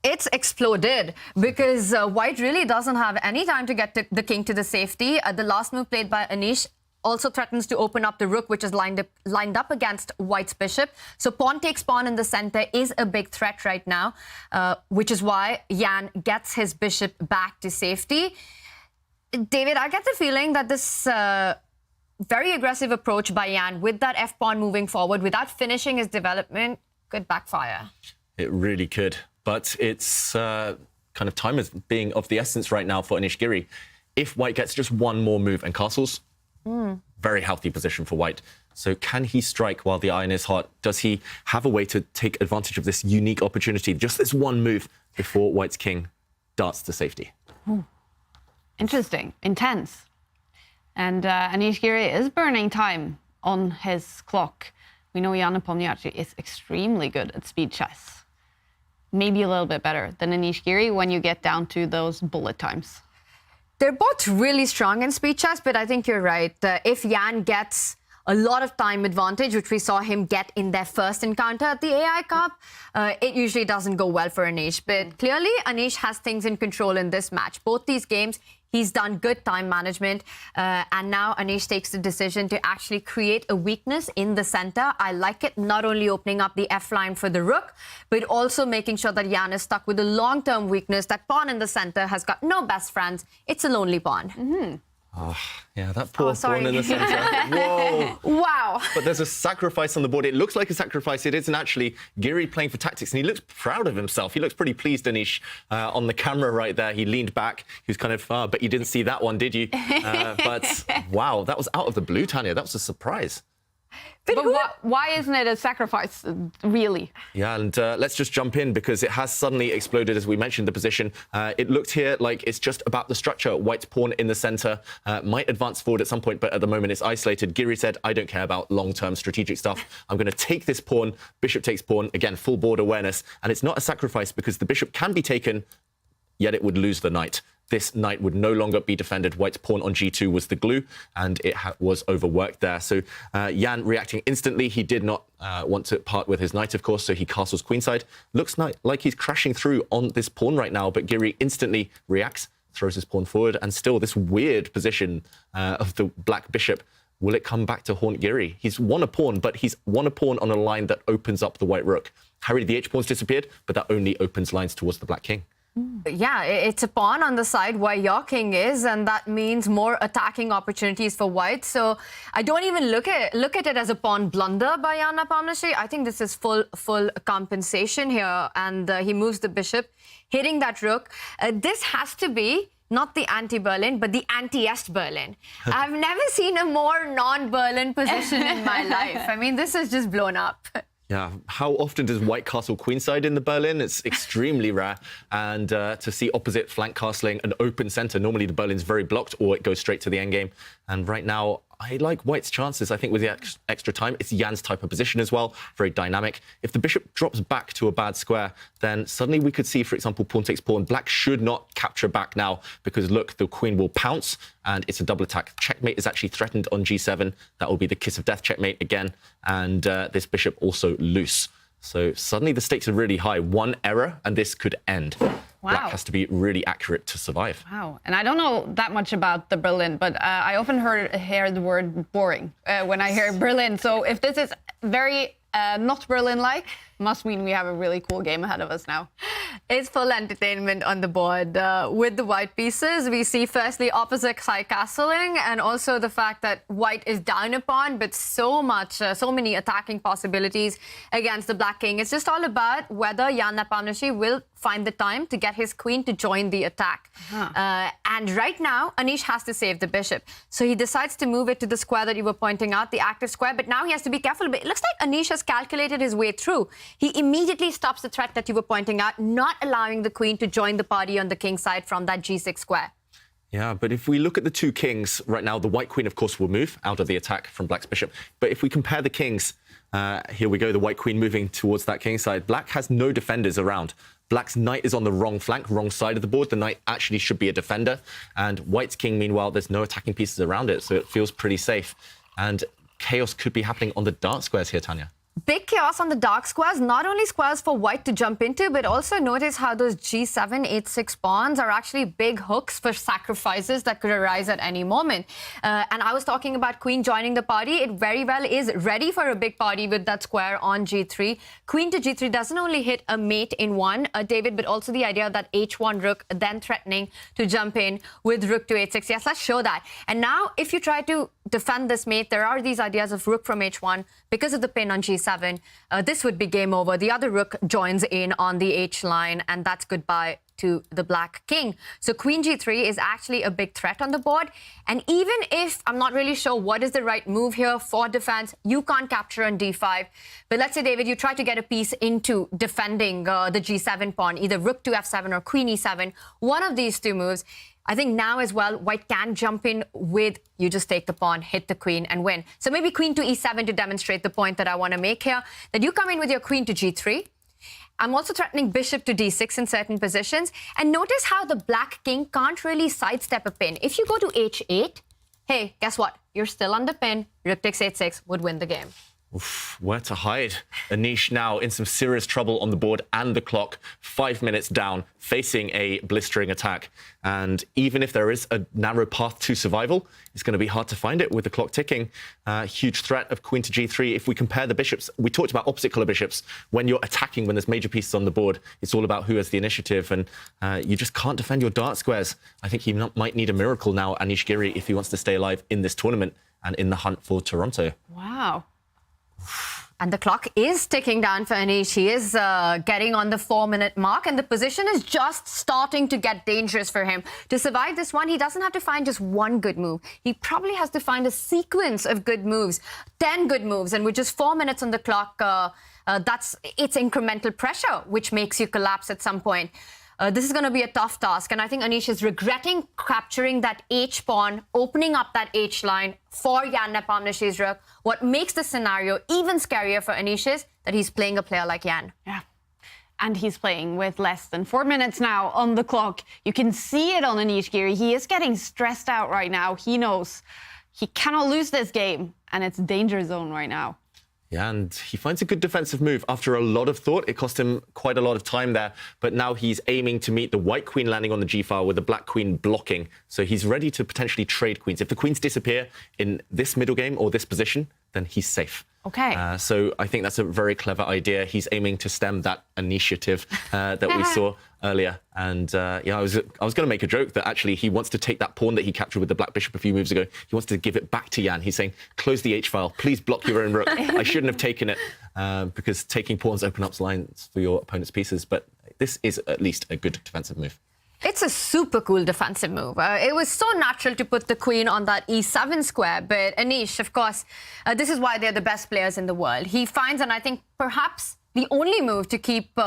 It's exploded because white really doesn't have any time to get the king to the safety. The last move played by Anish also threatens to open up the rook, which is lined up against white's bishop. So pawn takes pawn in the center is a big threat right now, which is why Jan gets his bishop back to safety. David, I get the feeling that this very aggressive approach by Jan with that f-pawn moving forward without finishing his development could backfire. It really could. But it's kind of time is being of the essence right now for Anish Giri. If white gets just one more move and castles, very healthy position for white. So can he strike while the iron is hot? Does he have a way to take advantage of this unique opportunity, just this one move before white's king darts to safety? Interesting, intense. And Anish Giri is burning time on his clock. We know Jan Nepomniachtchi is extremely good at speed chess. Maybe a little bit better than Anish Giri when you get down to those bullet times. They're both really strong in speed chess, but I think you're right. If Jan gets a lot of time advantage, which we saw him get in their first encounter at the AI Cup, it usually doesn't go well for Anish. But clearly, Anish has things in control in this match. Both these games, He's done good time management. And now Anish takes the decision to actually create a weakness in the center. I like it, not only opening up the F line for the rook, but also making sure that Jan is stuck with a long-term weakness. That pawn in the center has got no best friends. It's a lonely pawn. Mm-hmm. Oh, yeah, that poor pawn in the centre. Whoa. Wow. But there's a sacrifice on the board. It looks like a sacrifice. It isn't actually. Giri playing for tactics, and he looks proud of himself. He looks pretty pleased, Anish, on the camera right there. He leaned back. He was kind of, but you didn't see that one, did you? But wow, that was out of the blue, Tanya. That was a surprise. But why isn't it a sacrifice, really? Yeah, and let's just jump in because it has suddenly exploded, as we mentioned, the position. It looked here like it's just about the structure. White's pawn in the centre might advance forward at some point, but at the moment it's isolated. Giri said, I don't care about long-term strategic stuff. I'm going to take this pawn. Bishop takes pawn. Again, full board awareness. And it's not a sacrifice because the bishop can be taken, yet it would lose the knight. This knight would no longer be defended. White's pawn on g2 was the glue, and it was overworked there. So Jan reacting instantly. He did not want to part with his knight, of course, so he castles queenside. Looks like he's crashing through on this pawn right now, but Giri instantly reacts, throws his pawn forward, and still this weird position of the black bishop. Will it come back to haunt Giri? He's won a pawn, but he's won a pawn on a line that opens up the white rook. Harry, the h-pawn's disappeared, but that only opens lines towards the black king. Yeah, it's a pawn on the side where your king is, and that means more attacking opportunities for white. So I don't even look at it as a pawn blunder by Jan Nepomniachtchi. I think this is full compensation here, and he moves the bishop, hitting that rook. This has to be not the anti-Berlin, but the anti-Est Berlin. I've never seen a more non-Berlin position in my life. I mean, this is just blown up. Yeah, how often does white castle queenside in the Berlin? It's extremely rare. And to see opposite flank castling an open centre, normally the Berlin's very blocked or it goes straight to the endgame. And right now, I like white's chances. I think with the extra time, it's Jan's type of position as well, very dynamic. If the bishop drops back to a bad square, then suddenly we could see, for example, pawn takes pawn. Black should not capture back now because, look, the queen will pounce and it's a double attack. Checkmate is actually threatened on g7. That will be the kiss of death checkmate again. And this bishop also loose. So suddenly the stakes are really high. One error and this could end. Wow. Black has to be really accurate to survive. Wow. And I don't know that much about the Berlin, but I often hear the word boring when I hear Berlin. So if this is very not Berlin-like, must mean we have a really cool game ahead of us now. It's full entertainment on the board. With the white pieces, we see firstly opposite side castling, and also the fact that white is down a pawn, but so many attacking possibilities against the black king. It's just all about whether Jan Nepomniachtchi will find the time to get his queen to join the attack. And right now, Anish has to save the bishop. So he decides to move it to the square that you were pointing out, the active square, but now he has to be careful. But it looks like Anish has calculated his way through. He immediately stops the threat that you were pointing out, not allowing the queen to join the party on the king side from that g6 square. Yeah, but if we look at the two kings right now, the white queen, of course, will move out of the attack from black's bishop. But if we compare the kings, here we go, the white queen moving towards that king side. Black has no defenders around. Black's knight is on the wrong flank, wrong side of the board. The knight actually should be a defender. And white's king, meanwhile, there's no attacking pieces around it, so it feels pretty safe. And chaos could be happening on the dark squares here, Tanya. Big chaos on the dark squares, not only squares for white to jump into, but also notice how those g7, h6 pawns are actually big hooks for sacrifices that could arise at any moment. And I was talking about queen joining the party. It very well is ready for a big party with that square on g3. Queen to g3 doesn't only hit a mate in one, David, but also the idea that h1 rook then threatening to jump in with rook to h6. Yes, let's show that. And now if you try to defend this mate, there are these ideas of rook from h1 because of the pin on g7. This would be game over. The other rook joins in on the h line, and that's goodbye to the black king. So queen g3 is actually a big threat on the board. And even if I'm not really sure what is the right move here for defense, you can't capture on d5. But let's say, David, you try to get a piece into defending the g7 pawn, either rook to f7 or queen e7, one of these two moves. I think now as well, white can jump in with, you just take the pawn, hit the queen and win. So maybe queen to e7 to demonstrate the point that I want to make here, that you come in with your queen to g3. I'm also threatening bishop to d6 in certain positions. And notice how the black king can't really sidestep a pin. If you go to h8, hey, guess what? You're still on the pin. Rook takes h6 would win the game. Oof, where to hide? Anish now in some serious trouble on the board and the clock. 5 minutes down, facing a blistering attack. And even if there is a narrow path to survival, it's going to be hard to find it with the clock ticking. Huge threat of queen to g3. If we compare the bishops, we talked about opposite color bishops. When you're attacking, when there's major pieces on the board, it's all about who has the initiative. And you just can't defend your dart squares. I think he might need a miracle now, Anish Giri, if he wants to stay alive in this tournament and in the hunt for Toronto. Wow. And the clock is ticking down for Anish. He is getting on the 4-minute mark, and the position is just starting to get dangerous for him. To survive this one, he doesn't have to find just one good move. He probably has to find a sequence of good moves, 10 good moves, and with just 4 minutes on the clock, it's incremental pressure, which makes you collapse at some point. This is going to be a tough task, and I think Anish is regretting capturing that H-pawn, opening up that H-line for Jan Nepomniachtchi's rook. What makes the scenario even scarier for Anish is that he's playing a player like Jan. Yeah. And he's playing with less than 4 minutes now on the clock. You can see it on Anish Giri. He is getting stressed out right now. He knows he cannot lose this game, and it's danger zone right now. Yeah, and he finds a good defensive move. After a lot of thought, it cost him quite a lot of time there. But now he's aiming to meet the white queen landing on the g-file with the black queen blocking. So he's ready to potentially trade queens. If the queens disappear in this middle game or this position, then he's safe. Okay. So I think that's a very clever idea. He's aiming to stem that initiative that we saw earlier. And yeah, I was going to make a joke that actually he wants to take that pawn that he captured with the black bishop a few moves ago. He wants to give it back to Jan. He's saying, close the H-file. Please block your own rook. I shouldn't have taken it because taking pawns open up lines for your opponent's pieces. But this is at least a good defensive move. It's a super cool defensive move. It was so natural to put the queen on that e7 square, but Anish, of course, this is why they're the best players in the world. He finds, and I think perhaps the only move to keep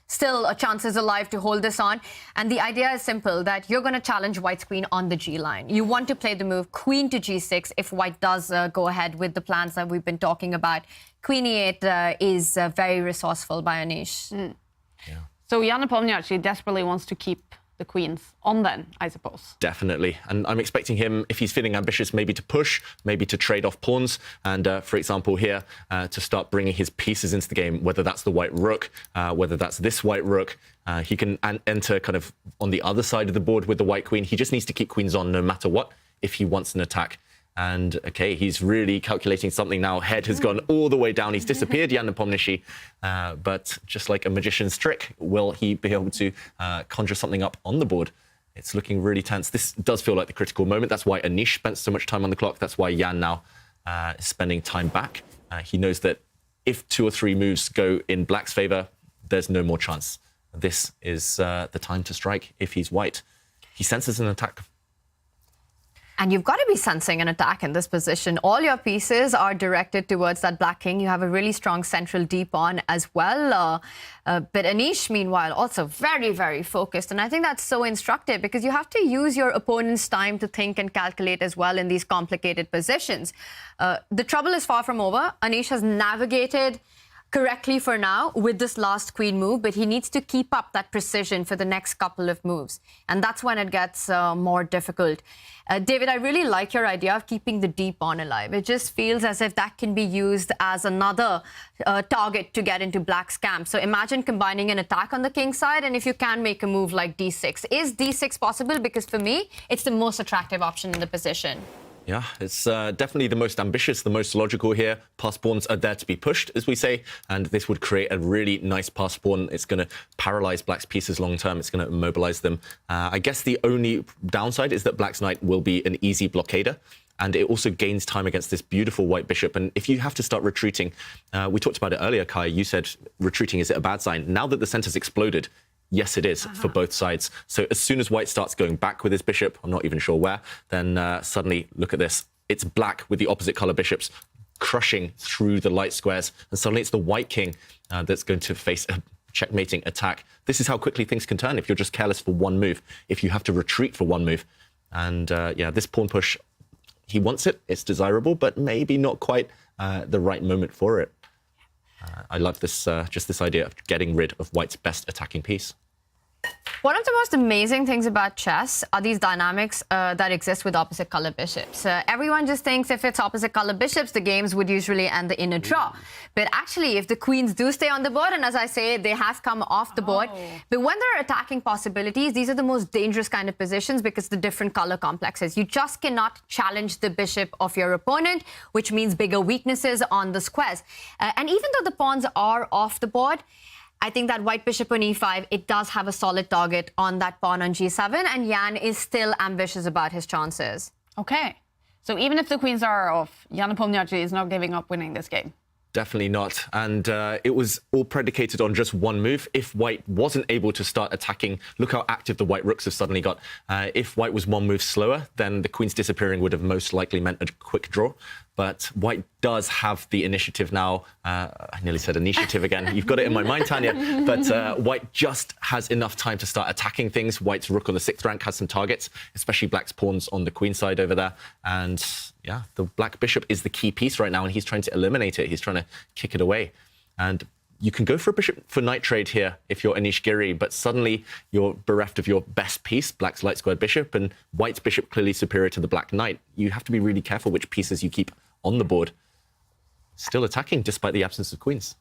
still chances alive to hold this on. And the idea is simple, that you're going to challenge white's queen on the G line. You want to play the move queen to G6 if white does go ahead with the plans that we've been talking about. Queen E8 is very resourceful by Anish. Yeah. So Jan Nepomniachtchi desperately wants to keep the queens on then, I suppose. Definitely. And I'm expecting him, if he's feeling ambitious, maybe to push, maybe to trade off pawns. And for example, here, to start bringing his pieces into the game, whether that's the white rook, whether that's this white rook. He can enter kind of on the other side of the board with the white queen. He just needs to keep queens on no matter what if he wants an attack. And, OK, he's really calculating something now. Head has gone all the way down. He's disappeared, Jan Nepomniachtchi. But just like a magician's trick, will he be able to conjure something up on the board? It's looking really tense. This does feel like the critical moment. That's why Anish spent so much time on the clock. That's why Jan now is spending time back. He knows that if 2 or 3 moves go in black's favour, there's no more chance. This is the time to strike if he's white. He senses an attack. And you've got to be sensing an attack in this position. All your pieces are directed towards that black king. You have a really strong central D pawn as well. But Anish, meanwhile, also very, very focused. And I think that's so instructive because you have to use your opponent's time to think and calculate as well in these complicated positions. The trouble is far from over. Anish has navigated correctly for now with this last queen move, but he needs to keep up that precision for the next couple of moves. And that's when it gets more difficult. David, I really like your idea of keeping the D pawn alive. It just feels as if that can be used as another target to get into black's camp. So imagine combining an attack on the king side, and if you can make a move like D6. Is D6 possible? Because for me, it's the most attractive option in the position. Yeah, it's definitely the most ambitious, the most logical here. Pass pawns are there to be pushed, as we say, and this would create a really nice pass pawn. It's going to paralyze black's pieces long term. It's going to immobilize them. I guess the only downside is that black's knight will be an easy blockader, and it also gains time against this beautiful white bishop. And if you have to start retreating, we talked about it earlier, Kai, you said retreating, is it a bad sign? Now that the center's exploded, yes, it is for both sides. So as soon as white starts going back with his bishop, I'm not even sure where, then suddenly, look at this. It's black with the opposite color bishops crushing through the light squares. And suddenly it's the white king that's going to face a checkmating attack. This is how quickly things can turn if you're just careless for one move, if you have to retreat for one move. And yeah, this pawn push, he wants it. It's desirable, but maybe not quite the right moment for it. I love this, just this idea of getting rid of white's best attacking piece. One of the most amazing things about chess are these dynamics that exist with opposite color bishops. Everyone just thinks if it's opposite color bishops, the games would usually end in a draw. But actually, if the queens do stay on the board, and as I say, they have come off the board, but when there are attacking possibilities, these are the most dangerous kind of positions because the different color complexes. You just cannot challenge the bishop of your opponent, which means bigger weaknesses on the squares. And even though the pawns are off the board, I think that white bishop on e5, it does have a solid target on that pawn on g7, and Jan is still ambitious about his chances. Okay. So even if the queens are off, Jan Nepomniachtchi is not giving up winning this game. Definitely not. And it was all predicated on just one move. If white wasn't able to start attacking, look how active the white rooks have suddenly got. If white was one move slower, then the queen's disappearing would have most likely meant a quick draw. But white does have the initiative now. I nearly said initiative again. You've got it in my mind, Tanya. But white just has enough time to start attacking things. White's rook on the 6th rank has some targets, especially black's pawns on the queen side over there. And yeah, the black bishop is the key piece right now, and he's trying to eliminate it. He's trying to kick it away. And you can go for a bishop for knight trade here if you're Anish Giri, but suddenly you're bereft of your best piece, black's light squared bishop, and white's bishop clearly superior to the black knight. You have to be really careful which pieces you keep on the board. Still attacking despite the absence of queens.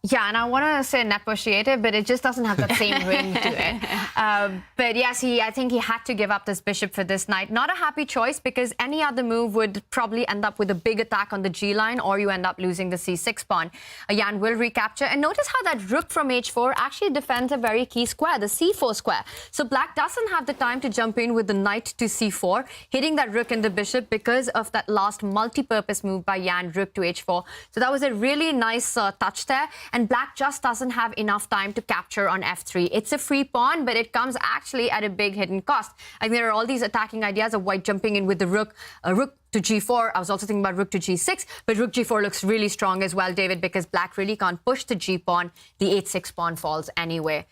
Yeah, and I want to say negotiated, but it just doesn't have that same ring to it. But yes, I think he had to give up this bishop for this knight. Not a happy choice, because any other move would probably end up with a big attack on the G line, or you end up losing the C6 pawn. Jan will recapture. And notice how that rook from H4 actually defends a very key square, the C4 square. So black doesn't have the time to jump in with the knight to C4, hitting that rook and the bishop because of that last multi-purpose move by Jan, rook to H4. So that was a really nice touch there. And black just doesn't have enough time to capture on f3. It's a free pawn, but it comes actually at a big hidden cost. I think there are all these attacking ideas of white jumping in with the rook, rook to g4. I was also thinking about rook to g6, but rook g4 looks really strong as well, David, because black really can't push the g pawn. The h6 pawn falls anyway.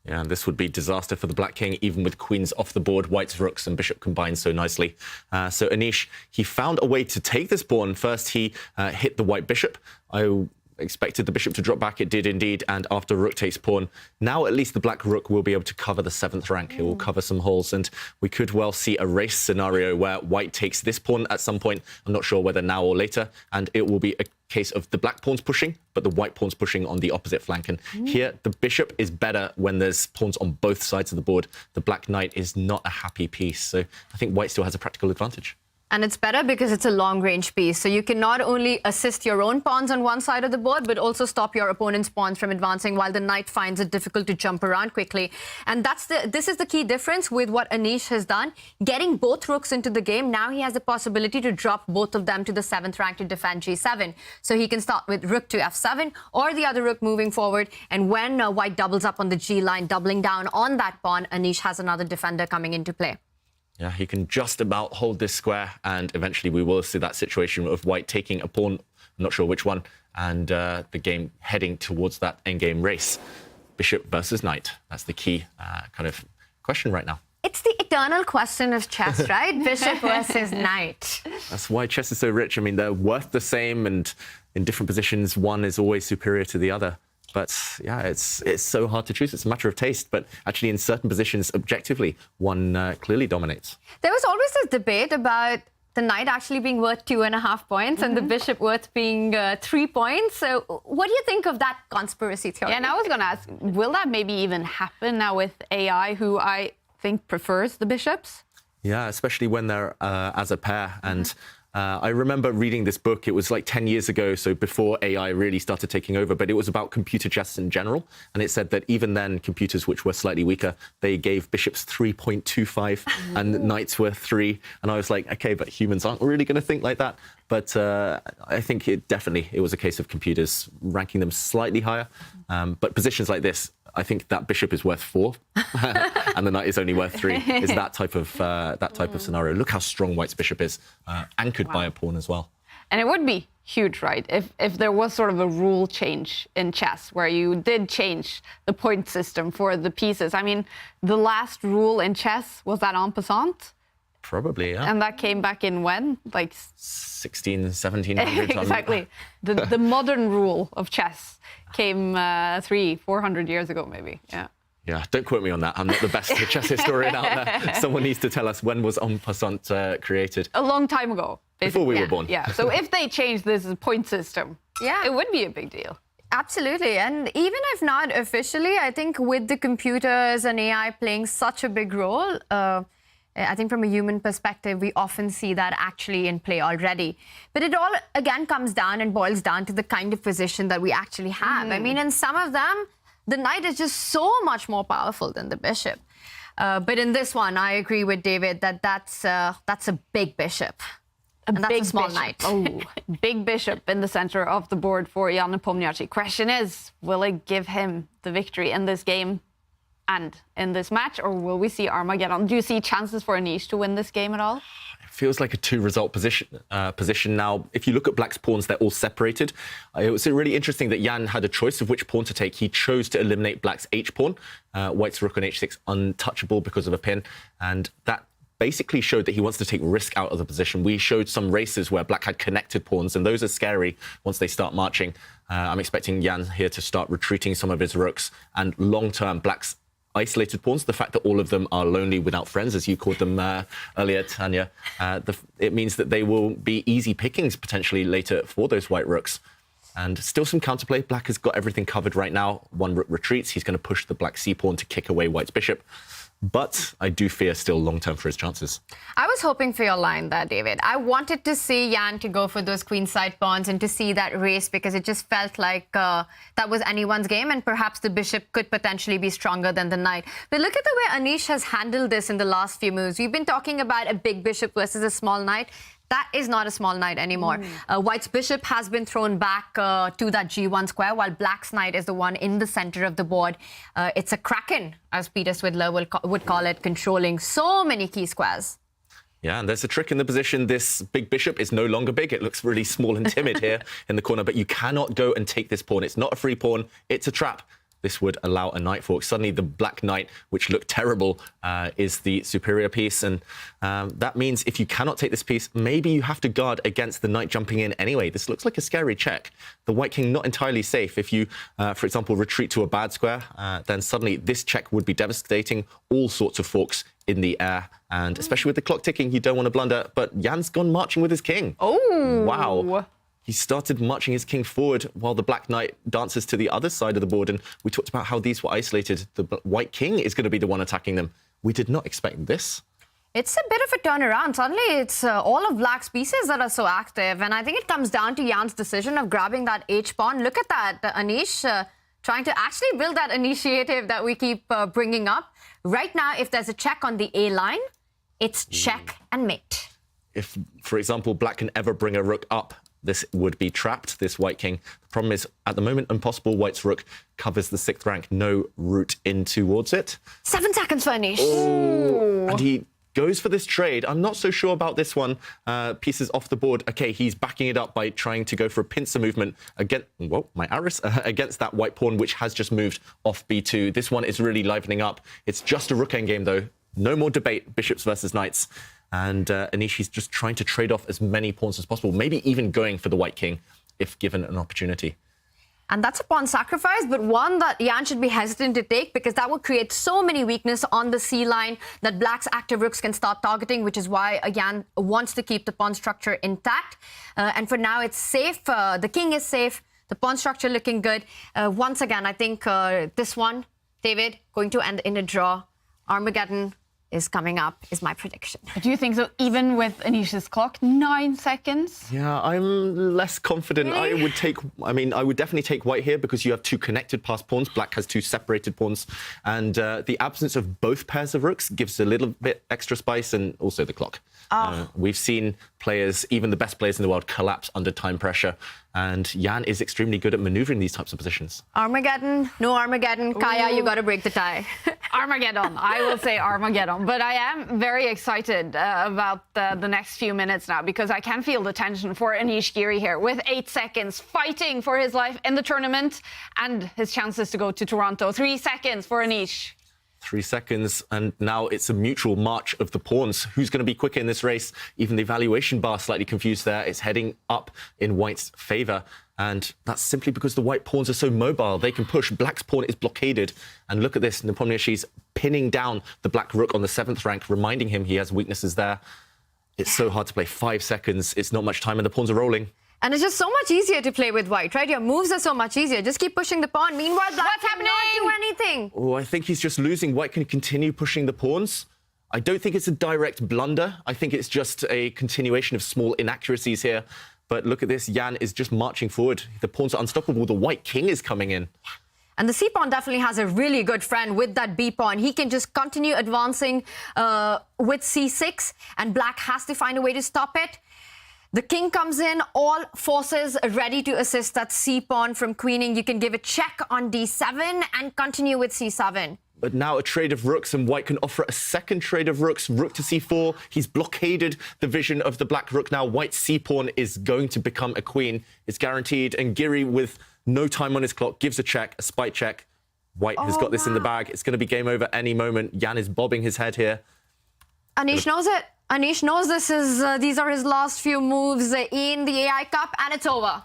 Yeah, and this would be disaster for the black king, even with queens off the board. White's rooks and bishop combined so nicely. So Anish, he found a way to take this pawn. First, he hit the white bishop. I expected the bishop to drop back. It did indeed. And after rook takes pawn, now at least the black rook will be able to cover the 7th rank. It will cover some holes. And we could well see a race scenario where white takes this pawn at some point. I'm not sure whether now or later. And it will be a case of the black pawn's pushing, but the white pawn's pushing on the opposite flank. And here, the bishop is better when there's pawns on both sides of the board. The black knight is not a happy piece. So I think white still has a practical advantage. And it's better because it's a long-range piece. So you can not only assist your own pawns on one side of the board, but also stop your opponent's pawns from advancing while the knight finds it difficult to jump around quickly. And this is the key difference with what Anish has done. Getting both rooks into the game, now he has the possibility to drop both of them to the 7th rank to defend g7. So he can start with rook to f7 or the other rook moving forward. And when white doubles up on the g line, doubling down on that pawn, Anish has another defender coming into play. Yeah, he can just about hold this square, and eventually we will see that situation of white taking a pawn, I'm not sure which one, and the game heading towards that endgame race. Bishop versus knight. That's the key kind of question right now. It's the eternal question of chess, right? Bishop versus knight. That's why chess is so rich. I mean, they're worth the same, and in different positions, one is always superior to the other. But yeah, it's so hard to choose. It's a matter of taste. But actually, in certain positions, objectively, one clearly dominates. There was always this debate about the knight actually being worth 2.5 points and the bishop worth being 3 points. So what do you think of that conspiracy theory? Yeah, and I was going to ask, will that maybe even happen now with AI, who I think prefers the bishops? Yeah, especially when they're as a pair. And I remember reading this book. It was like 10 years ago, so before AI really started taking over, but it was about computer chess in general. And it said that even then, computers which were slightly weaker, they gave bishops 3.25 and knights were 3. And I was like, okay, but humans aren't really going to think like that. But I think it was a case of computers ranking them slightly higher. But positions like this, I think that bishop is worth 4 and the knight is only worth 3. Is that type of scenario. Look how strong white's bishop is, anchored by a pawn as well. And it would be huge, right, if there was sort of a rule change in chess where you did change the point system for the pieces. I mean, the last rule in chess was that en passant. Probably, yeah. And that came back in when? Like 1700. Exactly. The modern rule of chess came 300-400 years ago, maybe. Yeah. Yeah, don't quote me on that. I'm not the best chess historian out there. Someone needs to tell us when was en passant created. A long time ago. Before we were born. Yeah, so if they change this point system, it would be a big deal. Absolutely. And even if not officially, I think with the computers and AI playing such a big role, I think from a human perspective, we often see that actually in play already. But it all, again, comes down and boils down to the kind of position that we actually have. I mean, in some of them, the knight is just so much more powerful than the bishop. But in this one, I agree with David that that's a big bishop. And that's a small knight. Oh, big bishop in the center of the board for Jan Nepomniachtchi. Question is, will it give him the victory in this game and in this match, or will we see Armageddon? Do you see chances for Anish to win this game at all? It feels like a two-result position now. If you look at Black's pawns, they're all separated. It was really interesting that Jan had a choice of which pawn to take. He chose to eliminate Black's h-pawn. White's rook on h6 untouchable because of a pin, and that basically showed that he wants to take risk out of the position. We showed some races where Black had connected pawns, and those are scary once they start marching. I'm expecting Jan here to start retreating some of his rooks, and long-term, Black's isolated pawns, the fact that all of them are lonely without friends, as you called them earlier, Tanya, it means that they will be easy pickings potentially later for those white rooks. And still some counterplay. Black has got everything covered right now. One rook retreats. He's going to push the Black c-pawn to kick away White's bishop. But I do fear still long-term for his chances. I was hoping for your line there, David. I wanted to see Jan to go for those queenside pawns and to see that race, because it just felt like that was anyone's game, and perhaps the bishop could potentially be stronger than the knight. But look at the way Anish has handled this in the last few moves. We've been talking about a big bishop versus a small knight. That is not a small knight anymore. White's bishop has been thrown back to that g1 square, while Black's knight is the one in the center of the board. It's a kraken, as Peter Swidler would call it, controlling so many key squares. Yeah, and there's a trick in the position. This big bishop is no longer big. It looks really small and timid here in the corner, but you cannot go and take this pawn. It's not a free pawn. It's a trap. This would allow a knight fork. Suddenly the Black knight, which looked terrible, is the superior piece. And that means if you cannot take this piece, maybe you have to guard against the knight jumping in anyway. This looks like a scary check. The White king not entirely safe. If you, for example, retreat to a bad square, then suddenly this check would be devastating. All sorts of forks in the air. And especially with the clock ticking, you don't want to blunder. But Jan's gone marching with his king. Oh! Wow. He started marching his king forward while the Black knight dances to the other side of the board. And we talked about how these were isolated. The White king is going to be the one attacking them. We did not expect this. It's a bit of a turnaround. Suddenly, it's all of Black's pieces that are so active. And I think it comes down to Jan's decision of grabbing that H-pawn. Look at that, Anish trying to actually build that initiative that we keep bringing up. Right now, if there's a check on the A line, it's check and mate. If, for example, Black can ever bring a rook up, this would be trapped, this White king. The problem is, at the moment, impossible. White's rook covers the 6th rank. No route in towards it. 7 seconds for Anish. Oh. And he goes for this trade. I'm not so sure about this one. Pieces off the board. Okay, he's backing it up by trying to go for a pincer movement against, whoa, my arrows, against that white pawn, which has just moved off b2. This one is really livening up. It's just a rook endgame, though. No more debate, bishops versus knights. And Anish is just trying to trade off as many pawns as possible, maybe even going for the White king if given an opportunity. And that's a pawn sacrifice, but one that Jan should be hesitant to take, because that would create so many weakness on the C line that Black's active rooks can start targeting, which is why Jan wants to keep the pawn structure intact. And for now, it's safe. The king is safe. The pawn structure looking good. Once again, I think this one, David, going to end in a draw. Armageddon is coming up, is my prediction. Do you think so, even with Anish's clock? 9 seconds? Yeah, I'm less confident. Really? I would definitely take White here because you have 2 connected passed pawns. Black has 2 separated pawns. And the absence of both pairs of rooks gives a little bit extra spice, and also the clock. We've seen players, even the best players in the world, collapse under time pressure. And Jan is extremely good at maneuvering these types of positions. Armageddon, no Armageddon. Kaya, you got to break the tie. Armageddon. I will say Armageddon. But I am very excited about the next few minutes now, because I can feel the tension for Anish Giri here with 8 seconds, fighting for his life in the tournament and his chances to go to Toronto. 3 seconds for Anish. 3 seconds, and now it's a mutual march of the pawns. Who's going to be quicker in this race? Even the evaluation bar slightly confused there. It's heading up in White's favour. And that's simply because the white pawns are so mobile. They can push. Black's pawn is blockaded. And look at this. Nepomniachtchi's pinning down the black rook on the 7th rank, reminding him he has weaknesses there. It's so hard to play. 5 seconds. It's not much time, and the pawns are rolling. And it's just so much easier to play with white, right? Your moves are so much easier. Just keep pushing the pawn. Meanwhile, black cannot do anything. Oh, I think he's just losing. White can continue pushing the pawns. I don't think it's a direct blunder. I think it's just a continuation of small inaccuracies here. But look at this. Jan is just marching forward. The pawns are unstoppable. The white king is coming in. And the c-pawn definitely has a really good friend with that b-pawn. He can just continue advancing with c6, and black has to find a way to stop it. The king comes in, all forces ready to assist that c-pawn from queening. You can give a check on d7 and continue with c7. But now a trade of rooks, and white can offer a second trade of rooks. Rook to c4. He's blockaded the vision of the black rook. Now white's c-pawn is going to become a queen. It's guaranteed. And Giri, with no time on his clock, gives a check, a spite check. White has got this in the bag. It's going to be game over any moment. Jan is bobbing his head here. Anish knows it. Anish knows these are his last few moves in the AI Cup, and it's over.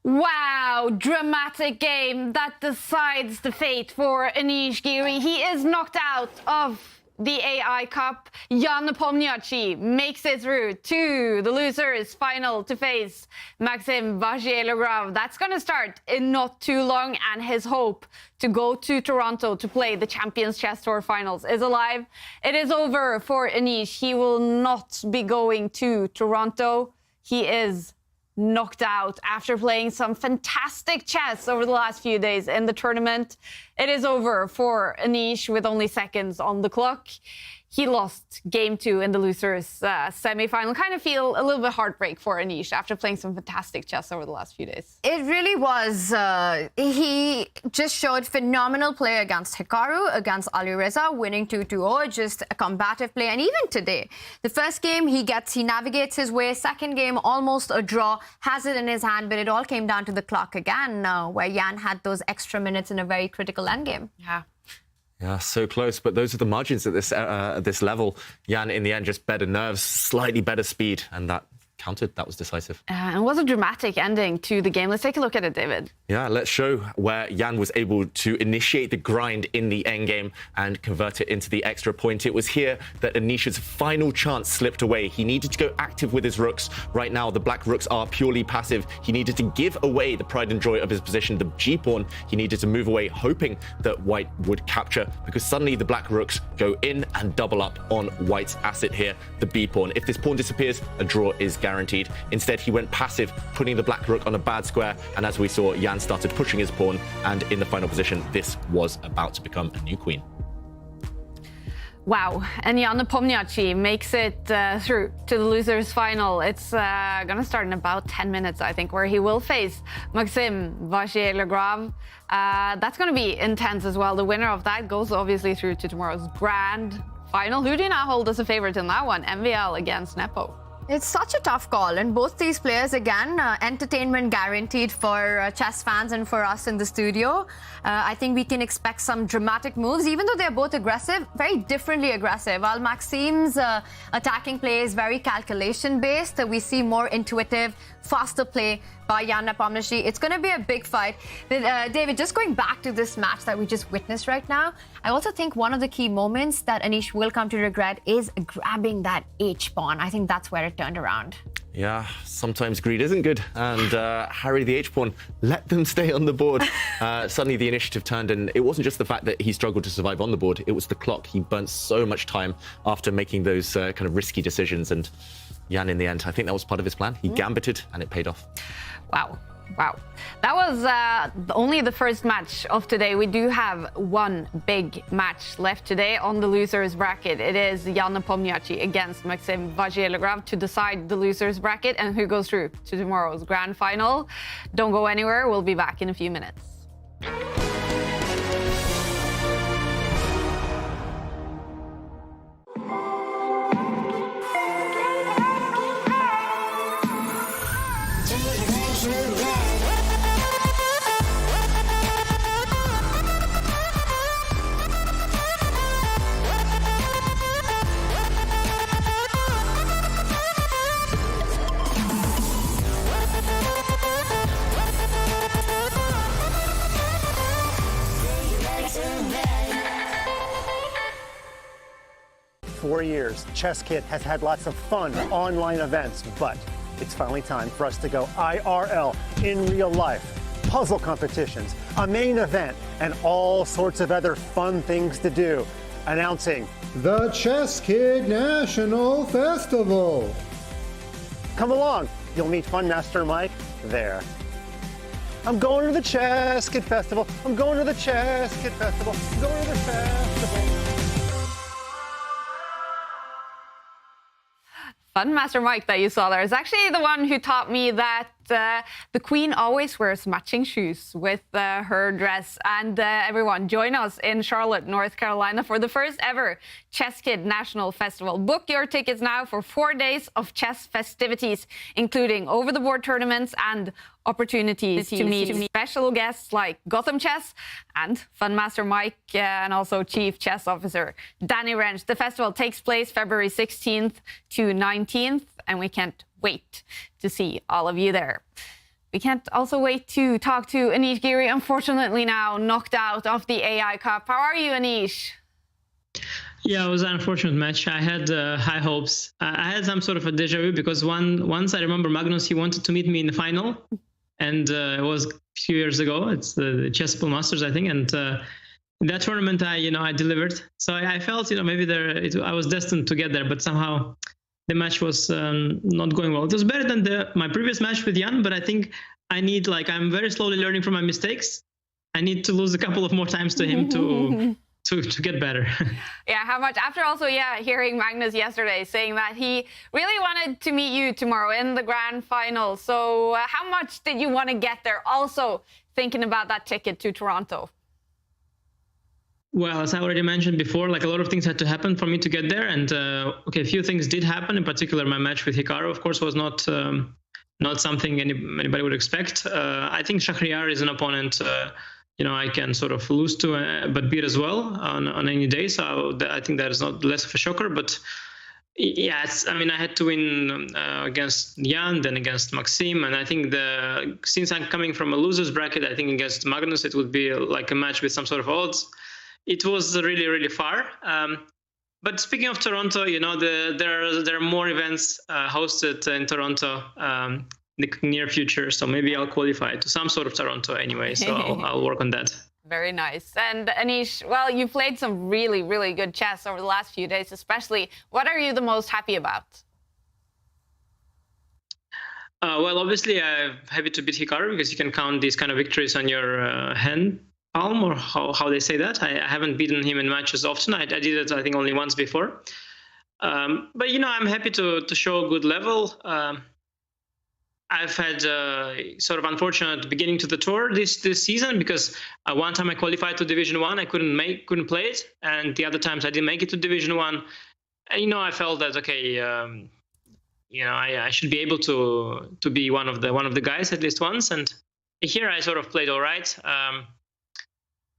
Wow, dramatic game that decides the fate for Anish Giri. He is knocked out of the AI Cup. Jan Nepomniachtchi makes it through to the losers final to face Maxim Vachier-Lagrave. That's going to start in not too long, and his hope to go to Toronto to play the Champions Chess Tour finals is alive. It is over for Anish. He will not be going to Toronto. He is knocked out after playing some fantastic chess over the last few days in the tournament. It is over for Anish with only seconds on the clock. He lost game 2 in the losers semi-final. Kind of feel a little bit heartbreak for Anish after playing some fantastic chess over the last few days. It really was. He just showed phenomenal play against Hikaru, against Alireza, winning 2-0, just a combative play. And even today, the first game he navigates his way. Second game, almost a draw, has it in his hand, but it all came down to the clock again, where Jan had those extra minutes in a very critical endgame. Yeah, so close. But those are the margins at this level. Jan, in the end, just better nerves, slightly better speed, and that counted. That was decisive. And it was a dramatic ending to the game. Let's take a look at it, David. Yeah, let's show where Jan was able to initiate the grind in the endgame and convert it into the extra point. It was here that Anish's final chance slipped away. He needed to go active with his rooks. Right now, the black rooks are purely passive. He needed to give away the pride and joy of his position. The g-pawn, he needed to move away, hoping that white would capture, because suddenly the black rooks go in and double up on white's asset here, the b-pawn. If this pawn disappears, a draw is guaranteed. Instead, he went passive, putting the black rook on a bad square, and as we saw, Jan started pushing his pawn, and in the final position, this was about to become a new queen. Wow, and Jan Nepomniachtchi makes it through to the losers final. It's going to start in about 10 minutes, I think, where he will face Maxim Vachier-Lagrave. That's going to be intense as well. The winner of that goes obviously through to tomorrow's grand final. Who do you now hold as a favorite in that one? MVL against Nepo. It's such a tough call, and both these players, again, entertainment guaranteed for chess fans and for us in the studio. I think we can expect some dramatic moves, even though they're both aggressive, very differently aggressive. While Maxim's attacking play is very calculation-based, we see more intuitive, faster play by Jan Nepomniachtchi. It's going to be a big fight. But, David, just going back to this match that we just witnessed right now, I also think one of the key moments that Anish will come to regret is grabbing that H-pawn. I think that's where it turned around. Yeah, sometimes greed isn't good, and Harry the H-pawn, let them stay on the board. Suddenly the initiative turned, and it wasn't just the fact that he struggled to survive on the board, it was the clock. He burnt so much time after making those kind of risky decisions, and Jan, in the end, I think that was part of his plan. He gambited, and it paid off. Wow. Wow. That was only the first match of today. We do have one big match left today on the losers bracket. It is Jan Nepomniachtchi against Maxim Vachier-Lagrave to decide the losers bracket and who goes through to tomorrow's grand final. Don't go anywhere. We'll be back in a few minutes. 4 years, Chess Kid has had lots of fun online events, but it's finally time for us to go IRL, in real life. Puzzle competitions, a main event, and all sorts of other fun things to do. Announcing the Chess Kid National Festival. Come along, you'll meet Fun Master Mike there. I'm going to the Chess Kid Festival. I'm going to the Chess Kid Festival. I'm going to the festival. Fun Master Mike that you saw there is actually the one who taught me that the Queen always wears matching shoes with her dress. And everyone, join us in Charlotte, North Carolina for the first ever Chess Kid National Festival. Book your tickets now for 4 days of chess festivities, including over-the-board tournaments and opportunities to meet special guests like Gotham Chess and Fun Master Mike and also Chief Chess Officer Danny Wrench. The festival takes place February 16th to 19th, and we can't wait to see all of you there. We can't also wait to talk to Anish Giri, unfortunately now knocked out of the AI Cup. How are you, Anish? Yeah, it was an unfortunate match. I had high hopes. I had some sort of a deja vu because once I remember Magnus, he wanted to meet me in the final. And it was a few years ago. It's the Chess Pool Masters, I think. And in that tournament, I delivered. So I felt, maybe I was destined to get there, but somehow the match was not going well. It was better than my previous match with Jan, but I think I'm very slowly learning from my mistakes. I need to lose a couple of more times to him to get better. Yeah, how much? After also, hearing Magnus yesterday saying that he really wanted to meet you tomorrow in the grand final. So how much did you want to get there? Also thinking about that ticket to Toronto. Well, as I already mentioned before, a lot of things had to happen for me to get there. And a few things did happen. In particular, my match with Hikaru, of course, was not something anybody would expect. I think Shahryar is an opponent I can sort of lose to, but beat as well on any day. So I think that is not less of a shocker. But yeah, I had to win against Jan, then against Maxim. And I think since I'm coming from a loser's bracket, I think against Magnus, it would be like a match with some sort of odds. It was really, really far. But speaking of Toronto, there are more events hosted in Toronto the near future, so maybe I'll qualify to some sort of Toronto anyway, so I'll work on that. Very nice. And Anish, well, you played some really, really good chess over the last few days, especially. What are you the most happy about? Well, obviously, I'm happy to beat Hikaru because you can count these kind of victories on your hand palm, or how they say that. I haven't beaten him in matches often. I did it, I think, only once before. But, I'm happy to show a good level. I've had sort of unfortunate beginning to the tour this season because one time I qualified to Division 1, I couldn't play it, and the other times I didn't make it to Division 1. And I felt that I should be able to be one of the guys at least once. And here I sort of played all right.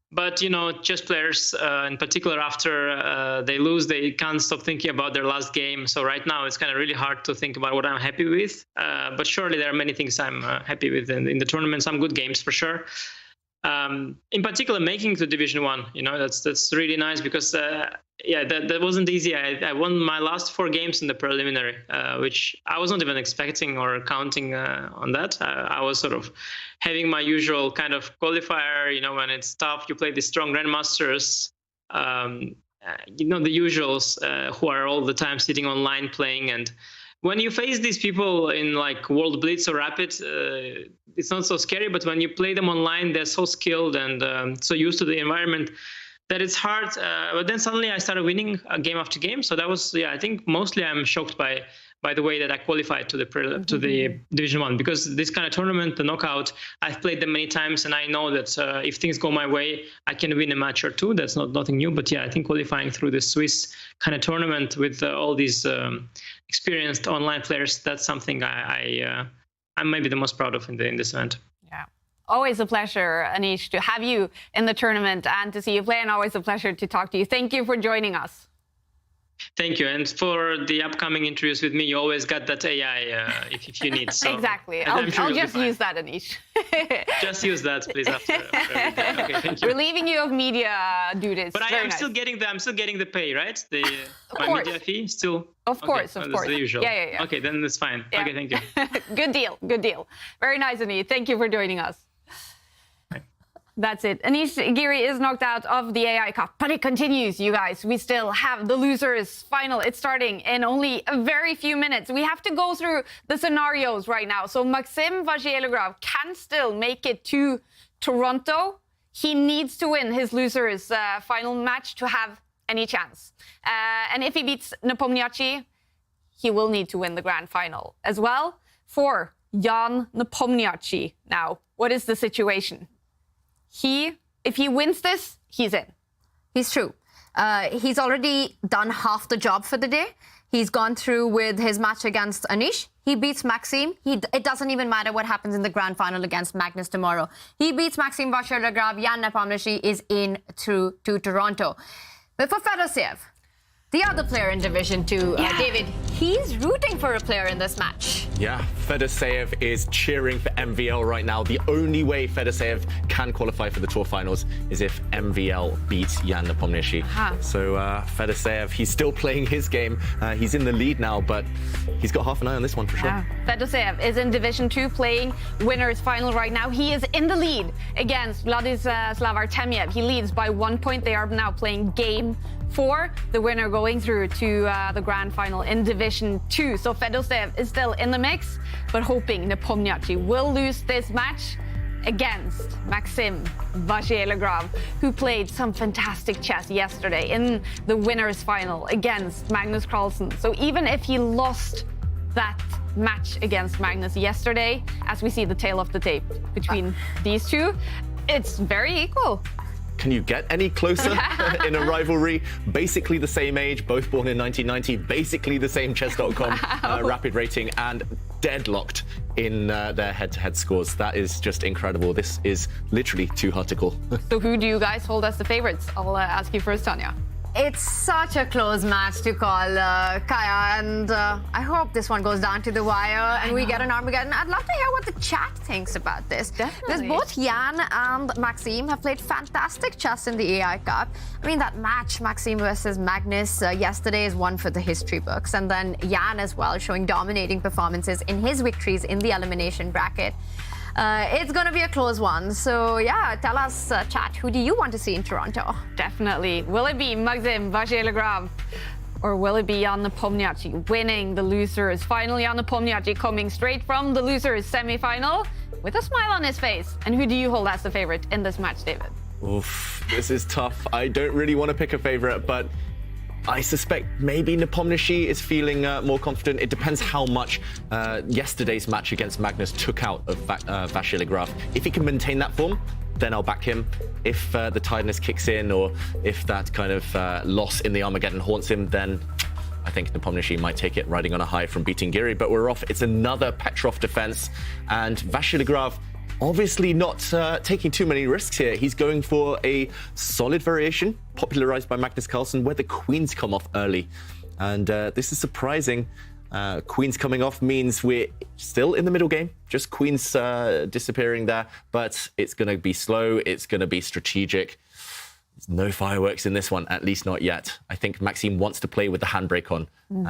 But chess players, in particular, after they lose, they can't stop thinking about their last game. So right now, it's kind of really hard to think about what I'm happy with. But surely there are many things I'm happy with in the tournament. Some good games for sure. In particular, making it to Division 1, that's really nice because that wasn't easy. I won my last 4 games in the preliminary, which I was not even expecting or counting on that. I was sort of having my usual kind of qualifier. When it's tough, you play the strong grandmasters, the usuals who are all the time sitting online playing. And when you face these people in like World Blitz or Rapid, it's not so scary. But when you play them online, they're so skilled and so used to the environment that it's hard. But then suddenly I started winning game after game. So that was, I think mostly I'm shocked by the way that I qualified to the Division 1, because this kind of tournament, the knockout, I've played them many times, and I know that if things go my way, I can win a match or two. That's nothing new. But I think qualifying through the Swiss kind of tournament with all these experienced online players, that's something I'm maybe the most proud of in this event. Yeah. Always a pleasure, Anish, to have you in the tournament and to see you play, and always a pleasure to talk to you. Thank you for joining us. Thank you. And for the upcoming interviews with me, you always got that AI if you need. So exactly. I'm sure I'll you'll be just fine. use that, Anish. Just use that, please, after everything. Okay, thank you. Relieving you of media duties. But Very I'm nice. still getting the pay, right? My course. media fee still. Of course, okay, of that's course. the usual. Yeah. Okay, then that's fine. Yeah. Okay, thank you. Good deal. Good deal. Very nice, Anish. Thank you for joining us. That's it. Anish Giri is knocked out of the AI Cup, but it continues, you guys. We still have the losers final. It's starting in only a very few minutes. We have to go through the scenarios right now. So Maxim Vachier-Lagrave can still make it to Toronto. He needs to win his losers final match to have any chance. And if he beats Nepomniachtchi, he will need to win the grand final as well. For Jan Nepomniachtchi now, what is the situation? If he wins this, he's in. He's true. He's already done half the job for the day. He's gone through with his match against Anish. He beats Maxim. It doesn't even matter what happens in the grand final against Magnus tomorrow. He beats Maxim Vachier-Lagrave. Jan Nepomniachtchi is in to Toronto. But for Fedoseev, the other player in Division 2, David, he's rooting for a player in this match. Yeah, Fedoseev is cheering for MVL right now. The only way Fedoseev can qualify for the tour finals is if MVL beats Jan Nepomniachtchi. So Fedoseev, he's still playing his game. He's in the lead now, but he's got half an eye on this one for sure. Fedoseev is in Division 2 playing winners final right now. He is in the lead against Vladislav Artemiev. He leads by 1 point. They are now playing game 4, the winner going through to the grand final in Division 2. So Fedoseev is still in the mix, but hoping Nepomniachtchi will lose this match against Maxim Vachier-Lagrave, who played some fantastic chess yesterday in the winners final against Magnus Carlsen. So even if he lost that match against Magnus yesterday, as we see the tail of the tape between these two, it's very equal. Can you get any closer in a rivalry? Basically the same age, both born in 1990, basically the same chess.com rapid rating, and deadlocked in their head-to-head scores. That is just incredible. This is literally too hard to call. So who do you guys hold as the favorites? I'll ask you first, Tanya. It's such a close match to call, Kaya, and I hope this one goes down to the wire and we get an Armageddon. I'd love to hear what the chat thinks about this. Because both Jan and Maxim have played fantastic chess in the AI Cup. I mean, that match, Maxim versus Magnus, yesterday is one for the history books. And then Jan as well, showing dominating performances in his victories in the elimination bracket. It's going to be a close one. So, yeah, tell us, chat, who do you want to see in Toronto? Definitely. Will it be Maxim Vachier-Lagrave? Or will it be Jan Nepomniachtchi winning the losers? Finally, Jan Nepomniachtchi coming straight from the losers semi-final with a smile on his face. And who do you hold as the favorite in this match, David? Oof, this is tough. I don't really want to pick a favorite, but I suspect maybe Nepomniachtchi is feeling more confident. It depends how much yesterday's match against Magnus took out of Vachier-Lagrave. If he can maintain that form, then I'll back him. If the tiredness kicks in, or if that kind of loss in the Armageddon haunts him, then I think Nepomniachtchi might take it riding on a high from beating Giri. But we're off. It's another Petrov defense, and Vachier-Lagrave obviously not taking too many risks here. He's going for a solid variation, popularized by Magnus Carlsen, where the queens come off early. And this is surprising. Queens coming off means we're still in the middle game, just queens disappearing there. But it's going to be slow. It's going to be strategic. There's no fireworks in this one, at least not yet. I think Maxime wants to play with the handbrake on.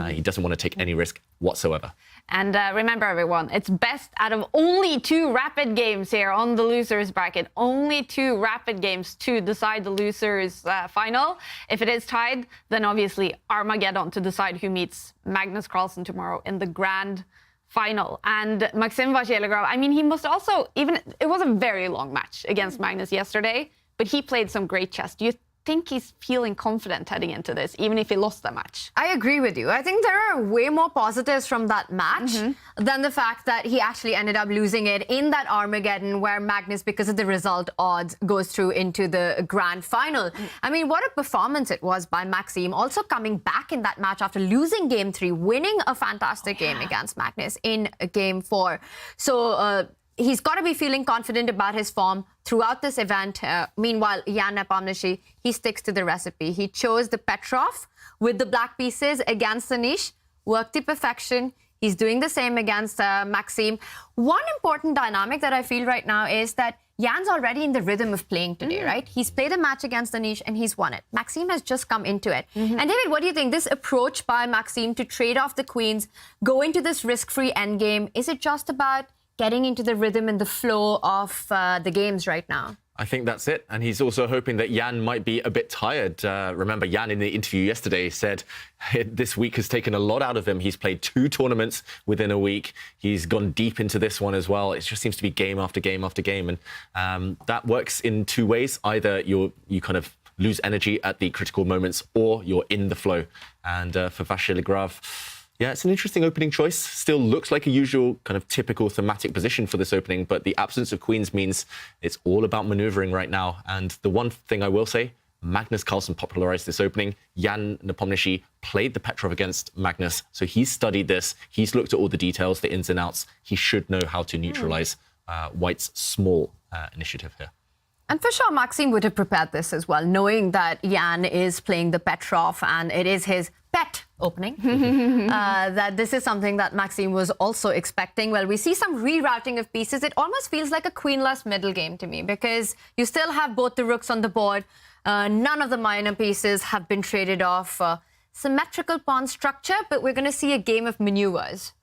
He doesn't want to take any risk whatsoever. And remember, everyone, it's best out of only 2 rapid games here on the losers bracket. Only 2 rapid games to decide the losers final. If it is tied, then obviously Armageddon to decide who meets Magnus Carlsen tomorrow in the grand final. And Maxim Vachier-Lagrave, I mean, he must also, it was a very long match against Magnus yesterday, but he played some great chess. Do you think he's feeling confident heading into this, even if he lost the match? I agree with you. I think there are way more positives from that match than the fact that he actually ended up losing it in that Armageddon, where Magnus, because of the result odds, goes through into the grand final. I mean, what a performance it was by Maxime, also coming back in that match after losing game 3, winning a fantastic game against Magnus in game 4. So he's got to be feeling confident about his form throughout this event. Meanwhile, Jan Nepomniachtchi, he sticks to the recipe. He chose the Petrov with the black pieces against Anish, worked to perfection. He's doing the same against Maxime. One important dynamic that I feel right now is that Jan's already in the rhythm of playing today, right? He's played a match against Anish and he's won it. Maxime has just come into it. And David, what do you think? This approach by Maxime to trade off the queens, go into this risk-free endgame, is it just about getting into the rhythm and the flow of the games right now? I think that's it. And he's also hoping that Jan might be a bit tired. Remember, Jan in the interview yesterday said this week has taken a lot out of him. He's played 2 tournaments within a week. He's gone deep into this one as well. It just seems to be game after game after game. And that works in 2 ways. Either you kind of lose energy at the critical moments or you're in the flow. And for Vachier-Lagrave, yeah, it's an interesting opening choice. Still looks like a usual kind of typical thematic position for this opening, but the absence of queens means it's all about maneuvering right now. And the one thing I will say, Magnus Carlsen popularized this opening. Jan Nepomniachtchi played the Petrov against Magnus, so he's studied this. He's looked at all the details, the ins and outs. He should know how to neutralize White's small initiative here. And for sure, Maxime would have prepared this as well, knowing that Jan is playing the Petrov and it is his pet opening, that this is something that Maxime was also expecting. Well, we see some rerouting of pieces. It almost feels like a queenless middle game to me because you still have both the rooks on the board. None of the minor pieces have been traded off. Symmetrical pawn structure, but we're going to see a game of maneuvers.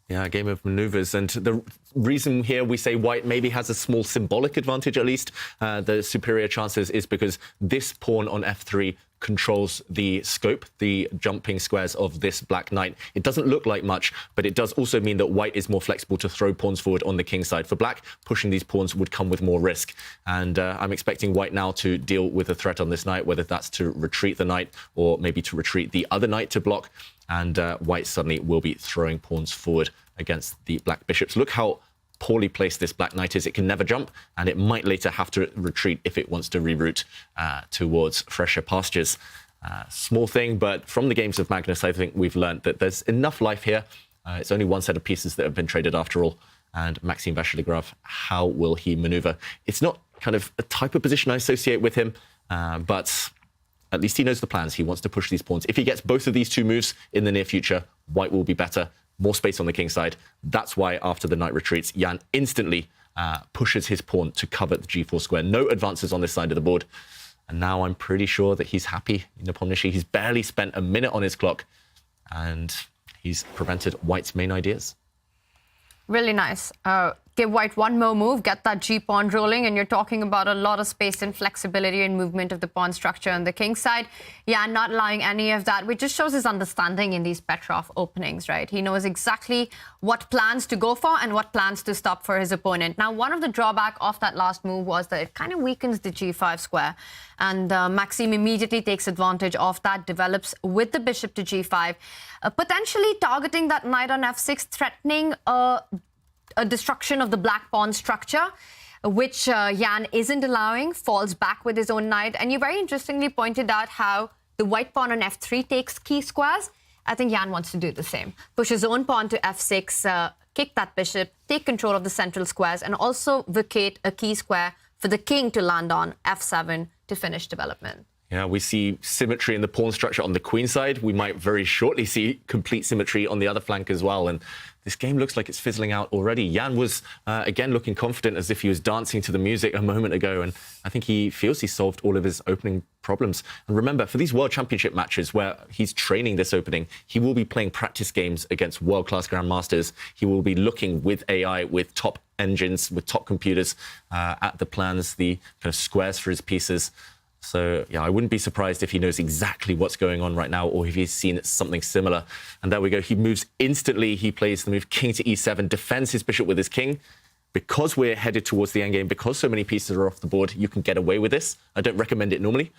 Yeah, a game of maneuvers. And the reason here we say White maybe has a small symbolic advantage, at least, the superior chances, is because this pawn on f3 controls the scope, the jumping squares of this black knight. It doesn't look like much, but it does also mean that White is more flexible to throw pawns forward on the king side. For Black, pushing these pawns would come with more risk. And I'm expecting White now to deal with a threat on this knight, whether that's to retreat the knight or maybe to retreat the other knight to block. And White suddenly will be throwing pawns forward against the black bishops. Look how poorly placed this black knight is. It can never jump, and it might later have to retreat if it wants to reroute towards fresher pastures. Small thing, but from the games of Magnus, I think we've learned that there's enough life here. It's only one set of pieces that have been traded after all. And Maxime Vachier-Lagrave, how will he maneuver? It's not kind of a type of position I associate with him, but at least he knows the plans. He wants to push these pawns. If he gets both of these 2 moves in the near future, White will be better. More space on the king side. That's why after the knight retreats, Jan instantly pushes his pawn to cover the g4 square. No advances on this side of the board. And now I'm pretty sure that he's happy. Nepomniachtchi, he's barely spent a minute on his clock, and he's prevented White's main ideas. Really nice. Give White one more move, get that g-pawn rolling, and you're talking about a lot of space and flexibility and movement of the pawn structure on the king side. Yeah, not allowing any of that, which just shows his understanding in these Petrov openings, right? He knows exactly what plans to go for and what plans to stop for his opponent. Now, one of the drawback of that last move was that it kind of weakens the g5 square. And Maxime immediately takes advantage of that, develops with the bishop to g5, potentially targeting that knight on f6, threatening a destruction of the black pawn structure, which Jan isn't allowing, falls back with his own knight. And you very interestingly pointed out how the white pawn on f3 takes key squares. I think Jan wants to do the same. Push his own pawn to f6, kick that bishop, take control of the central squares, and also vacate a key square for the king to land on f7 to finish development. Yeah, we see symmetry in the pawn structure on the queen side. We might very shortly see complete symmetry on the other flank as well. And this game looks like it's fizzling out already. Jan was, again, looking confident as if he was dancing to the music a moment ago. And I think he feels he's solved all of his opening problems. And remember, for these World Championship matches where he's training this opening, he will be playing practice games against world-class grandmasters. He will be looking with AI, with top engines, with top computers at the plans, the kind of squares for his pieces. So, yeah, I wouldn't be surprised if he knows exactly what's going on right now or if he's seen something similar. And there we go. He moves instantly. He plays the move king to e7, defends his bishop with his king. Because we're headed towards the endgame, because so many pieces are off the board, you can get away with this. I don't recommend it normally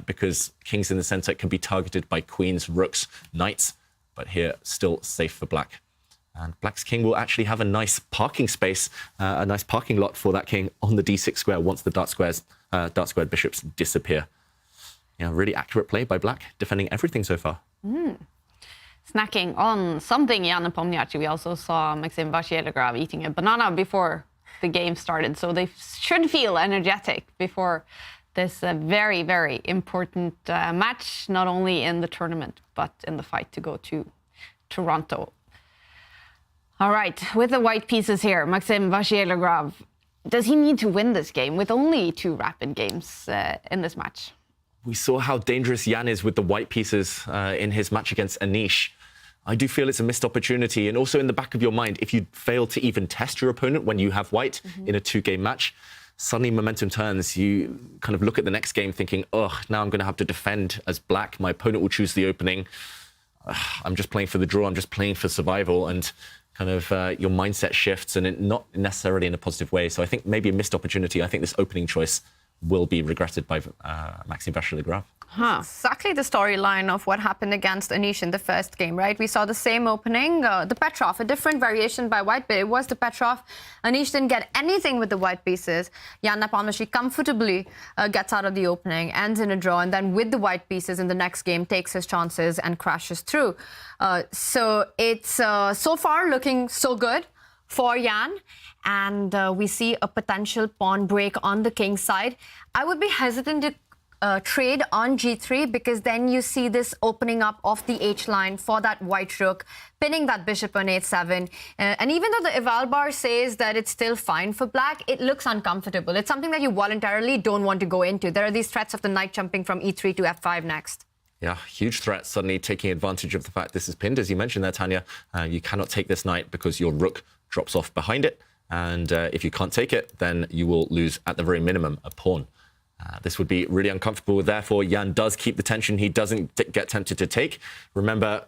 because kings in the center can be targeted by queens, rooks, knights. But here, still safe for black. And black's king will actually have a nice parking space, a nice parking lot for that king on the d6 square once the dark squared bishops disappear. Yeah, really accurate play by black, defending everything so far. Snacking on something, Jan Nepomniachtchi. We also saw Maxime Vachier-Lagrave eating a banana before the game started. So they should feel energetic before this very, very important match, not only in the tournament, but in the fight to go to Toronto. All right, with the white pieces here, Maxime Vachier-Lagrave, does he need to win this game with only 2 rapid games in this match? We saw how dangerous Jan is with the white pieces in his match against Anish. I do feel it's a missed opportunity. And also in the back of your mind, if you fail to even test your opponent when you have white in a 2-game match, suddenly momentum turns. You kind of look at the next game thinking, oh, now I'm going to have to defend as black. My opponent will choose the opening. I'm just playing for the draw. I'm just playing for survival. And kind of your mindset shifts, and not necessarily in a positive way. So I think maybe a missed opportunity. I think this opening choice will be regretted by Maxime Vachier-Lagrave. Exactly the storyline of what happened against Anish in the first game, right? We saw the same opening, the Petrov, a different variation by white, but it was the Petrov. Anish didn't get anything with the white pieces. Jan Nepomniachtchi comfortably gets out of the opening, ends in a draw, and then with the white pieces in the next game, takes his chances and crashes through. So it's so far looking so good for Jan, and we see a potential pawn break on the king side. I would be hesitant to trade on g3, because then you see this opening up of the h-line for that white rook, pinning that bishop on h7. And even though the eval bar says that it's still fine for black, it looks uncomfortable. It's something that you voluntarily don't want to go into. There are these threats of the knight jumping from e3 to f5 next. Yeah, huge threat, suddenly taking advantage of the fact this is pinned. As you mentioned there, Tanya, you cannot take this knight because your rook drops off behind it. And if you can't take it, then you will lose, at the very minimum, a pawn. This would be really uncomfortable. Therefore, Jan does keep the tension. He doesn't get tempted to take. Remember,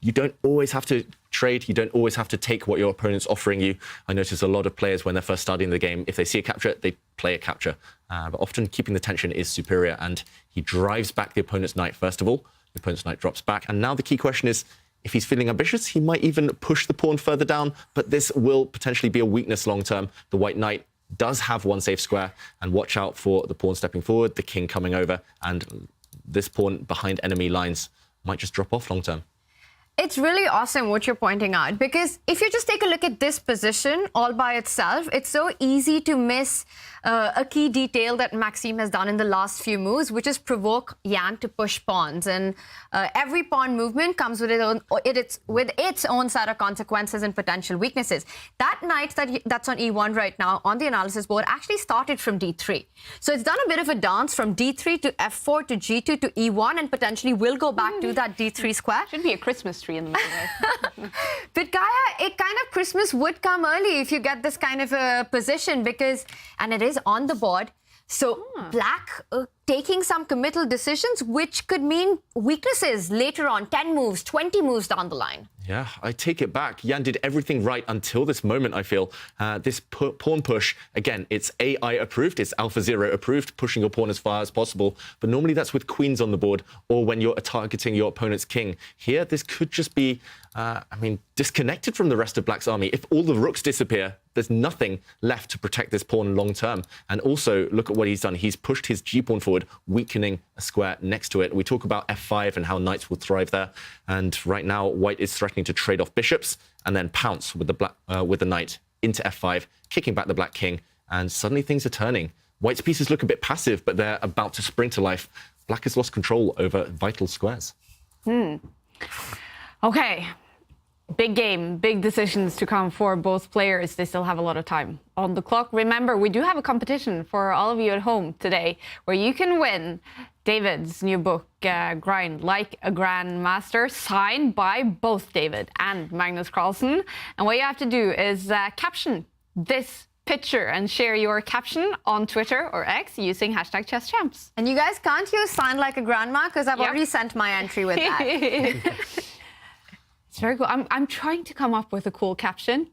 you don't always have to trade. You don't always have to take what your opponent's offering you. I notice a lot of players, when they're first starting the game, if they see a capture, they play a capture. But often keeping the tension is superior. And he drives back the opponent's knight, first of all. The opponent's knight drops back. And now the key question is, if he's feeling ambitious, he might even push the pawn further down. But this will potentially be a weakness long term. The white knight does have one safe square, and watch out for the pawn stepping forward, the king coming over, and this pawn behind enemy lines might just drop off long term. It's really awesome what you're pointing out, because if you just take a look at this position all by itself, it's so easy to miss a key detail that Maxime has done in the last few moves, which is provoke Jan to push pawns. And every pawn movement comes with its own set of consequences and potential weaknesses. That knight that's on e1 right now on the analysis board actually started from d3. So it's done a bit of a dance from d3 to f4 to g2 to e1, and potentially will go back to that d3 square. Should be a Christmas tree in the middle there. But Gaia, it kind of Christmas would come early if you get this kind of a position, because, and it is on the board. So black taking some committal decisions, which could mean weaknesses later on, 10 moves, 20 moves down the line. Yeah, I take it back. Jan did everything right until this moment, I feel. This pawn push, again, it's AI approved, it's AlphaZero approved, pushing your pawn as far as possible. But normally that's with queens on the board, or when you're targeting your opponent's king. Here, this could just be, disconnected from the rest of black's army. If all the rooks disappear, there's nothing left to protect this pawn long term. And also, look at what he's done. He's pushed his g-pawn forward, weakening a square next to it. We talk about f5 and how knights will thrive there. And right now, white is threatening to trade off bishops and then pounce with the knight into f5, kicking back the black king. And suddenly things are turning. White's pieces look a bit passive, but they're about to spring to life. Black has lost control over vital squares. Okay. Big game, big decisions to come for both players. They still have a lot of time on the clock. Remember, we do have a competition for all of you at home today, where you can win David's new book, Grind Like a Grandmaster, signed by both David and Magnus Carlsen. And what you have to do is caption this picture and share your caption on Twitter or X using #ChessChamps. And you guys can't use sign like a grandma, because I've already sent my entry with that. It's very cool. I'm trying to come up with a cool caption.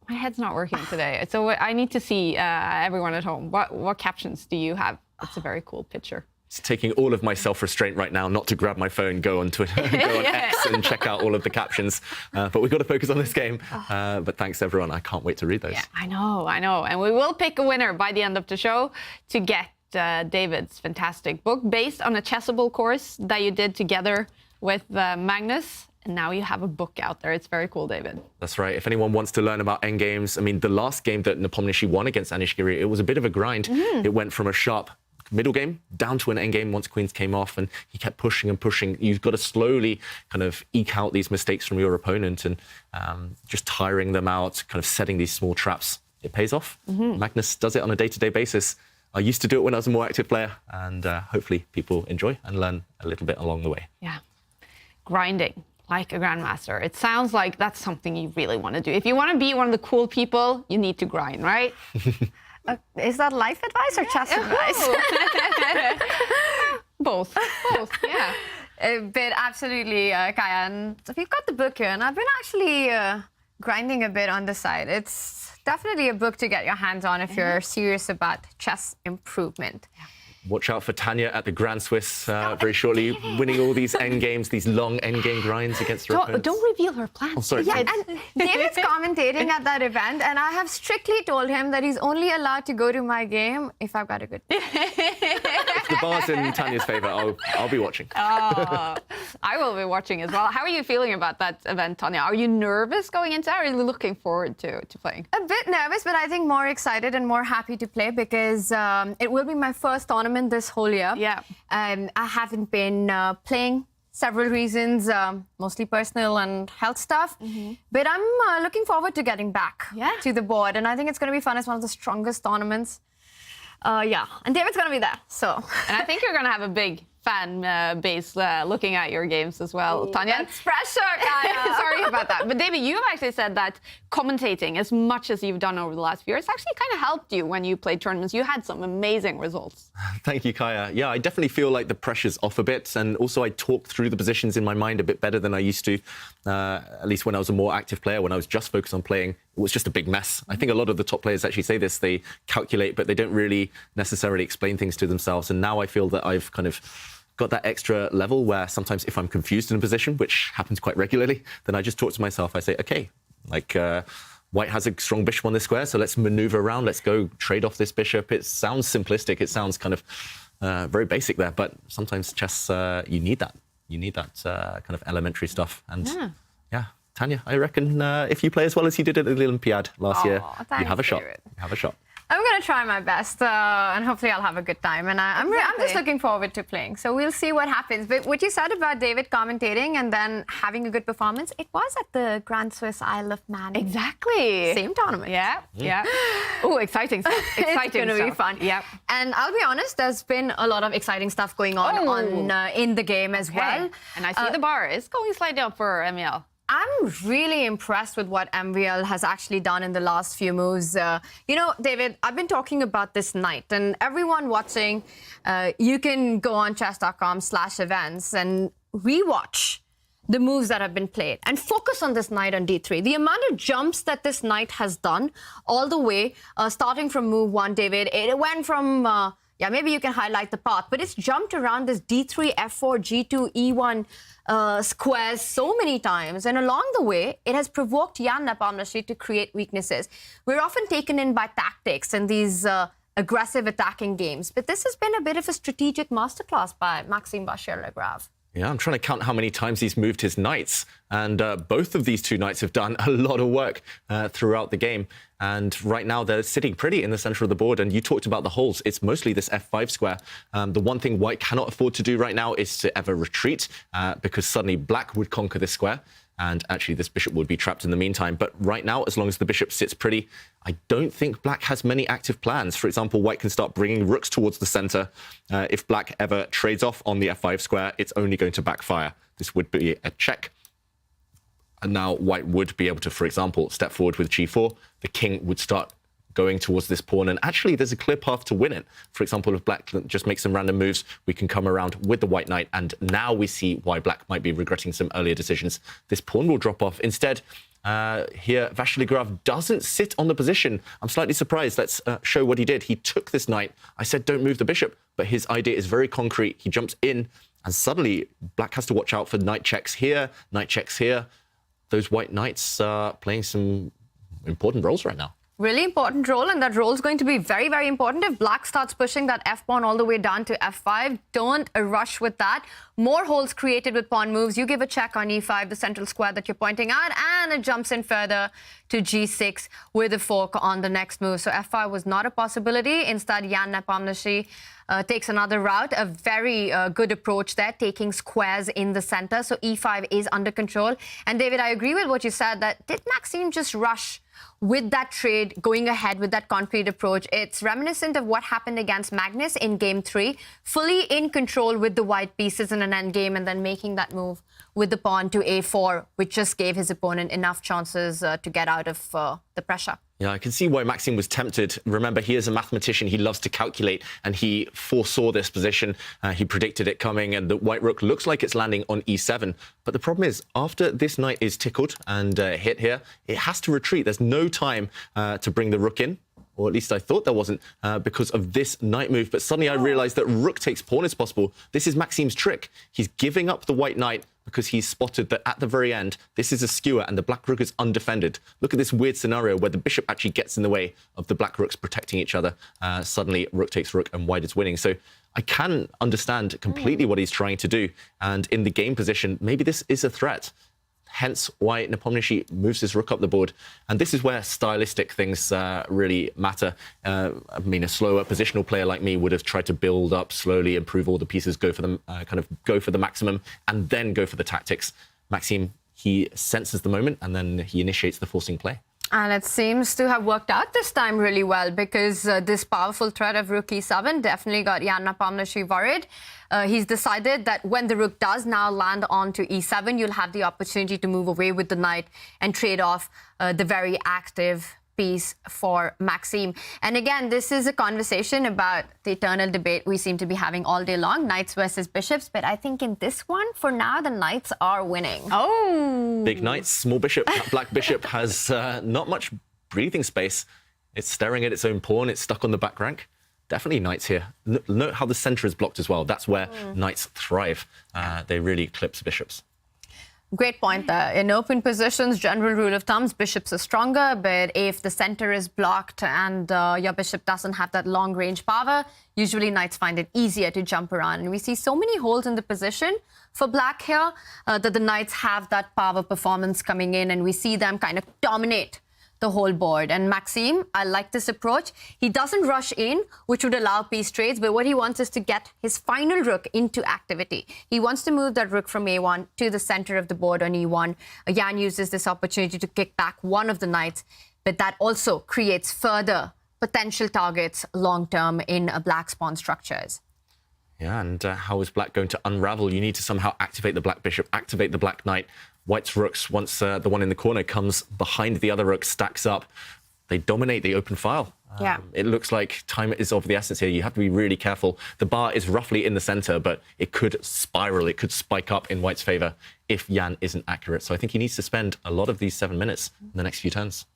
My head's not working today, so I need to see everyone at home. What captions do you have? It's a very cool picture. It's taking all of my self-restraint right now not to grab my phone, go on Twitter, go on X and check out all of the captions. But we've got to focus on this game. But thanks, everyone. I can't wait to read those. Yeah, I know. And we will pick a winner by the end of the show to get David's fantastic book based on a Chessable course that you did together with Magnus. And now you have a book out there. It's very cool, David. That's right. If anyone wants to learn about endgames, I mean, the last game that Nepomniachtchi won against Anish, it was a bit of a grind. It went from a sharp middle game down to an end game once queens came off, and he kept pushing and pushing. You've got to slowly kind of eke out these mistakes from your opponent and just tiring them out, kind of setting these small traps. It pays off. Magnus does it on a day-to-day basis. I used to do it when I was a more active player, and hopefully people enjoy and learn a little bit along the way. Yeah. Grinding like a grandmaster. It sounds like that's something you really want to do. If you want to be one of the cool people, you need to grind, right? Is that life advice or chess advice? Both, yeah. But absolutely, Kaya. And we've got the book here, and I've been actually grinding a bit on the side. It's definitely a book to get your hands on if you're serious about chess improvement. Watch out for Tanya at the Grand Swiss very shortly, winning all these end games, these long end game grinds against her opponents. Don't reveal her plans. Oh, sorry. Yeah, and David's commentating at that event, and I have strictly told him that he's only allowed to go to my game if I've got a good If the bar's in Tanya's favour, I'll be watching. I will be watching as well. How are you feeling about that event, Tanya? Are you nervous going into it, or are you looking forward to playing? A bit nervous, but I think more excited and more happy to play because it will be my first tournament this whole year. Yeah. I haven't been playing, several reasons, mostly personal and health stuff. But I'm looking forward to getting back to the board, and I think it's going to be fun. It's one of the strongest tournaments. Yeah, and David's going to be there, so. And I think you're going to have a big fan base looking at your games as well, Tanya. That's pressure, Kaya. Sorry about that. But David, you've actually said that commentating, as much as you've done over the last few years, actually kind of helped you when you played tournaments. You had some amazing results. Thank you, Kaya. Yeah, I definitely feel like the pressure's off a bit, and also I talk through the positions in my mind a bit better than I used to, at least when I was a more active player. When I was just focused on playing, it was just a big mess. I think a lot of the top players actually say this. They calculate, but they don't really necessarily explain things to themselves. And now I feel that I've kind of got that extra level where sometimes if I'm confused in a position, which happens quite regularly, then I just talk to myself. I say, okay, like white has a strong bishop on this square, so let's maneuver around. Let's go trade off this bishop. It sounds simplistic. It sounds kind of very basic there, but sometimes chess, you need that. You need that kind of elementary stuff. And yeah, Tanya, I reckon if you play as well as you did at the Olympiad last year, you have a shot. You have a shot. I'm going to try my best, and hopefully I'll have a good time. And I'm just looking forward to playing. So we'll see what happens. But what you said about David commentating and then having a good performance, it was at the Grand Swiss Isle of Man. Exactly. Same tournament. Yeah, yeah. Oh, exciting stuff. It's going to be fun. Yeah. And I'll be honest, there's been a lot of exciting stuff going on in the game as well. And I see the bar is going slightly up for MVL. I'm really impressed with what MVL has actually done in the last few moves. You know, David, I've been talking about this night, and everyone watching, you can go on chess.com/events and rewatch the moves that have been played and focus on this knight on d3. The amount of jumps that this knight has done all the way, starting from move 1, David, it went from... yeah, maybe you can highlight the path, but it's jumped around this d3, f4, g2, e1 squares so many times. And along the way, it has provoked Jan Nepomniachtchi to create weaknesses. We're often taken in by tactics and these aggressive attacking games. But this has been a bit of a strategic masterclass by Maxime Vachier-Lagrave. Yeah, I'm trying to count how many times he's moved his knights. And both of these two knights have done a lot of work throughout the game. And right now they're sitting pretty in the center of the board. And you talked about the holes. It's mostly this f5 square. The one thing white cannot afford to do right now is to ever retreat because suddenly black would conquer this square. And actually, this bishop would be trapped in the meantime. But right now, as long as the bishop sits pretty, I don't think black has many active plans. For example, white can start bringing rooks towards the center. If black ever trades off on the f5 square, it's only going to backfire. This would be a check. And now white would be able to, for example, step forward with g4. The king would start going towards this pawn. And actually, there's a clear path to win it. For example, if black just makes some random moves, we can come around with the white knight. And now we see why black might be regretting some earlier decisions. This pawn will drop off. Instead, here, Vachier-Lagrave doesn't sit on the position. I'm slightly surprised. Let's show what he did. He took this knight. I said, don't move the bishop. But his idea is very concrete. He jumps in, and suddenly black has to watch out for knight checks here, knight checks here. Those white knights are playing some important roles right now. Really important role, and that role is going to be very, very important. If black starts pushing that f-pawn all the way down to f5, don't rush with that. More holes created with pawn moves. You give a check on e5, the central square that you're pointing at, and it jumps in further to g6 with a fork on the next move. So f5 was not a possibility. Instead, Jan Nepomniachtchi takes another route, a very good approach there, taking squares in the center. So e5 is under control. And David, I agree with what you said, that did Maxime just rush with that trade, going ahead with that concrete approach? It's reminiscent of what happened against Magnus in game 3, fully in control with the white pieces in an endgame, and then making that move with the pawn to a4, which just gave his opponent enough chances to get out of the pressure. Yeah, I can see why Maxime was tempted. Remember, he is a mathematician. He loves to calculate, and he foresaw this position. He predicted it coming, and the white rook looks like it's landing on e7. But the problem is, after this knight is tickled and hit here, it has to retreat. There's no time to bring the rook in. Or at least I thought there wasn't, because of this knight move. But suddenly I realized that rook takes pawn is possible. This is Maxime's trick. He's giving up the white knight because he's spotted that at the very end, this is a skewer and the black rook is undefended. Look at this weird scenario where the bishop actually gets in the way of the black rooks protecting each other. Suddenly, rook takes rook and white is winning. So I can understand completely what he's trying to do. And in the game position, maybe this is a threat. Hence why Nepomniachtchi moves his rook up the board. And this is where stylistic things really matter. I mean, a slower positional player like me would have tried to build up slowly, improve all the pieces, go for them, go for the maximum, and then go for the tactics. Maxime, he senses the moment, and then he initiates the forcing play. And it seems to have worked out this time really well, because this powerful threat of rook e7 definitely got Jan Nepomniachtchi worried. He's decided that when the rook does now land onto e7, you'll have the opportunity to move away with the knight and trade off the very active piece for Maxime. And again, this is a conversation about the eternal debate we seem to be having all day long, knights versus bishops. But I think in this one, for now, the knights are winning. Oh! Big knights, small bishop. That black bishop has not much breathing space. It's staring at its own pawn. It's stuck on the back rank. Definitely knights here. Note how the center is blocked as well. That's where knights thrive. They really eclipse bishops. Great point there. In open positions, general rule of thumbs, bishops are stronger, but if the center is blocked and your bishop doesn't have that long range power, usually knights find it easier to jump around. And we see so many holes in the position for black here that the knights have that power performance coming in, and we see them kind of dominate the whole board. And Maxime, I like this approach. He doesn't rush in, which would allow piece trades, but what he wants is to get his final rook into activity. He wants to move that rook from a1 to the center of the board on e1. Jan uses this opportunity to kick back one of the knights, but that also creates further potential targets long-term in black's pawn structures. Yeah, and how is black going to unravel? You need to somehow activate the black bishop, activate the black knight. White's rooks, once the one in the corner comes behind the other rook, stacks up, they dominate the open file. It looks like time is of the essence here. You have to be really careful. The bar is roughly in the center, but it could spiral, it could spike up in White's favor if Jan isn't accurate. So I think he needs to spend a lot of these 7 minutes in the next few turns.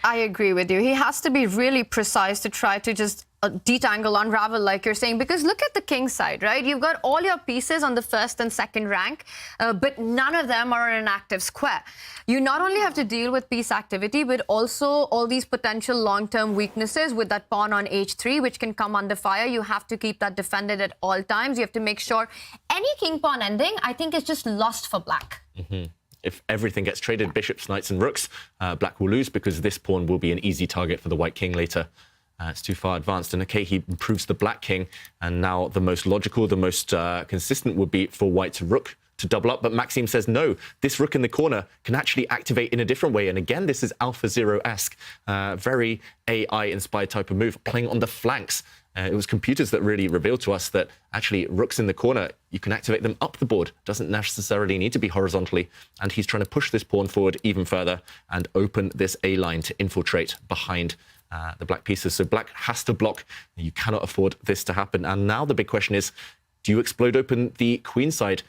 I agree with you. He has to be really precise to try to just detangle, unravel, like you're saying, because look at the king side, right? You've got all your pieces on the first and second rank, but none of them are in an active square. You not only have to deal with piece activity, but also all these potential long-term weaknesses with that pawn on h3, which can come under fire. You have to keep that defended at all times. You have to make sure any king-pawn ending, I think, is just lost for black. If everything gets traded, bishops, knights and rooks, black will lose because this pawn will be an easy target for the white king later. It's too far advanced. And okay, he improves the black king. And now the most logical, the most consistent would be for white's rook to double up. But Maxime says, no, this rook in the corner can actually activate in a different way. And again, this is AlphaZero-esque, very AI-inspired type of move, playing on the flanks. It was computers that really revealed to us that actually rooks in the corner, you can activate them up the board. Doesn't necessarily need to be horizontally. And he's trying to push this pawn forward even further and open this A line to infiltrate behind the black pieces. So black has to block. You cannot afford this to happen. And now the big question is, do you explode open the queen side?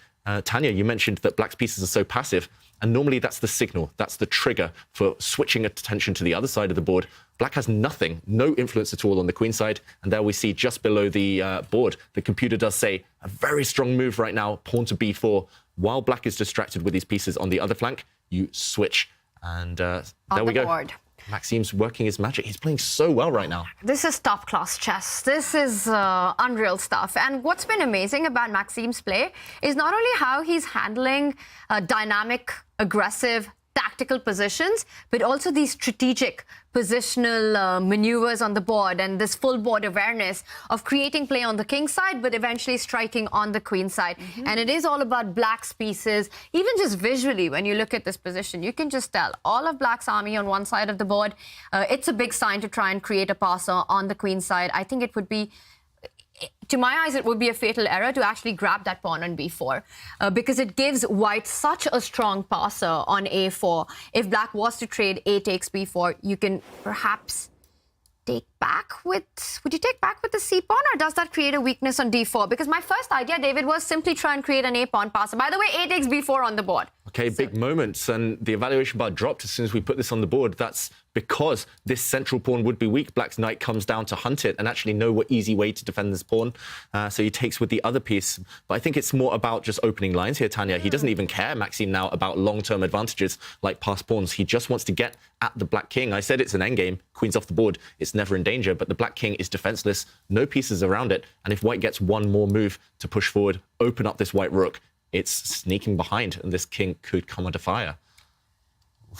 Tanya, you mentioned that black's pieces are so passive. And normally that's the signal, that's the trigger for switching attention to the other side of the board. Black has nothing, no influence at all on the queen side. And there we see just below the board, the computer does say a very strong move right now, pawn to b4. While black is distracted with these pieces on the other flank, you switch. And there we go. Board. Maxime's working his magic. He's playing so well right now. This is top-class chess. This is unreal stuff. And what's been amazing about Maxime's play is not only how he's handling dynamic, aggressive, tactical positions, but also these strategic positional maneuvers on the board and this full board awareness of creating play on the king side, but eventually striking on the queen side. And it is all about Black's pieces. Even just visually, when you look at this position, you can just tell all of Black's army on one side of the board. It's a big sign to try and create a passer on the queen side. I think it would be, to my eyes, it would be a fatal error to actually grab that pawn on b4 because it gives White such a strong passer on a4. If Black was to trade a takes b4, you can perhaps take back with... Would you take back with the c-pawn, or does that create a weakness on d4? Because my first idea, David, was simply try and create an a-pawn passer. By the way, a takes b4 on the board. Okay, big moments, and the evaluation bar dropped as soon as we put this on the board. That's because this central pawn would be weak. Black's knight comes down to hunt it and actually know what easy way to defend this pawn. So he takes with the other piece. But I think it's more about just opening lines here, Tanya. He doesn't even care, Maxime, now about long-term advantages like passed pawns. He just wants to get at the black king. I said it's an endgame. Queen's off the board. It's never in danger, but the black king is defenseless. No pieces around it. And if White gets one more move to push forward, open up this white rook, it's sneaking behind, and this king could come under fire.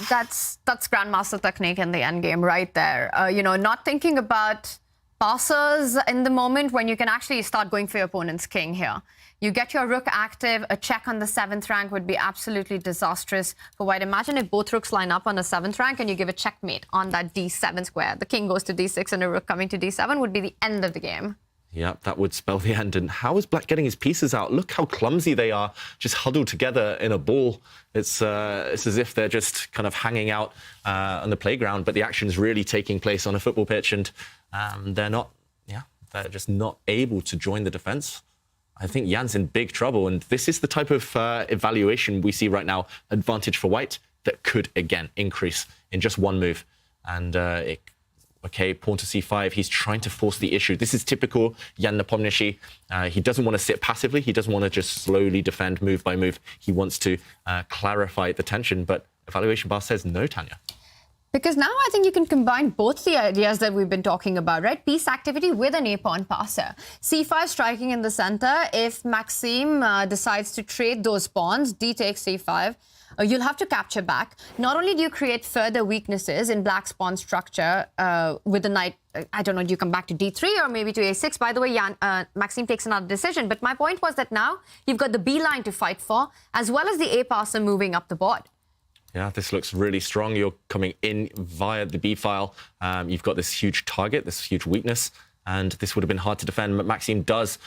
That's grandmaster technique in the endgame right there. You know, not thinking about passers in the moment when you can actually start going for your opponent's king here. You get your rook active, a check on the 7th rank would be absolutely disastrous for White. Imagine if both rooks line up on the 7th rank and you give a checkmate on that d7 square. The king goes to d6 and a rook coming to d7 would be the end of the game. Yeah, that would spell the end. And how is Black getting his pieces out? Look how clumsy they are, just huddled together in a ball. It's as if they're just kind of hanging out on the playground, but the action's really taking place on a football pitch, and they're just not able to join the defense. I think Jan's in big trouble, and this is the type of evaluation we see right now, advantage for White, that could, again, increase in just one move. And okay, pawn to c5. He's trying to force the issue. This is typical Jan Nepomniachtchi. He doesn't want to sit passively. He doesn't want to just slowly defend move by move. He wants to clarify the tension, but evaluation bar says no, Tanya. Because now I think you can combine both the ideas that we've been talking about, right? Piece activity with an a-pawn passer. c5 striking in the center. If Maxime decides to trade those pawns, d takes c5, you'll have to capture back. Not only do you create further weaknesses in Black's pawn structure with the knight, I don't know, do you come back to d3 or maybe to a6? By the way, Maxime takes another decision. But my point was that now you've got the b line to fight for, as well as the a passer moving up the board. Yeah, this looks really strong. You're coming in via the b file. You've got this huge target, this huge weakness, and this would have been hard to defend. But Maxime does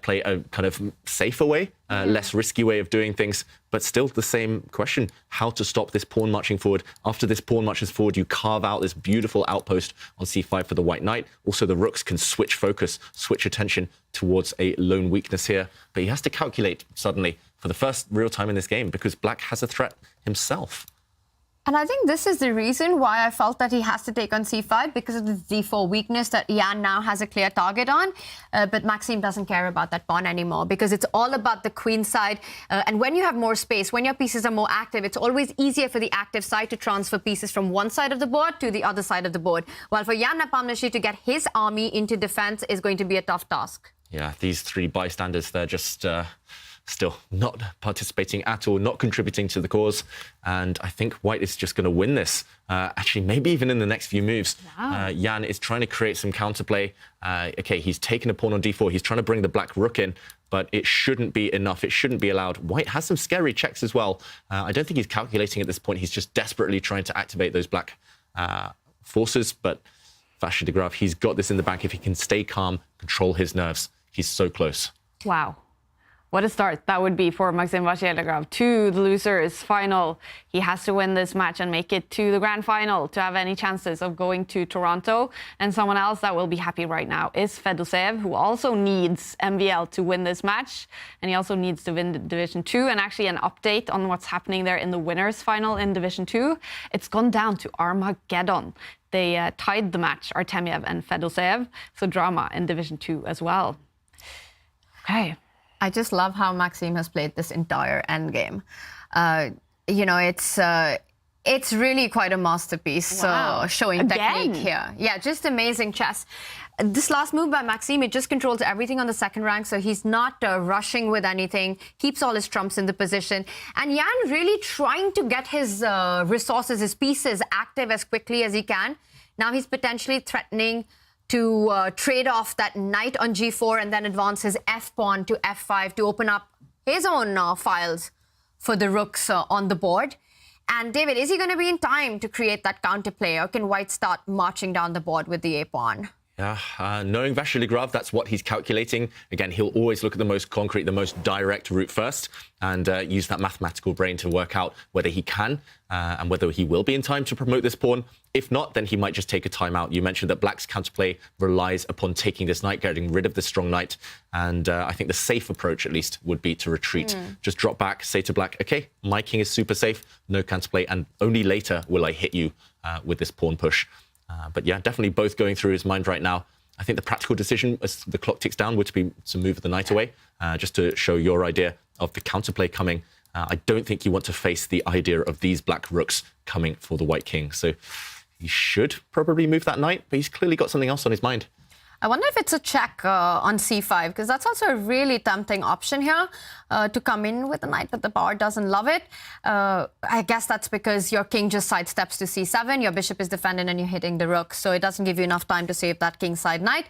play a kind of safer way, less risky way of doing things, but still the same question, how to stop this pawn marching forward. After this pawn marches forward, you carve out this beautiful outpost on c5 for the white knight. Also, the rooks can switch focus, switch attention towards a lone weakness here. But he has to calculate suddenly for the first real time in this game because Black has a threat himself. And I think this is the reason why I felt that he has to take on c5, because of the d4 weakness that Jan now has a clear target on. But Maxime doesn't care about that pawn anymore because it's all about the queen side. And when you have more space, when your pieces are more active, it's always easier for the active side to transfer pieces from one side of the board to the other side of the board. While for Jan Nepomniachtchi to get his army into defense is going to be a tough task. Yeah, these three bystanders, they're just... still not participating at all, not contributing to the cause. And I think White is just going to win this. Actually, maybe even in the next few moves. Wow. Jan is trying to create some counterplay. Okay, he's taken a pawn on d4. He's trying to bring the black rook in, but it shouldn't be enough. It shouldn't be allowed. White has some scary checks as well. I don't think he's calculating at this point. He's just desperately trying to activate those black forces. But Vachier-Lagrave, he's got this in the bank. If he can stay calm, control his nerves, he's so close. Wow. What a start that would be for Maxime Vachier-Lagrave to the losers final. He has to win this match and make it to the grand final to have any chances of going to Toronto. And someone else that will be happy right now is Fedoseev, who also needs MVL to win this match. And he also needs to win Division 2. And actually an update on what's happening there in the winners final in Division 2. It's gone down to Armageddon. They tied the match, Artemiev and Fedoseev. So drama in Division 2 as well. Okay. I just love how Maxime has played this entire endgame. You know, it's It's really quite a masterpiece showing Again. technique here. Yeah, just amazing chess. This last move by Maxime, it just controls everything on the second rank, so he's not rushing with anything, keeps all his trumps in the position. And Jan really trying to get his resources, his pieces active as quickly as he can. Now he's potentially threatening to trade off that knight on g4 and then advance his f-pawn to f5 to open up his own files for the rooks on the board. And David, is he going to be in time to create that counterplay, or can White start marching down the board with the a-pawn? Yeah, knowing Vachier-Lagrave, that's what he's calculating. Again, he'll always look at the most concrete, the most direct route first, and use that mathematical brain to work out whether he can and whether he will be in time to promote this pawn. If not, then he might just take a timeout. You mentioned that Black's counterplay relies upon taking this knight, getting rid of the strong knight, and I think the safe approach, at least, would be to retreat. Just drop back, say to Black, OK, my king is super safe, no counterplay, and only later will I hit you with this pawn push. But yeah, definitely both going through his mind right now. I think the practical decision as the clock ticks down would be to move the knight away, just to show your idea of the counterplay coming. I don't think you want to face the idea of these black rooks coming for the white king. So he should probably move that knight, but he's clearly got something else on his mind. I wonder if it's a check on c5, because that's also a really tempting option here to come in with the knight, but the board doesn't love it. I guess that's because your king just sidesteps to c7, your bishop is defended, and you're hitting the rook, so it doesn't give you enough time to save that kingside knight.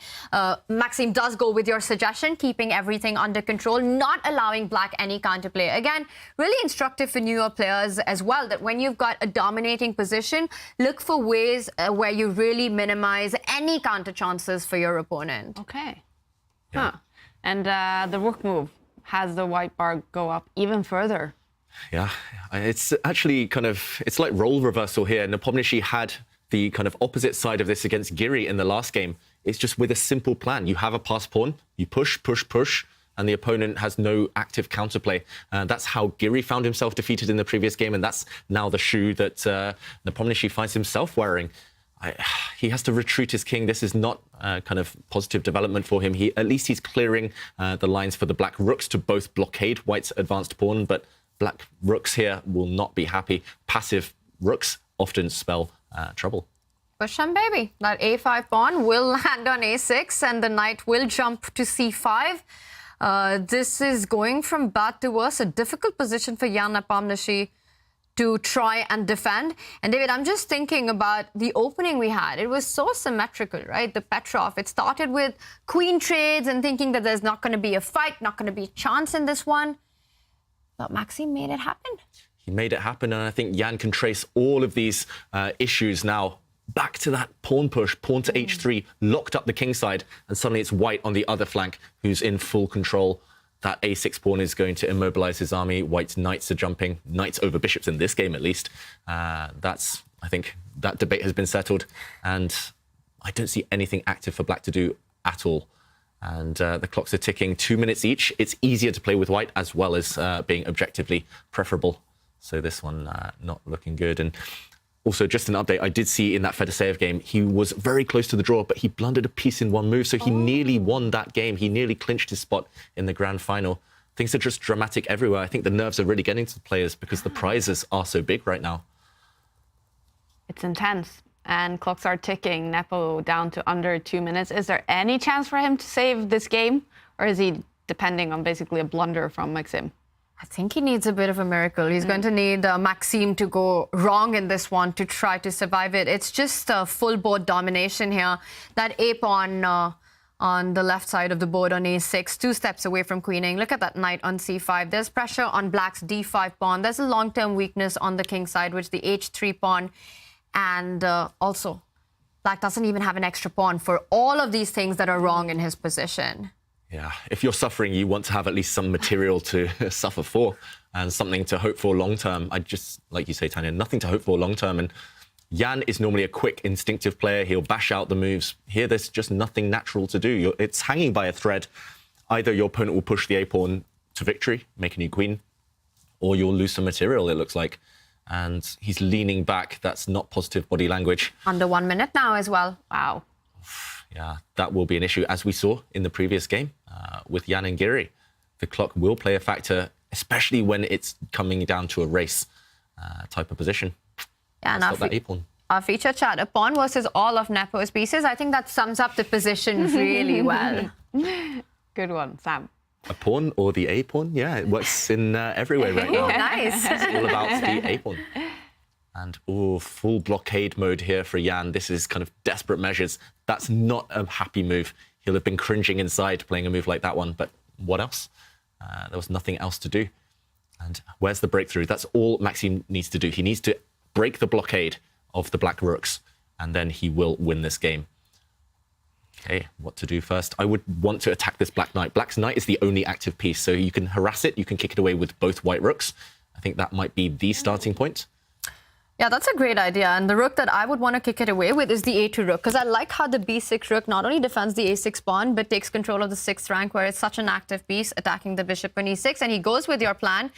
Maxime does go with your suggestion, keeping everything under control, not allowing Black any counterplay. Again, really instructive for newer players as well, that when you've got a dominating position, look for ways where you really minimize any counter chances for your opponent. Okay. Yeah. Huh. And the rook move has the white bar go up even further. Yeah, it's actually it's like role reversal here. Nepomniachtchi had the kind of opposite side of this against Giri in the last game. It's just with a simple plan. You have a passed pawn, you push, push, push, and the opponent has no active counterplay. That's how Giri found himself defeated in the previous game, and that's now the shoe that Nepomniachtchi finds himself wearing. He has to retreat his king. This is not kind of positive development for him. At least he's clearing the lines for the black rooks to both blockade White's advanced pawn, but black rooks here will not be happy. Passive rooks often spell trouble. Push on, baby. That a5 pawn will land on a6, and the knight will jump to c5. This is going from bad to worse, a difficult position for Jan Nepomniachtchi to try and defend. And David, I'm just thinking about the opening we had. It was so symmetrical, right? The Petrov. It started with queen trades and thinking that there's not going to be a fight, not going to be a chance in this one. But Maxime made it happen. He made it happen, and I think Jan can trace all of these issues now back to that pawn push, pawn to h3, locked up the king side, and suddenly it's White on the other flank who's in full control. That a6 pawn is going to immobilize his army. White's knights are jumping. Knights over bishops in this game, at least. I think that debate has been settled. And I don't see anything active for Black to do at all. And the clocks are ticking 2 minutes each. It's easier to play with White, as well as being objectively preferable. So this one not looking good. And also, just an update, I did see in that Fedoseev game, he was very close to the draw, but he blundered a piece in one move, so he nearly won that game. He nearly clinched his spot in the grand final. Things are just dramatic everywhere. I think the nerves are really getting to the players because the prizes are so big right now. It's intense, and clocks are ticking. Nepo down to under 2 minutes. Is there any chance for him to save this game, or is he depending on basically a blunder from Maxime? I think he needs a bit of a miracle. He's going to need Maxime to go wrong in this one to try to survive it. It's just full board domination here. That a-pawn on the left side of the board on a6, 2 steps away from queening. Look at that knight on c5. There's pressure on Black's d5 pawn. There's a long-term weakness on the king side, which the h3 pawn. And also, Black doesn't even have an extra pawn for all of these things that are wrong in his position. Yeah, if you're suffering, you want to have at least some material to suffer for and something to hope for long-term. I just, like you say, Tanya, nothing to hope for long-term. And Jan is normally a quick, instinctive player. He'll bash out the moves. Here, there's just nothing natural to do. It's hanging by a thread. Either your opponent will push the a-pawn to victory, make a new queen, or you'll lose some material, it looks like. And he's leaning back. That's not positive body language. Under 1 minute now as well. Wow. Yeah, that will be an issue, as we saw in the previous game with Jan and Giri. The clock will play a factor, especially when it's coming down to a race type of position. Yeah, Got that A-pawn. Our feature chat, a pawn versus all of Nepo's pieces. I think that sums up the position really well. Good one, Sam. A pawn or the A-pawn? Yeah, it works in every way right now. Nice. It's all about the A-pawn. And, full blockade mode here for Jan. This is kind of desperate measures. That's not a happy move. He'll have been cringing inside playing a move like that one. But what else? There was nothing else to do. And where's the breakthrough? That's all Maxime needs to do. He needs to break the blockade of the black rooks, and then he will win this game. Okay, what to do first? I would want to attack this black knight. Black's knight is the only active piece, so you can harass it, you can kick it away with both white rooks. I think that might be the starting point. Yeah, that's a great idea. And the rook that I would want to kick it away with is the A2 rook, because I like how the B6 rook not only defends the A6 pawn, but takes control of the 6th rank, where it's such an active piece, attacking the bishop on E6. And he goes with your plan,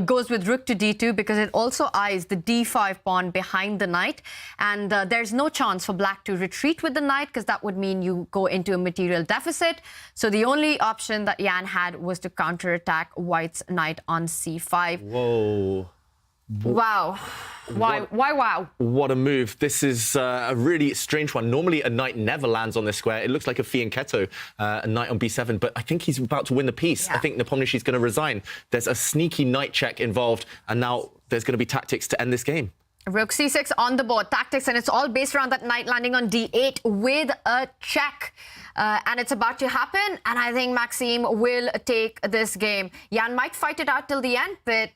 goes with rook to D2, because it also eyes the D5 pawn behind the knight. And there's no chance for black to retreat with the knight, because that would mean you go into a material deficit. So the only option that Jan had was to counterattack white's knight on C5. Whoa. Wow. Why wow? What a move. This is a really strange one. Normally, a knight never lands on this square. It looks like a fianchetto, a knight on B7, but I think he's about to win the piece. Yeah. I think Nepomniachtchi's going to resign. There's a sneaky knight check involved, and now there's going to be tactics to end this game. Rook C6 on the board, tactics, and it's all based around that knight landing on D8 with a check. And it's about to happen, and I think Maxime will take this game. Jan might fight it out till the end, but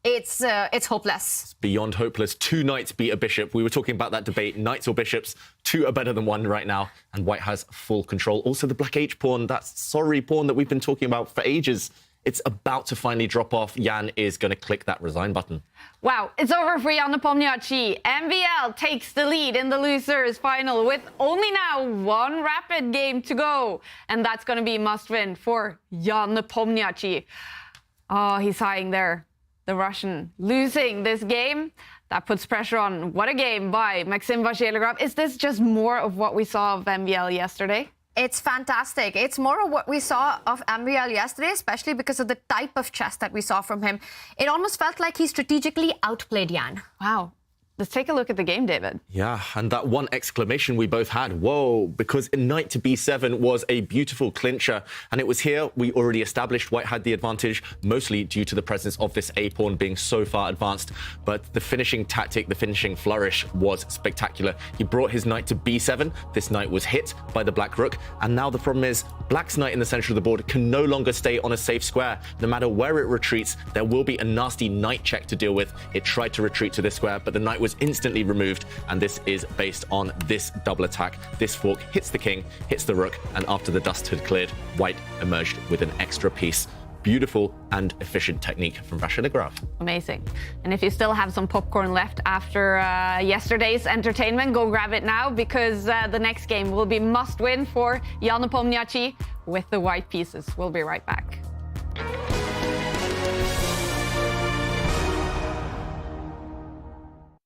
it's hopeless. It's beyond hopeless. 2 knights beat a bishop. We were talking about that debate. Knights or bishops, 2 are better than 1 right now. And white has full control. Also, the black H pawn, that sorry pawn that we've been talking about for ages. It's about to finally drop off. Jan is going to click that resign button. Wow, it's over for Jan Nepomniachtchi. MVL takes the lead in the losers final with only now 1 rapid game to go. And that's going to be a must-win for Jan Nepomniachtchi. Oh, he's sighing there. The Russian losing this game, that puts pressure on. What a game by Maxime Vachier-Lagrave. Is this just more of what we saw of MVL yesterday? It's fantastic. It's more of what we saw of MVL yesterday, especially because of the type of chess that we saw from him. It almost felt like he strategically outplayed Jan. Wow. Let's take a look at the game, David. Yeah, and that one exclamation we both had, whoa, because knight to b7 was a beautiful clincher. And it was here we already established white had the advantage, mostly due to the presence of this a-pawn being so far advanced. But the finishing tactic, the finishing flourish was spectacular. He brought his knight to b7. This knight was hit by the black rook. And now the problem is black's knight in the center of the board can no longer stay on a safe square. No matter where it retreats, there will be a nasty knight check to deal with. It tried to retreat to this square, but the knight was instantly removed, and this is based on this double attack. This fork hits the king, hits the rook, and after the dust had cleared, white emerged with an extra piece. Beautiful and efficient technique from Vachier-Lagrave. Amazing. And if you still have some popcorn left after yesterday's entertainment, go grab it now, because the next game will be must-win for Jan Nepomniachtchi with the white pieces. We'll be right back.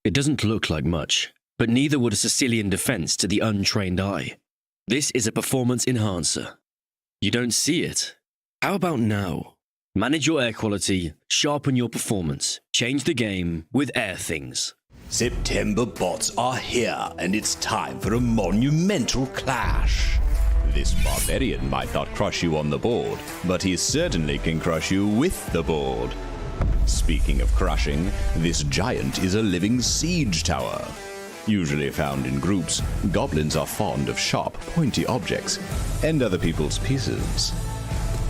It doesn't look like much, but neither would a Sicilian defense to the untrained eye. This is a performance enhancer. You don't see it? How about now? Manage your air quality, sharpen your performance, change the game with Airthings. September bots are here, and it's time for a monumental clash. This barbarian might not crush you on the board, but he certainly can crush you with the board. Speaking of crushing, this giant is a living siege tower. Usually found in groups, goblins are fond of sharp, pointy objects and other people's pieces.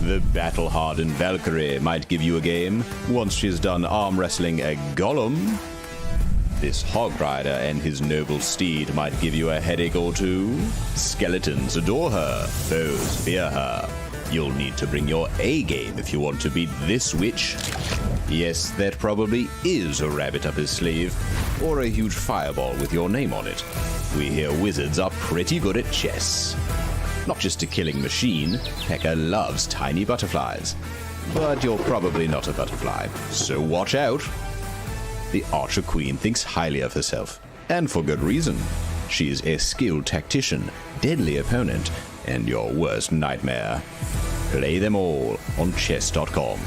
The battle-hardened Valkyrie might give you a game once she's done arm wrestling a golem. This hog rider and his noble steed might give you a headache or two. Skeletons adore her, foes fear her. You'll need to bring your A-game if you want to beat this witch. Yes, that probably is a rabbit up his sleeve, or a huge fireball with your name on it. We hear wizards are pretty good at chess. Not just a killing machine, Pekka loves tiny butterflies. But you're probably not a butterfly, so watch out. The Archer Queen thinks highly of herself, and for good reason. She's a skilled tactician, deadly opponent, and your worst nightmare. Play them all on chess.com.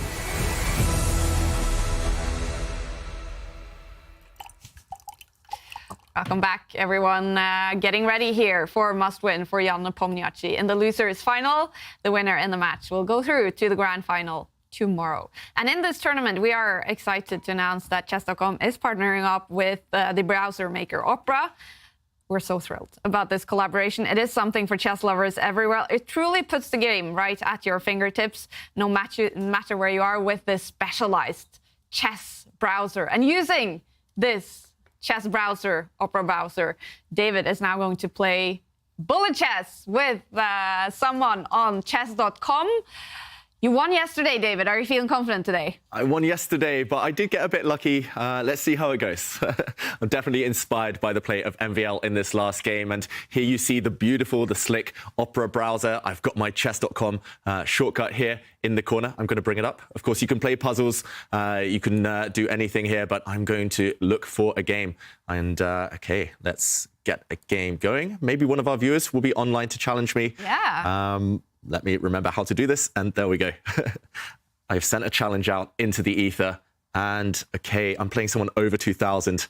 Welcome back, everyone. Getting ready here for must-win for Jan Nepomniachtchi. In the losers final, the winner in the match will go through to the grand final tomorrow. And in this tournament, we are excited to announce that Chess.com is partnering up with the browser maker Opera. We're so thrilled about this collaboration. It is something for chess lovers everywhere. It truly puts the game right at your fingertips, no matter where you are, with this specialized chess browser. And using this chess browser, Opera browser, David is now going to play bullet chess with someone on chess.com. You won yesterday, David. Are you feeling confident today? I won yesterday, but I did get a bit lucky. Let's see how it goes. I'm definitely inspired by the play of MVL in this last game. And here you see the beautiful, the slick Opera browser. I've got my chess.com shortcut here in the corner. I'm going to bring it up. Of course, you can play puzzles. You can do anything here, but I'm going to look for a game. And OK, let's get a game going. Maybe one of our viewers will be online to challenge me. Yeah. Let me remember how to do this, and there we go. I've sent a challenge out into the ether, and OK, I'm playing someone over 2,000.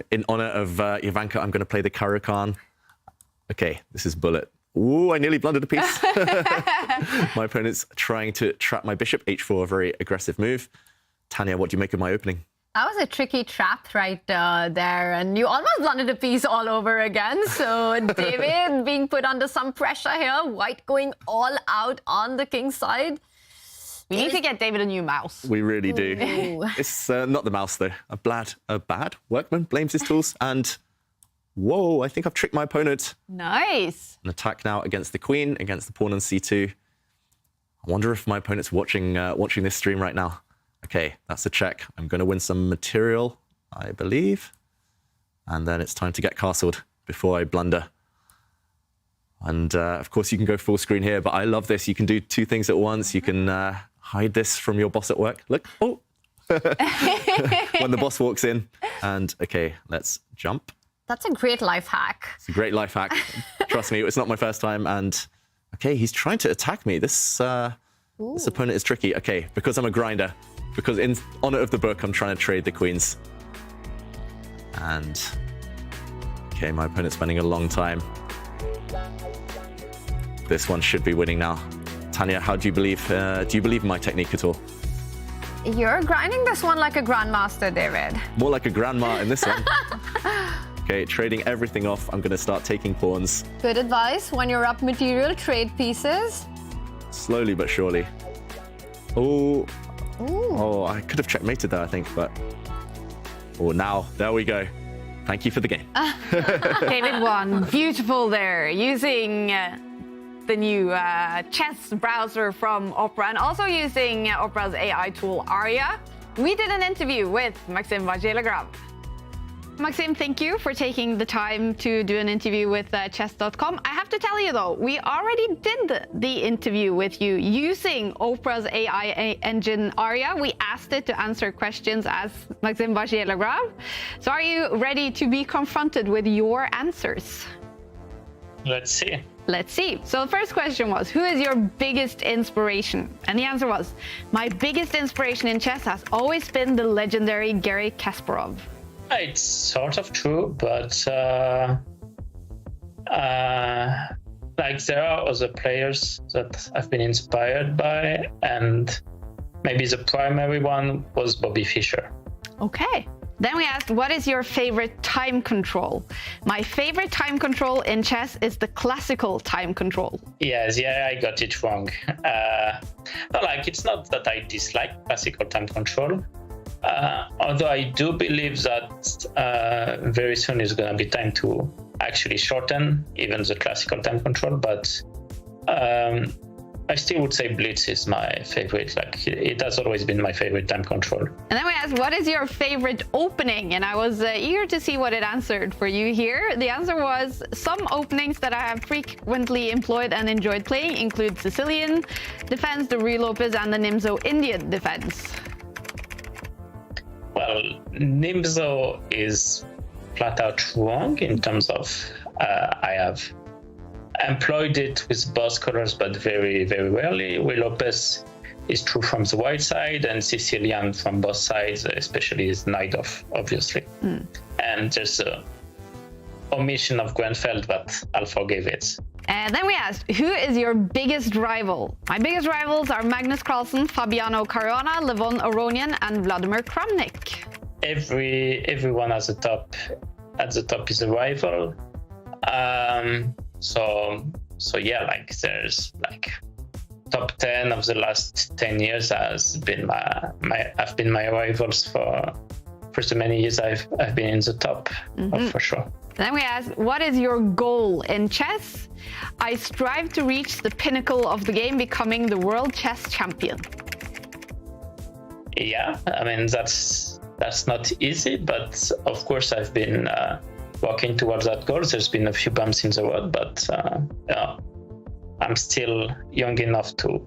In honor of Ivanka, I'm going to play the Caro-Kann. OK, this is bullet. Ooh, I nearly blundered a piece. My opponent's trying to trap my bishop, h4, a very aggressive move. Tanya, what do you make of my opening? That was a tricky trap right there, and you almost blundered a piece all over again. So David being put under some pressure here, white going all out on the king's side. We need to get David a new mouse. We really do. It's not the mouse, though. A bad workman blames his tools, and whoa, I think I've tricked my opponent. Nice. An attack now against the queen, against the pawn on c2. I wonder if my opponent's watching this stream right now. OK, that's a check. I'm going to win some material, I believe. And then it's time to get castled before I blunder. And of course, you can go full screen here, but I love this. You can do two things at once. You can hide this from your boss at work. Look, oh, when the boss walks in. And OK, let's jump. That's a great life hack. It's a great life hack. Trust me, it's not my first time. And OK, he's trying to attack me. This opponent is tricky. OK, because I'm a grinder. Because in honor of the book, I'm trying to trade the queens. And, OK, my opponent's spending a long time. This one should be winning now. Tanya, how do you believe in my technique at all? You're grinding this one like a grandmaster, David. More like a grandma in this one. OK, trading everything off. I'm going to start taking pawns. Good advice. When you're up material, trade pieces. Slowly but surely. Oh. Ooh. Oh, I could have checkmated that, I think, but... Oh, now, there we go. Thank you for the game. David won. Beautiful there, using the new chess browser from Opera and also using Opera's AI tool, Aria. We did an interview with Maxime Vachier-Lagrave. Maxime, thank you for taking the time to do an interview with chess.com. I have to tell you, though, we already did the interview with you using Opera's AI engine, Aria. We asked it to answer questions as Maxime Vachier-Lagrave. So are you ready to be confronted with your answers? Let's see. Let's see. So the first question was, who is your biggest inspiration? And the answer was, my biggest inspiration in chess has always been the legendary Garry Kasparov. It's sort of true, but like there are other players that I've been inspired by, and maybe the primary one was Bobby Fischer. Okay. Then we asked, what is your favorite time control? My favorite time control in chess is the classical time control. Yes, yeah, I got it wrong. It's not that I dislike classical time control. Although I do believe that very soon is going to be time to actually shorten even the classical time control, but I still would say Blitz is my favorite. It has always been my favorite time control. And then we asked, what is your favorite opening? And I was eager to see what it answered for you here. The answer was, some openings that I have frequently employed and enjoyed playing include Sicilian defense, the Ruy Lopez, and the Nimzo Indian defense. Well, Nimzo is flat out wrong in terms of I have employed it with both colors, but very, very rarely. Ruy Lopez is true from the white side, and Sicilian from both sides, especially his knight off, obviously. And there's omission of Grenfell, but I'll forgive it. And then we asked, who is your biggest rival? My biggest rivals are Magnus Carlsen, Fabiano Caruana, Levon Aronian, and Vladimir Kramnik. Everyone at the top is a rival. So yeah, like there's like top 10 of the last 10 years has been have been my rivals for so many years. I've been in the top for sure. Then we asked, what is your goal in chess? I strive to reach the pinnacle of the game, becoming the world chess champion. Yeah, I mean, that's not easy, but of course I've been working towards that goal. There's been a few bumps in the road, but yeah, I'm still young enough to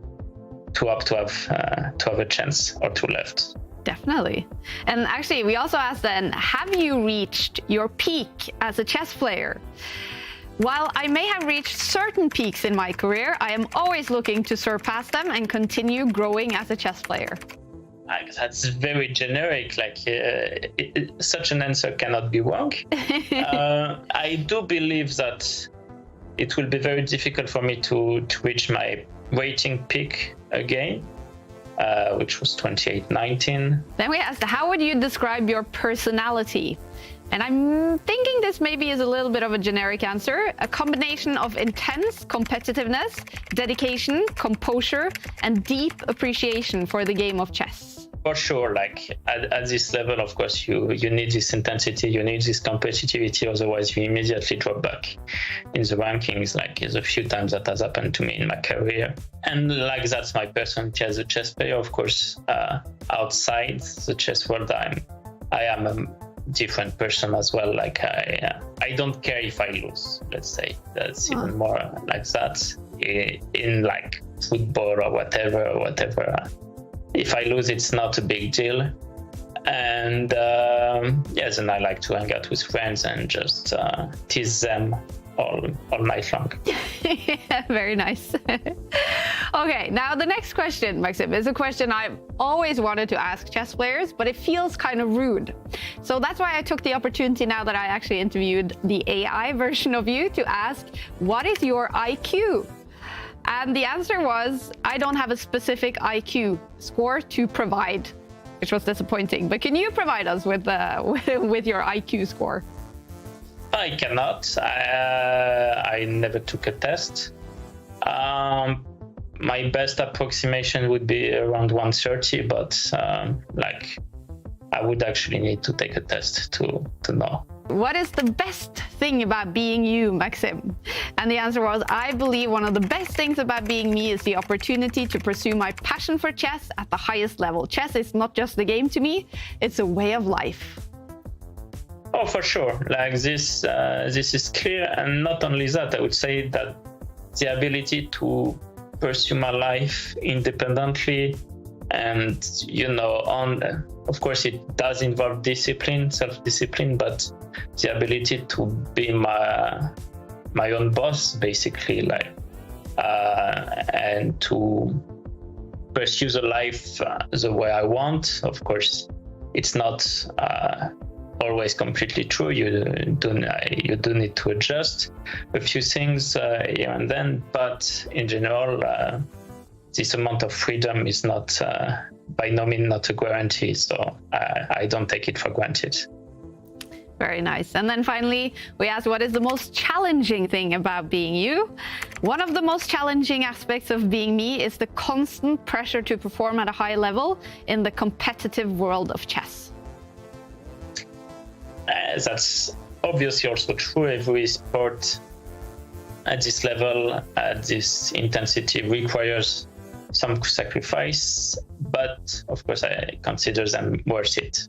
have a chance or two left. Definitely. And actually, we also asked then, have you reached your peak as a chess player? While I may have reached certain peaks in my career, I am always looking to surpass them and continue growing as a chess player. That's very generic. Like such an answer cannot be wrong. I do believe that it will be very difficult for me to reach my rating peak again, which was 28-19. Then we asked, how would you describe your personality? And I'm thinking this maybe is a little bit of a generic answer. A combination of intense competitiveness, dedication, composure, and deep appreciation for the game of chess. For sure, like at this level, of course, you need this intensity, you need this competitivity, otherwise you immediately drop back in the rankings. Like there's a few times that has happened to me in my career. And like that's my personality as a chess player. Of course, outside the chess world, I am a different person as well. Like I don't care if I lose, let's say. That's even more like that. In like football or whatever. If I lose, it's not a big deal. And yes, and I like to hang out with friends and just tease them all night long. Yeah, very nice. Okay, now the next question, Maxim, is a question I've always wanted to ask chess players, but it feels kind of rude. So that's why I took the opportunity now that I actually interviewed the AI version of you to ask, what is your IQ? And the answer was, I don't have a specific IQ score to provide, which was disappointing. But can you provide us with your IQ score? I cannot. I never took a test. My best approximation would be around 130, but like I would actually need to take a test to know. What is the best thing about being you, Maxim? And the answer was, I believe one of the best things about being me is the opportunity to pursue my passion for chess at the highest level. Chess is not just a game to me, it's a way of life. Oh, for sure. Like this is clear. And not only that, I would say that the ability to pursue my life independently and, of course, it does involve discipline, self-discipline, but the ability to be my own boss, basically, like, and to pursue the life the way I want. Of course, it's not always completely true. You do need to adjust a few things here and then, but in general, this amount of freedom is not by no means not a guarantee, so I don't take it for granted. Very nice. And then finally, we asked, what is the most challenging thing about being you? One of the most challenging aspects of being me is the constant pressure to perform at a high level in the competitive world of chess. That's obviously also true. Every sport at this level, at this intensity, requires some sacrifice, but of course I consider them worth it.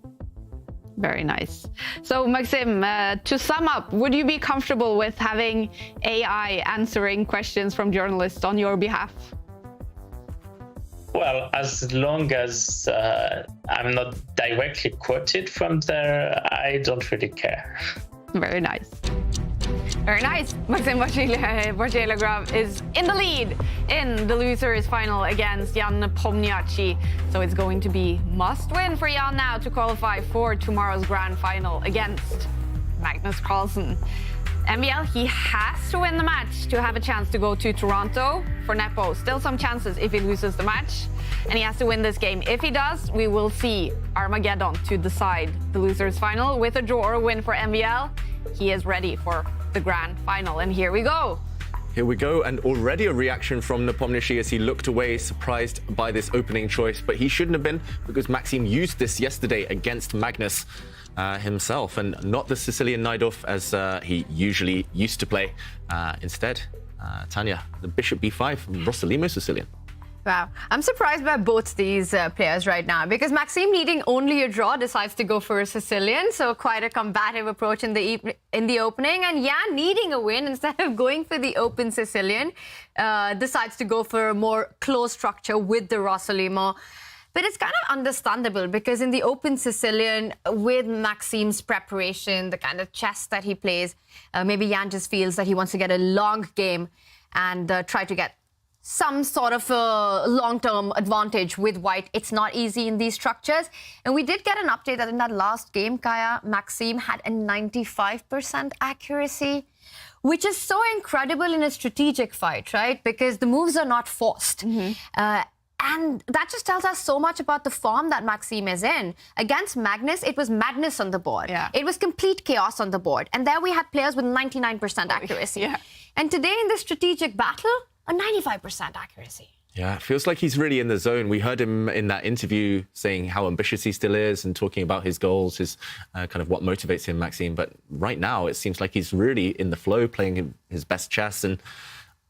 Very nice. So Maxim, to sum up, would you be comfortable with having AI answering questions from journalists on your behalf? Well, as long as I'm not directly quoted from there, I don't really care. Very nice. Very nice. Maxim Vachier-Lagrave is in the lead in the losers final against Jan Nepomniachtchi. So it's going to be must win for Jan now to qualify for tomorrow's grand final against Magnus Carlsen. MVL, he has to win the match to have a chance to go to Toronto. For Nepo, still some chances if he loses the match. And he has to win this game. If he does, we will see Armageddon to decide the loser's final. With a draw or a win for MVL, he is ready for the grand final. And here we go. Here we go, and already a reaction from Nepomniachtchi as he looked away, surprised by this opening choice. But he shouldn't have been, because Maxime used this yesterday against Magnus himself, and not the Sicilian Najdorf as he usually used to play. Instead, Tanya, the bishop b5, Rossolimo Sicilian. Wow. I'm surprised by both these players right now, because Maxime, needing only a draw, decides to go for a Sicilian, so quite a combative approach in the opening. And Jan, needing a win, instead of going for the open Sicilian, decides to go for a more close structure with the Rossolimo. But it's kind of understandable, because in the open Sicilian, with Maxime's preparation, the kind of chess that he plays, maybe Jan just feels that he wants to get a long game and try to get some sort of a long-term advantage with white. It's not easy in these structures. And we did get an update that in that last game, Kaya, Maxime had a 95% accuracy, which is so incredible in a strategic fight, right? Because the moves are not forced. And that just tells us so much about the form that Maxime is in. Against Magnus, it was madness on the board. It was complete chaos on the board. And there we had players with 99% accuracy. And today in this strategic battle, a 95% accuracy. Yeah, it feels like he's really in the zone. We heard him in that interview saying how ambitious he still is and talking about his goals, his kind of what motivates him, Maxime. But right now, it seems like he's really in the flow, playing his best chess, and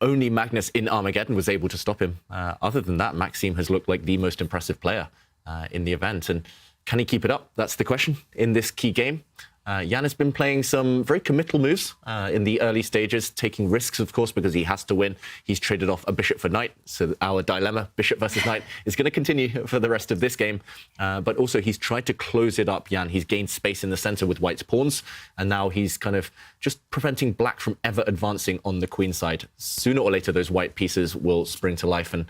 only Magnus in Armageddon was able to stop him. Other than that, Maxime has looked like the most impressive player in the event. And can he keep it up? That's the question in this key game. Jan has been playing some very committal moves in the early stages, taking risks, of course, because he has to win. He's traded off a bishop for knight, so our dilemma, bishop versus knight, is going to continue for the rest of this game. But also, he's tried to close it up, Jan. He's gained space in the center with white's pawns, and now he's kind of just preventing black from ever advancing on the queen side. Sooner or later, those white pieces will spring to life, and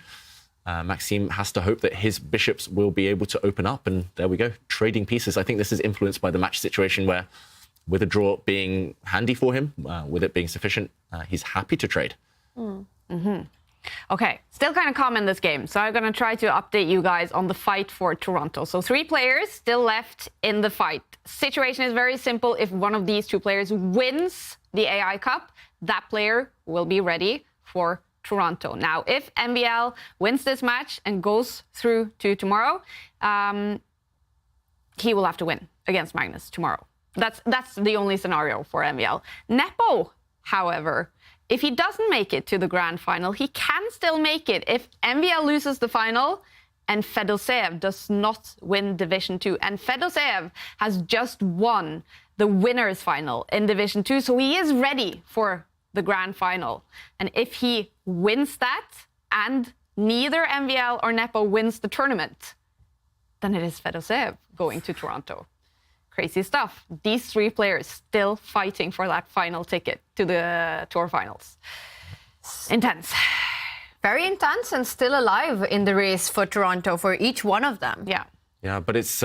Maxime has to hope that his bishops will be able to open up. And there we go, trading pieces. I think this is influenced by the match situation where, with a draw being handy for him, with it being sufficient, he's happy to trade. Okay, still kind of calm in this game. So I'm going to try to update you guys on the fight for Toronto. So 3 players still left in the fight. Situation is very simple. If one of these 2 players wins the AI Cup, that player will be ready for Toronto. Now, if MVL wins this match and goes through to tomorrow, he will have to win against Magnus tomorrow. That's the only scenario for MVL. Nepo, however, if he doesn't make it to the grand final, he can still make it if MVL loses the final and Fedoseev does not win Division 2. And Fedoseev has just won the winners final in Division 2, so he is ready for the grand final. And if he wins that and neither MVL or Nepo wins the tournament, then it is Fedoseev going to Toronto. Crazy stuff. These 3 players still fighting for that final ticket to the tour finals. Intense. Very intense, and still alive in the race for Toronto for each one of them. Yeah, but it's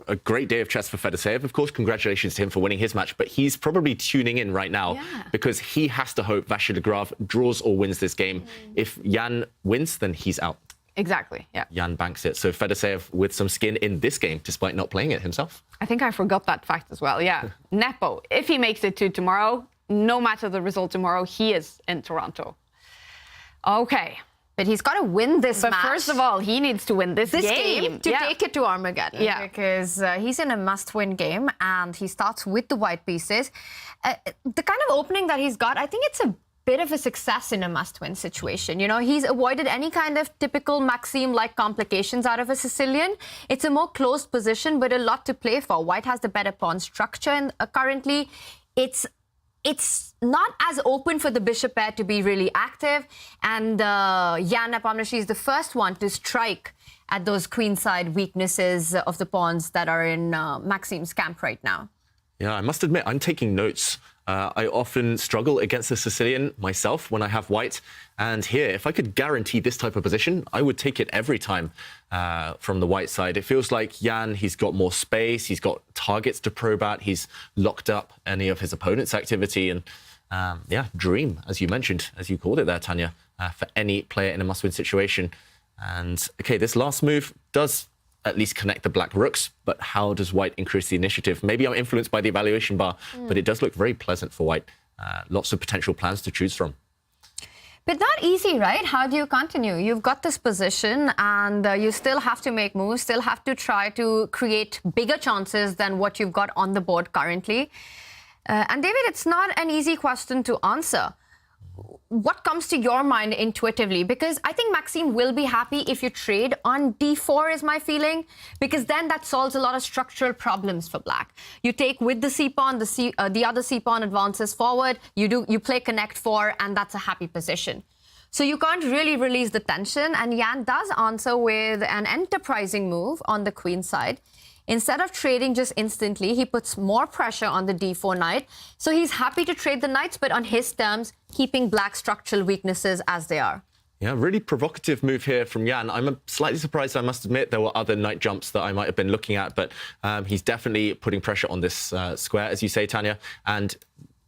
a great day of chess for Fedoseev. Of course, congratulations to him for winning his match, but he's probably tuning in right now because he has to hope Vachier-Lagrave draws or wins this game. If Jan wins, then he's out. Exactly, yeah. Jan banks it. So Fedoseev with some skin in this game, despite not playing it himself. I think I forgot that fact as well, yeah. Nepo, if he makes it to tomorrow, no matter the result tomorrow, he is in Toronto. Okay. But he's got to win this match. But first of all, he needs to win this game to take it to Armageddon. Because he's in a must-win game, and he starts with the white pieces. The kind of opening that he's got, I think it's a bit of a success in a must-win situation. You know, he's avoided any kind of typical Maxime-like complications out of a Sicilian. It's a more closed position, but a lot to play for. White has the better pawn structure, and currently it's not as open for the bishop pair to be really active. And Jan Nepomniachtchi is the first one to strike at those queenside weaknesses of the pawns that are in Maxime's camp right now. Yeah, I must admit, I'm taking notes. I often struggle against the Sicilian myself when I have white. And here, if I could guarantee this type of position, I would take it every time from the white side. It feels like Jan, he's got more space. He's got targets to probe at. He's locked up any of his opponent's activity. And yeah, dream, as you mentioned, as you called it there, Tanya, for any player in a must-win situation. And OK, this last move does at least connect the black rooks, but how does white increase the initiative? Maybe I'm influenced by the evaluation bar, but it does look very pleasant for white. Lots of potential plans to choose from. But not easy, right? How do you continue? You've got this position and you still have to make moves, still have to try to create bigger chances than what you've got on the board currently. And David, it's not an easy question to answer. What comes to your mind intuitively? Because I think Maxime will be happy if you trade on d4 is my feeling, because then that solves a lot of structural problems for black. You take with the c-pawn, the other c-pawn advances forward, you play connect 4, and that's a happy position. So you can't really release the tension, and Jan does answer with an enterprising move on the queen side. Instead of trading just instantly, he puts more pressure on the d4 knight. So he's happy to trade the knights, but on his terms, keeping black structural weaknesses as they are. Yeah, really provocative move here from Jan. I'm slightly surprised, I must admit. There were other knight jumps that I might have been looking at, but he's definitely putting pressure on this square, as you say, Tanya. And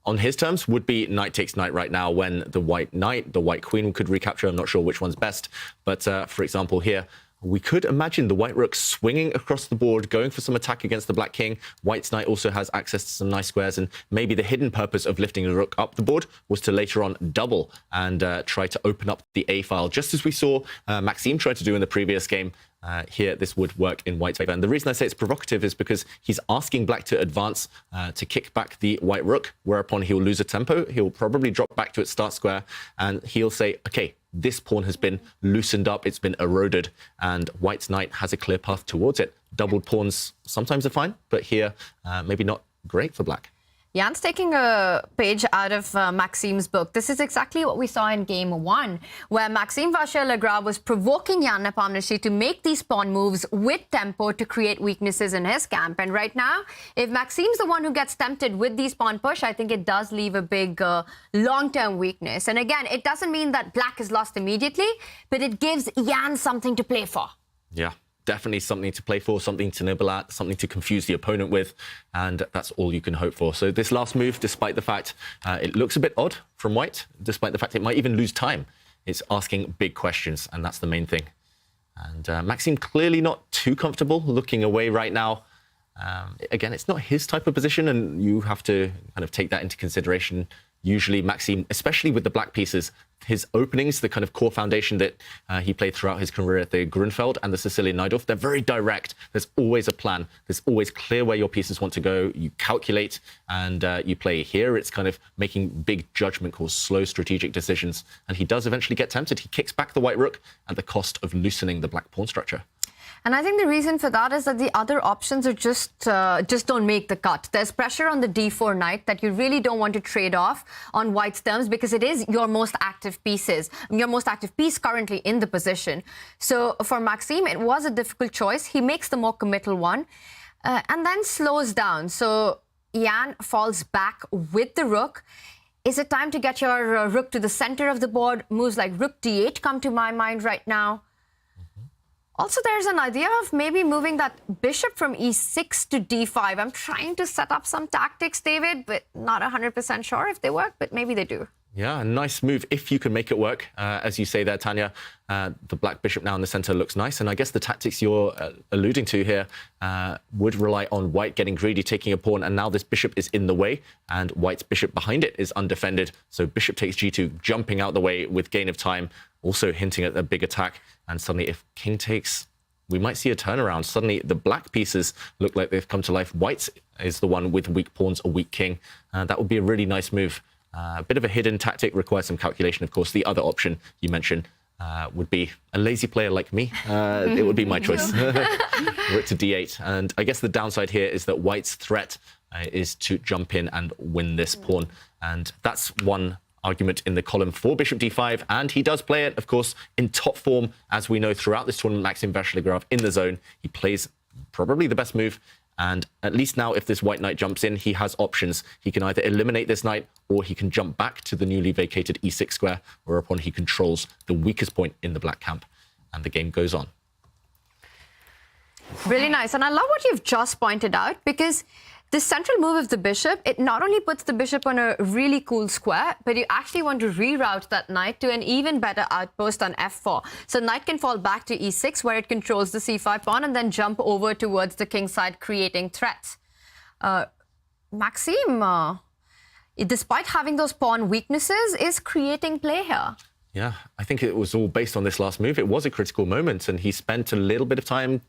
on his terms, would be knight takes knight right now when the white knight, the white queen could recapture. I'm not sure which one's best. But for example, here, we could imagine the white rook swinging across the board, going for some attack against the black king. White's knight also has access to some nice squares, and maybe the hidden purpose of lifting the rook up the board was to later on double and try to open up the A file, just as we saw Maxime try to do in the previous game. Here, this would work in white's favor. And the reason I say it's provocative is because he's asking black to advance to kick back the white rook, whereupon he'll lose a tempo. He'll probably drop back to its start square, and he'll say, OK, this pawn has been loosened up, it's been eroded, and white's knight has a clear path towards it. Doubled pawns sometimes are fine, but here, maybe not great for black. Jan's taking a page out of Maxime's book. This is exactly what we saw in game 1, where Maxime Vachier-Lagrave was provoking Jan Nepomniachtchi to make these pawn moves with tempo to create weaknesses in his camp. And right now, if Maxime's the one who gets tempted with these pawn push, I think it does leave a big long-term weakness. And again, it doesn't mean that black is lost immediately, but it gives Jan something to play for. Yeah. Definitely something to play for, something to nibble at, something to confuse the opponent with, and that's all you can hope for. So this last move, despite the fact it looks a bit odd from white, despite the fact it might even lose time, it's asking big questions, and that's the main thing. And Maxime clearly not too comfortable looking away right now. Again, it's not his type of position, and you have to kind of take that into consideration. Usually Maxime, especially with the black pieces, his openings, the kind of core foundation that he played throughout his career at the Grunfeld and the Sicilian Najdorf, they're very direct. There's always a plan. There's always clear where your pieces want to go. You calculate and you play. Here, it's kind of making big judgment calls, slow strategic decisions. And he does eventually get tempted. He kicks back the white rook at the cost of loosening the black pawn structure. And I think the reason for that is that the other options are just don't make the cut. There's pressure on the d4 knight that you really don't want to trade off on white's terms, because it is your most active pieces, your most active piece currently in the position. So for Maxime, it was a difficult choice. He makes the more committal one and then slows down. So Jan falls back with the rook. Is it time to get your rook to the center of the board? Moves like rook d8 come to my mind right now. Also, there's an idea of maybe moving that bishop from e6 to d5. I'm trying to set up some tactics, David, but not 100% sure if they work, but maybe they do. Yeah, a nice move if you can make it work. As you say there, Tanya, the black bishop now in the center looks nice. And I guess the tactics you're alluding to here would rely on white getting greedy, taking a pawn. And now this bishop is in the way and white's bishop behind it is undefended. So bishop takes g2, jumping out the way with gain of time, also hinting at a big attack. And suddenly if king takes, we might see a turnaround. Suddenly the black pieces look like they've come to life. White is the one with weak pawns, a weak king. That would be a really nice move. A bit of a hidden tactic, requires some calculation, of course. The other option you mentioned would be a lazy player like me. It would be my choice. Rook to d8. And I guess the downside here is that white's threat is to jump in and win this pawn. And that's one argument in the column for bishop d5. And he does play it, of course, in top form, as we know throughout this tournament. Maxime Vachier-Lagrave in the zone. He plays probably the best move And at least now, if this white knight jumps in, he has options. He can either eliminate this knight, or he can jump back to the newly vacated e6 square, whereupon he controls the weakest point in the black camp. And the game goes on. Really nice. And I love what you've just pointed out, because the central move of the bishop, it not only puts the bishop on a really cool square, but you actually want to reroute that knight to an even better outpost on f4. So knight can fall back to e6, where it controls the c5 pawn, and then jump over towards the king side, creating threats. Maxime, despite having those pawn weaknesses, is creating play here. Yeah, I think it was all based on this last move. It was a critical moment, and he spent a little bit of time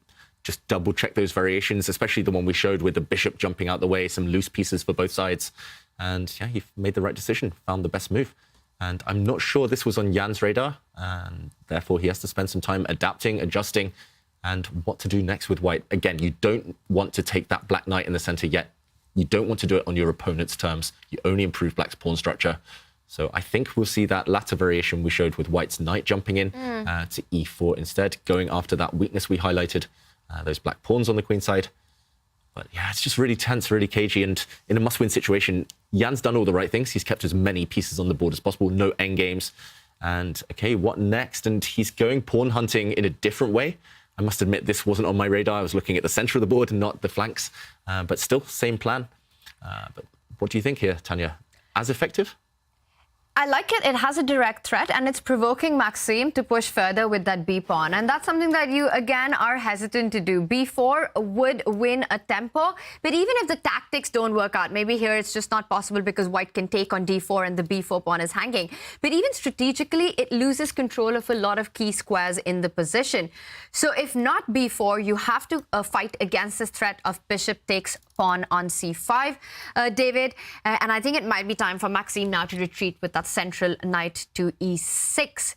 just double check those variations, especially the one we showed with the bishop jumping out the way, some loose pieces for both sides. And yeah, he made the right decision, found the best move. And I'm not sure this was on Jan's radar, and therefore he has to spend some time adapting, adjusting, and what to do next with white. Again, you don't want to take that black knight in the center yet. You don't want to do it on your opponent's terms. You only improve black's pawn structure. So I think we'll see that latter variation we showed with white's knight jumping in to e4 instead, going after that weakness we highlighted. Those black pawns on the queen side. But yeah, it's just really tense, really cagey. And in a must-win situation, Jan's done all the right things. He's kept as many pieces on the board as possible, no endgames. And okay, what next? And he's going pawn hunting in a different way. I must admit, this wasn't on my radar. I was looking at the center of the board and not the flanks. But still, same plan. But what do you think here, Tanya? As effective? I like it. It has a direct threat, and it's provoking Maxime to push further with that B pawn. And that's something that you, again, are hesitant to do. B4 would win a tempo, but even if the tactics don't work out, maybe here it's just not possible because white can take on D4 and the B4 pawn is hanging. But even strategically, it loses control of a lot of key squares in the position. So if not B4, you have to fight against this threat of bishop takes pawn on C5, David. And I think it might be time for Maxime now to retreat with that central knight to E6.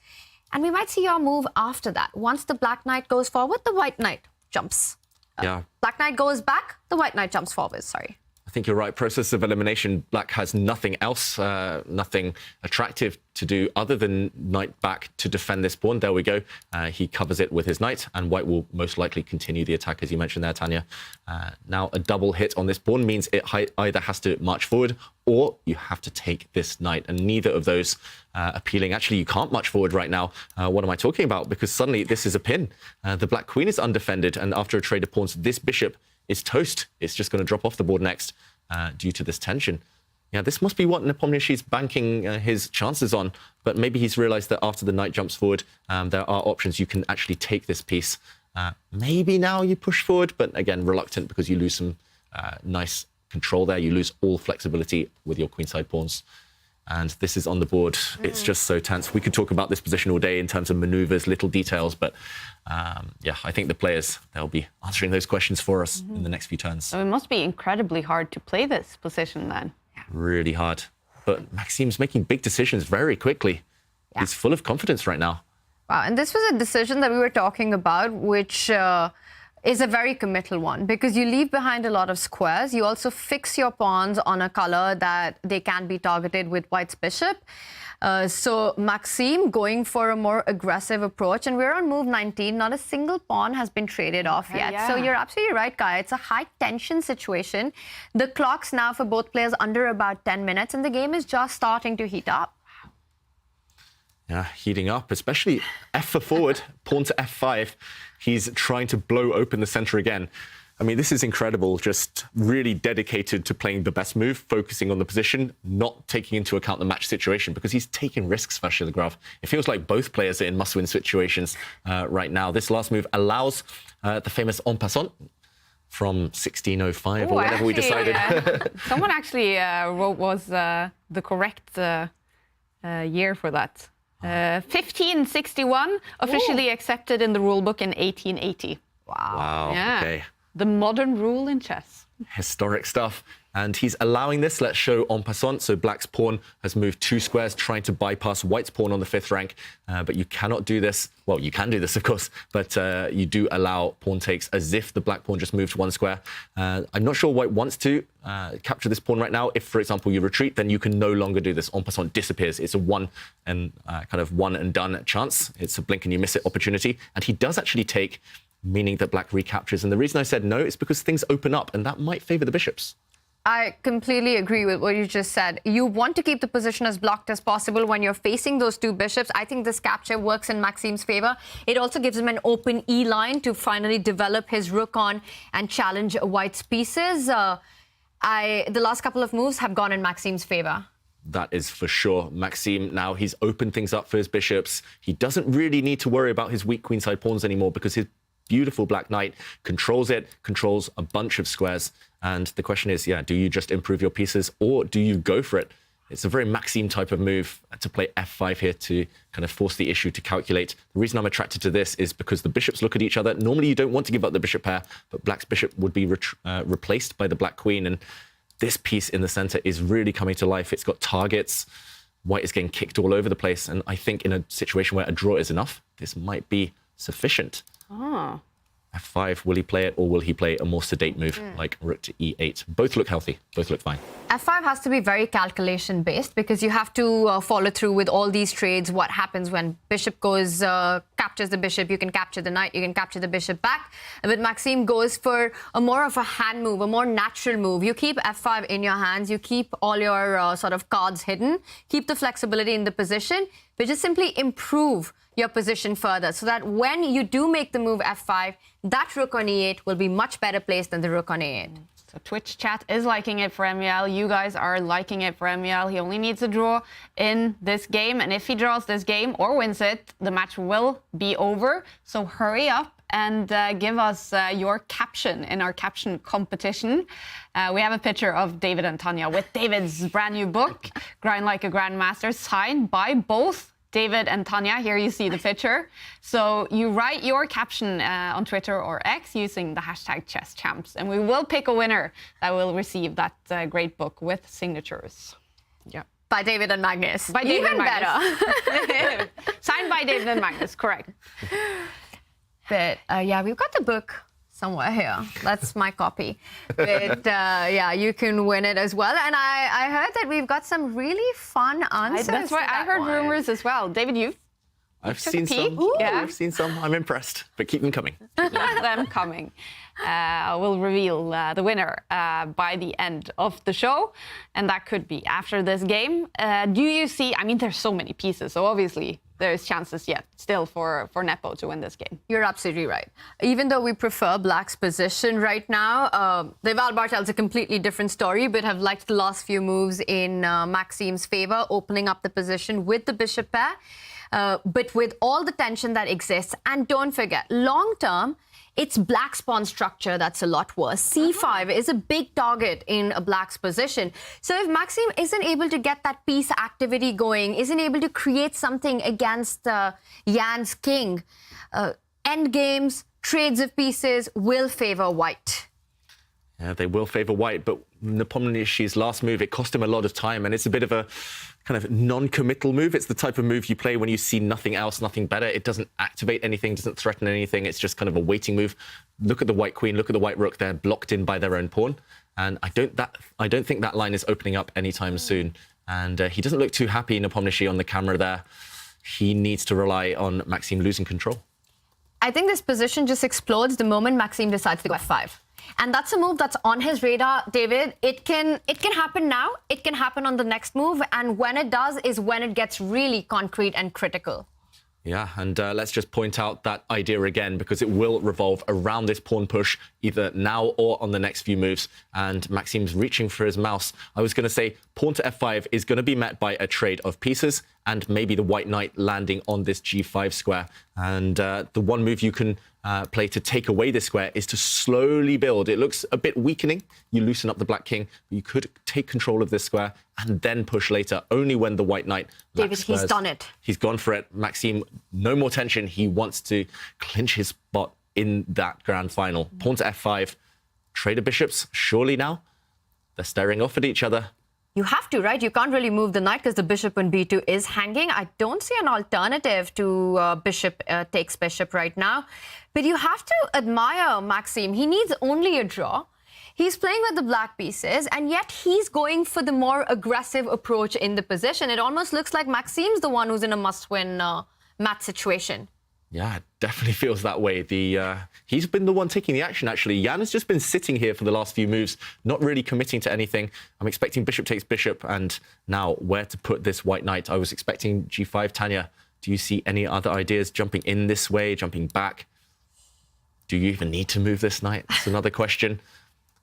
And we might see your move after that. Once the black knight goes forward, the white knight jumps. Black knight goes back, the white knight jumps forward, sorry. I think you're right. Process of elimination. Black has nothing else, nothing attractive to do other than knight back to defend this pawn. There we go. He covers it with his knight, and white will most likely continue the attack, as you mentioned there, Tanya. Now, a double hit on this pawn means it either has to march forward or you have to take this knight, and neither of those appealing. Actually, you can't march forward right now. What am I talking about? Because suddenly this is a pin. The black queen is undefended, and after a trade of pawns, this bishop is toast. It's just going to drop off the board next due to this tension. Yeah, this must be what Nepomniachtchi's banking his chances on, but maybe he's realized that after the knight jumps forward, there are options. You can actually take this piece. Maybe now you push forward, but again, reluctant because you lose some nice control there. You lose all flexibility with your queenside pawns. And this is on the board. It's just so tense. We could talk about this position all day in terms of maneuvers, little details, but yeah, I think the players, they'll be answering those questions for us in the next few turns. So it must be incredibly hard to play this position then. Really hard. But Maxime's making big decisions very quickly. He's full of confidence right now. Wow, and this was a decision that we were talking about, which is a very committal one, because you leave behind a lot of squares. You also fix your pawns on a color that they can be targeted with white's bishop. So Maxime going for a more aggressive approach, and we're on move 19. Not a single pawn has been traded off yet. Yeah. So you're absolutely right, Kai. It's a high tension situation. The clock's now for both players under about 10 minutes, and the game is just starting to heat up. Yeah, heating up, especially f for forward, pawn to f5. He's trying to blow open the center again. I mean, this is incredible, just really dedicated to playing the best move, focusing on the position, not taking into account the match situation, because he's taking risks, Vachier-Lagrave. It feels like both players are in must-win situations right now. This last move allows the famous en passant from 1605 or whatever we decided. Someone actually wrote was the correct year for that. 1561, officially accepted in the rulebook in 1880. Wow. Yeah. Okay. The modern rule in chess. Historic stuff. And he's allowing this. Let's show en passant. So black's pawn has moved 2 squares, trying to bypass white's pawn on the 5th rank. But you cannot do this. Well, you can do this, of course, but you do allow pawn takes as if the black pawn just moved 1 square. I'm not sure white wants to capture this pawn right now. If, for example, you retreat, then you can no longer do this. En passant disappears. It's a one and done chance. It's a blink and you miss it opportunity. And he does actually take meaning that black recaptures. And the reason I said no is because things open up, and that might favor the bishops. I completely agree with what you just said. You want to keep the position as blocked as possible when you're facing those two bishops. I think this capture works in Maxim's favor. It also gives him an open E line to finally develop his rook on and challenge White's pieces. The last couple of moves have gone in Maxim's favor. That is for sure. Maxim, now he's opened things up for his bishops. He doesn't really need to worry about his weak queenside pawns anymore because his beautiful black knight controls a bunch of squares. And the question is, do you just improve your pieces or do you go for it? It's a very Maxim type of move to play f5 here to kind of force the issue to calculate. The reason I'm attracted to this is because the bishops look at each other. Normally you don't want to give up the bishop pair, but black's bishop would be replaced by the black queen. And this piece in the center is really coming to life. It's got targets. White is getting kicked all over the place. And I think in a situation where a draw is enough, this might be sufficient. Oh. f5, will he play it or will he play a more sedate move like rook to e8? Both look healthy, both look fine. F5 has to be very calculation based because you have to follow through with all these trades. What happens when bishop goes, captures the bishop, you can capture the knight, you can capture the bishop back. But Maxim goes for more of a hand move, a more natural move. You keep f5 in your hands, you keep all your sort of cards hidden, keep the flexibility in the position, but just simply improve your position further so that when you do make the move f5, that rook on e8 will be much better placed than the rook on e8. So Twitch chat is liking it for MVL. You guys are liking it for MVL. He only needs a draw in this game. And if he draws this game or wins it, the match will be over. So hurry up and give us your caption in our caption competition. We have a picture of David and Tanya with David's brand new book, Grind Like a Grandmaster, signed by both David and Tanya. Here you see the picture. So you write your caption on Twitter or X using the hashtag #ChessChamps, and we will pick a winner that will receive that great book with signatures. Yeah. By David and Magnus. By David Even and Magnus. better. Signed by David and Magnus, correct. But yeah, we've got the book somewhere here. That's my copy. But yeah, you can win it as well. And I heard that we've got some really fun answers. That's why I heard rumors as well. David, I've seen some. Yeah. I've seen some. I'm impressed, but keep them coming. Keep them coming. We'll reveal the winner by the end of the show, and that could be after this game. Do you see? I mean, there's so many pieces, so obviously there's chances yet still for Nepo to win this game. You're absolutely right. Even though we prefer black's position right now, the Val Bartel's a completely different story, but have liked the last few moves in Maxim's favor, opening up the position with the bishop pair. But with all the tension that exists, and don't forget, long term, it's black's pawn structure that's a lot worse. C5 is a big target in a black's position. So if Maxim isn't able to get that piece activity going, isn't able to create something against Jan's king, endgames, trades of pieces will favor white. Yeah, they will favor white, but Nepomniachtchi's last move, it cost him a lot of time, and it's a bit of a kind of non-committal move. It's the type of move you play when you see nothing else, nothing better. It doesn't activate anything, doesn't threaten anything. It's just kind of a waiting move. Look at the white queen, look at the white rook. They're blocked in by their own pawn, and I don't think that line is opening up anytime soon. And he doesn't look too happy, Nepomniachtchi, on the camera there. He needs to rely on Maxim losing control. I think this position just explodes the moment Maxim decides to go f5. And that's a move that's on his radar, David. It can happen now. It can happen on the next move. And when it does is when it gets really concrete and critical. Yeah, and let's just point out that idea again, because it will revolve around this pawn push, either now or on the next few moves. And Maxim's reaching for his mouse. I was going to say pawn to f5 is going to be met by a trade of pieces and maybe the white knight landing on this g5 square. And the one move you can play to take away this square is to slowly build. It looks a bit weakening. You loosen up the black king, but you could take control of this square and then push later, only when the white knight David, he's done it. He's gone for it. Maxim, no more tension. He wants to clinch his spot in that grand final. Pawn to f5. Trade of bishops, surely now. They're staring off at each other. You have to, right? You can't really move the knight because the bishop on b2 is hanging. I don't see an alternative to bishop takes bishop right now. But you have to admire Maxim. He needs only a draw. He's playing with the black pieces, and yet he's going for the more aggressive approach in the position. It almost looks like Maxim's the one who's in a must-win match situation. Yeah, it definitely feels that way. He's been the one taking the action, actually. Jan has just been sitting here for the last few moves, not really committing to anything. I'm expecting bishop takes bishop, and now where to put this white knight. I was expecting g5, Tanya. Do you see any other ideas? Jumping in this way, jumping back? Do you even need to move this knight? That's another question.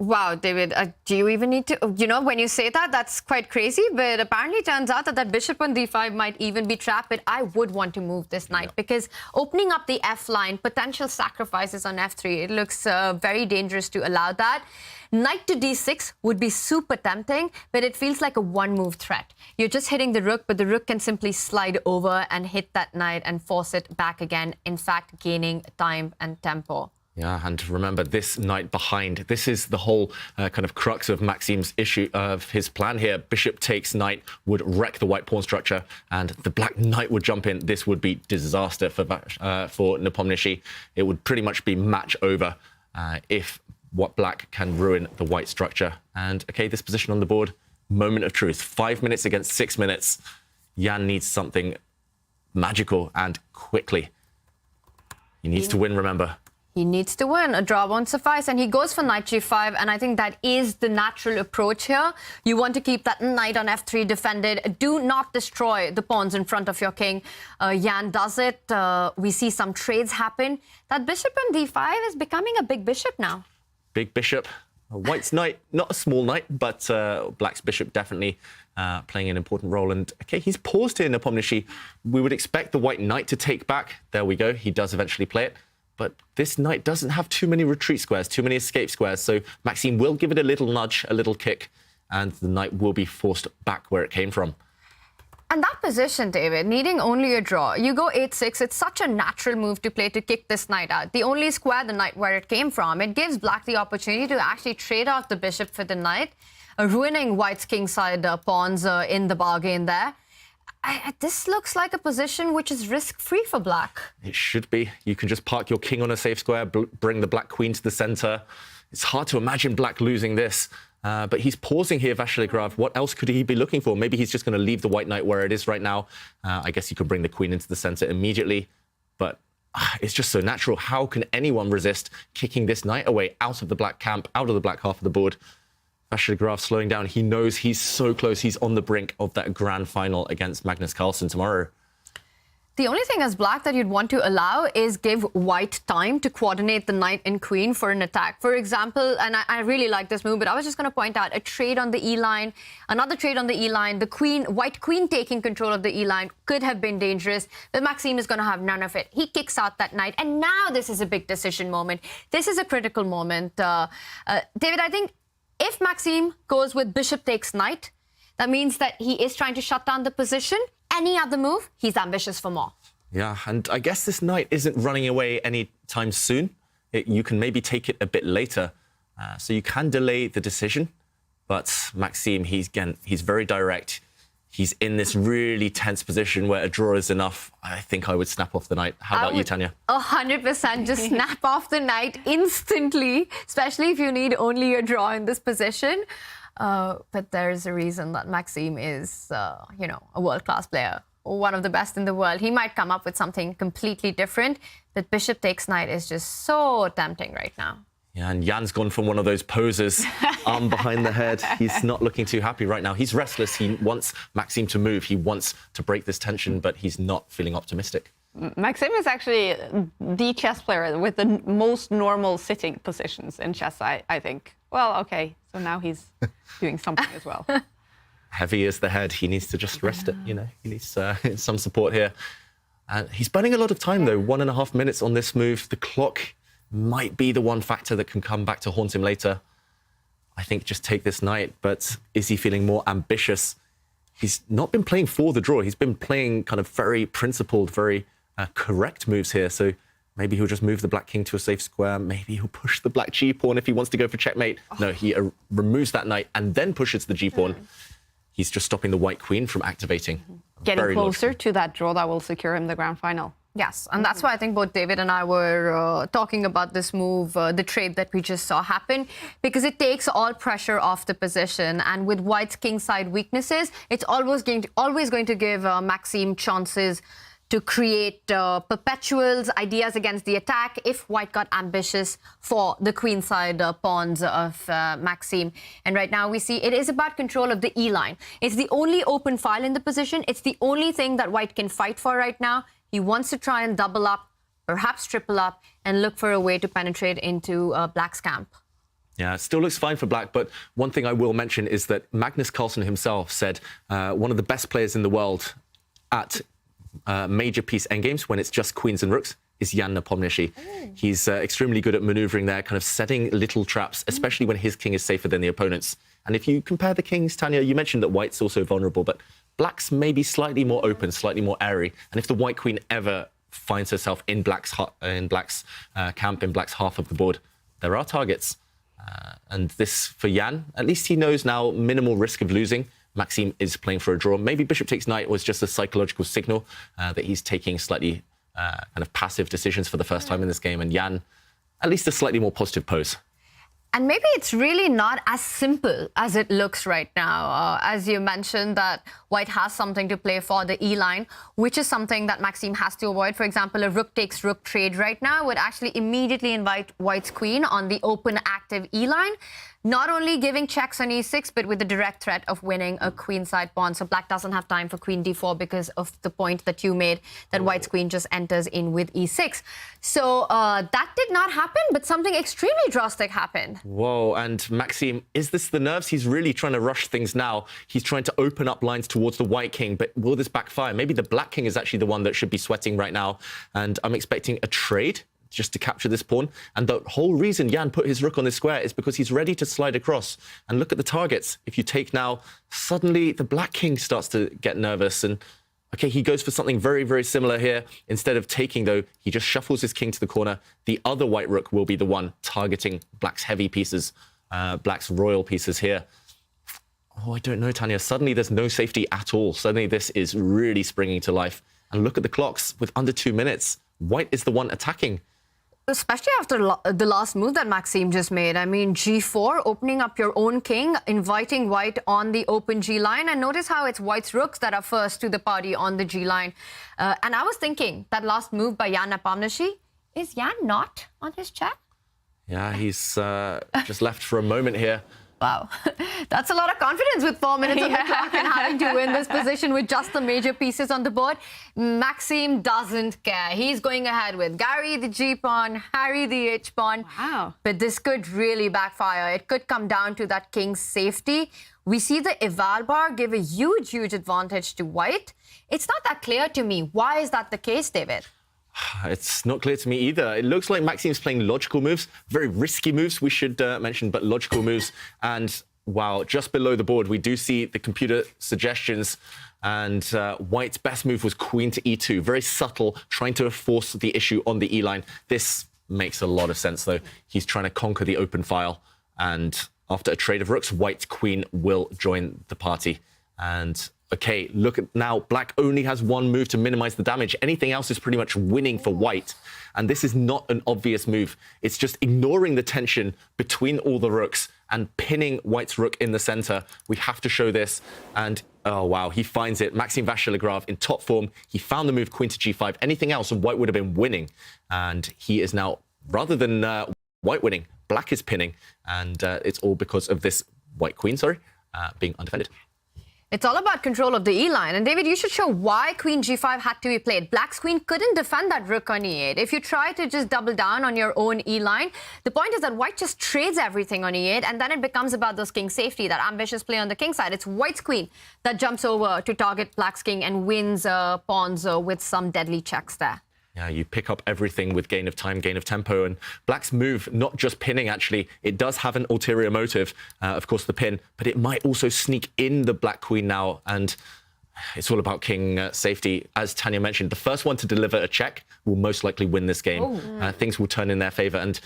Wow, David, do you even need to? You know, when you say that, that's quite crazy. But apparently, it turns out that that bishop on d5 might even be trapped. But I would want to move this knight because opening up the f line, potential sacrifices on f3, it looks very dangerous to allow that. Knight to d6 would be super tempting, but it feels like a one-move threat. You're just hitting the rook, but the rook can simply slide over and hit that knight and force it back again, in fact, gaining time and tempo. Yeah, and remember, this knight behind, this is the whole kind of crux of Maxim's issue, of his plan here. Bishop takes knight would wreck the white pawn structure, and the black knight would jump in. This would be disaster for Nepomniachtchi. It would pretty much be match over if what black can ruin the white structure. And, okay, this position on the board, moment of truth. 5 minutes against 6 minutes. Jan needs something magical and quickly. He needs to win, remember. He needs to win. A draw won't suffice. And he goes for knight g5. And I think that is the natural approach here. You want to keep that knight on f3 defended. Do not destroy the pawns in front of your king. Jan does it. We see some trades happen. That bishop on d5 is becoming a big bishop now. Big bishop. White's knight, not a small knight, but black's bishop definitely playing an important role. And, okay, he's paused here, Nepomniachtchi. We would expect the white knight to take back. There we go. He does eventually play it. But this knight doesn't have too many retreat squares, too many escape squares. So Maxim will give it a little nudge, a little kick, and the knight will be forced back where it came from. And that position, David, needing only a draw. You go 8-6. It's such a natural move to play to kick this knight out. The only square the knight where it came from. It gives black the opportunity to actually trade off the bishop for the knight, ruining white's kingside pawns in the bargain there. This looks like a position which is risk-free for black. It should be. You can just park your king on a safe square, bring the black queen to the center. It's hard to imagine black losing this. But he's pausing here, Vachier-Lagrave. What else could he be looking for? Maybe he's just going to leave the white knight where it is right now. I guess you could bring the queen into the center immediately. But it's just so natural. How can anyone resist kicking this knight away out of the black camp, out of the black half of the board? Vachier-Lagrave slowing down. He knows he's so close. He's on the brink of that grand final against Magnus Carlsen tomorrow. The only thing as black that you'd want to allow is give white time to coordinate the knight and queen for an attack. For example, and I really like this move, but I was just going to point out a trade on the E-line, another trade on the E-line. The queen, white queen taking control of the E-line could have been dangerous, but Maxim is going to have none of it. He kicks out that knight, and now this is a big decision moment. This is a critical moment. David, I think if Maxim goes with bishop takes knight, that means that he is trying to shut down the position. Any other move, he's ambitious for more. Yeah, and I guess this knight isn't running away anytime soon. You can maybe take it a bit later. So you can delay the decision. But Maxim, he's very direct. He's in this really tense position where a draw is enough. I think I would snap off the knight. How about you, Tanya? 100% just snap off the knight instantly, especially if you need only a draw in this position. But there's a reason that Maxim is, a world-class player, one of the best in the world. He might come up with something completely different, but bishop takes knight is just so tempting right now. Yeah, and Jan's gone from one of those posers, arm behind the head. He's not looking too happy right now. He's restless. He wants Maxim to move. He wants to break this tension, but he's not feeling optimistic. Maxim is actually the chess player with the most normal sitting positions in chess, I think. Well, okay, so now he's doing something as well. Heavy is the head. He needs to just rest it, He needs some support here. And he's burning a lot of time, though. 1.5 minutes on this move. The clock might be the one factor that can come back to haunt him later. I think just take this knight, but is he feeling more ambitious? He's not been playing for the draw. He's been playing kind of very principled, very correct moves here. So maybe he'll just move the black king to a safe square. Maybe he'll push the black g-pawn if he wants to go for checkmate. No, he removes that knight and then pushes the g-pawn. He's just stopping the white queen from activating. Getting closer to that draw that will secure him the grand final. Yes, and that's why I think both David and I were talking about this move, the trade that we just saw happen, because it takes all pressure off the position. And with white's kingside weaknesses, it's always going to give Maxim chances to create perpetuals, ideas against the attack if white got ambitious for the queenside pawns of Maxime. And right now we see it is about control of the E-line. It's the only open file in the position. It's the only thing that white can fight for right now. He wants to try and double up, perhaps triple up, and look for a way to penetrate into black's camp. Yeah, it still looks fine for black, but one thing I will mention is that Magnus Carlsen himself said one of the best players in the world at major piece endgames, when it's just queens and rooks, is Jan Nepomniachtchi. He's extremely good at maneuvering there, kind of setting little traps, especially when his king is safer than the opponent's. And if you compare the kings, Tanya, you mentioned that white's also vulnerable, but black's maybe slightly more open, slightly more airy. And if the white queen ever finds herself in black's camp, in black's half of the board, there are targets. And this, for Jan, at least he knows now minimal risk of losing. Maxime is playing for a draw. Maybe bishop takes knight was just a psychological signal that he's taking slightly kind of passive decisions for the first time in this game. And Jan, at least a slightly more positive pose. And maybe it's really not as simple as it looks right now. As you mentioned, that white has something to play for, the E-line, which is something that Maxime has to avoid. For example, a rook takes rook trade right now would actually immediately invite white's queen on the open active E-line, not only giving checks on E6, but with the direct threat of winning a queenside pawn. So black doesn't have time for queen D4 because of the point that you made, that white's queen just enters in with E6. So that did not happen, but something extremely drastic happened. Whoa, and Maxime, is this the nerves? He's really trying to rush things now. He's trying to open up lines towards the white king, but will this backfire? Maybe the black king is actually the one that should be sweating right now, and I'm expecting a trade just to capture this pawn. And the whole reason Jan put his rook on this square is because he's ready to slide across. And look at the targets. If you take now, suddenly the black king starts to get nervous. And okay, he goes for something very, very similar here. Instead of taking, though, he just shuffles his king to the corner. The other white rook will be the one targeting black's heavy pieces, black's royal pieces here. Oh, I don't know, Tanya. Suddenly there's no safety at all. Suddenly this is really springing to life. And look at the clocks. With under 2 minutes, white is the one attacking. Especially after the last move that Maxime just made. I mean, G4, opening up your own king, inviting white on the open G line. And notice how it's white's rooks that are first to the party on the G line. And I was thinking that last move by Jan Nepomniachtchi, is Jan not on his check? Yeah, he's just left for a moment here. Wow, that's a lot of confidence with 4 minutes on the clock and having to win this position with just the major pieces on the board. Maxime doesn't care. He's going ahead with Gary the G-pawn, Harry the H-pawn. Wow. But this could really backfire. It could come down to that king's safety. We see the eval bar give a huge, huge advantage to white. It's not that clear to me. Why is that the case, David? It's not clear to me either. It looks like Maxime's playing logical moves, very risky moves, we should mention, but logical moves. And wow, just below the board, we do see the computer suggestions. And white's best move was queen to E2, very subtle, trying to force the issue on the E line. This makes a lot of sense, though. He's trying to conquer the open file. And after a trade of rooks, white's queen will join the party. And okay, look at now, black only has one move to minimize the damage. Anything else is pretty much winning for white. And this is not an obvious move. It's just ignoring the tension between all the rooks and pinning white's rook in the center. We have to show this. And oh, wow, he finds it. Maxime Vachier-Lagrave in top form. He found the move queen to G5. Anything else, and white would have been winning. And he is now, rather than white winning, black is pinning. And it's all because of this white queen, being undefended. It's all about control of the E-line. And David, you should show why queen G5 had to be played. Black's queen couldn't defend that rook on E8. If you try to just double down on your own E-line, the point is that white just trades everything on E8, and then it becomes about those king safety, that ambitious play on the king side. It's white's queen that jumps over to target black's king and wins pawns with some deadly checks there. Yeah, you pick up everything with gain of time, gain of tempo, and black's move, not just pinning, actually, it does have an ulterior motive, of course, the pin, but it might also sneak in the black queen now, and it's all about king safety. As Tanya mentioned, the first one to deliver a check will most likely win this game. Things will turn in their favor, and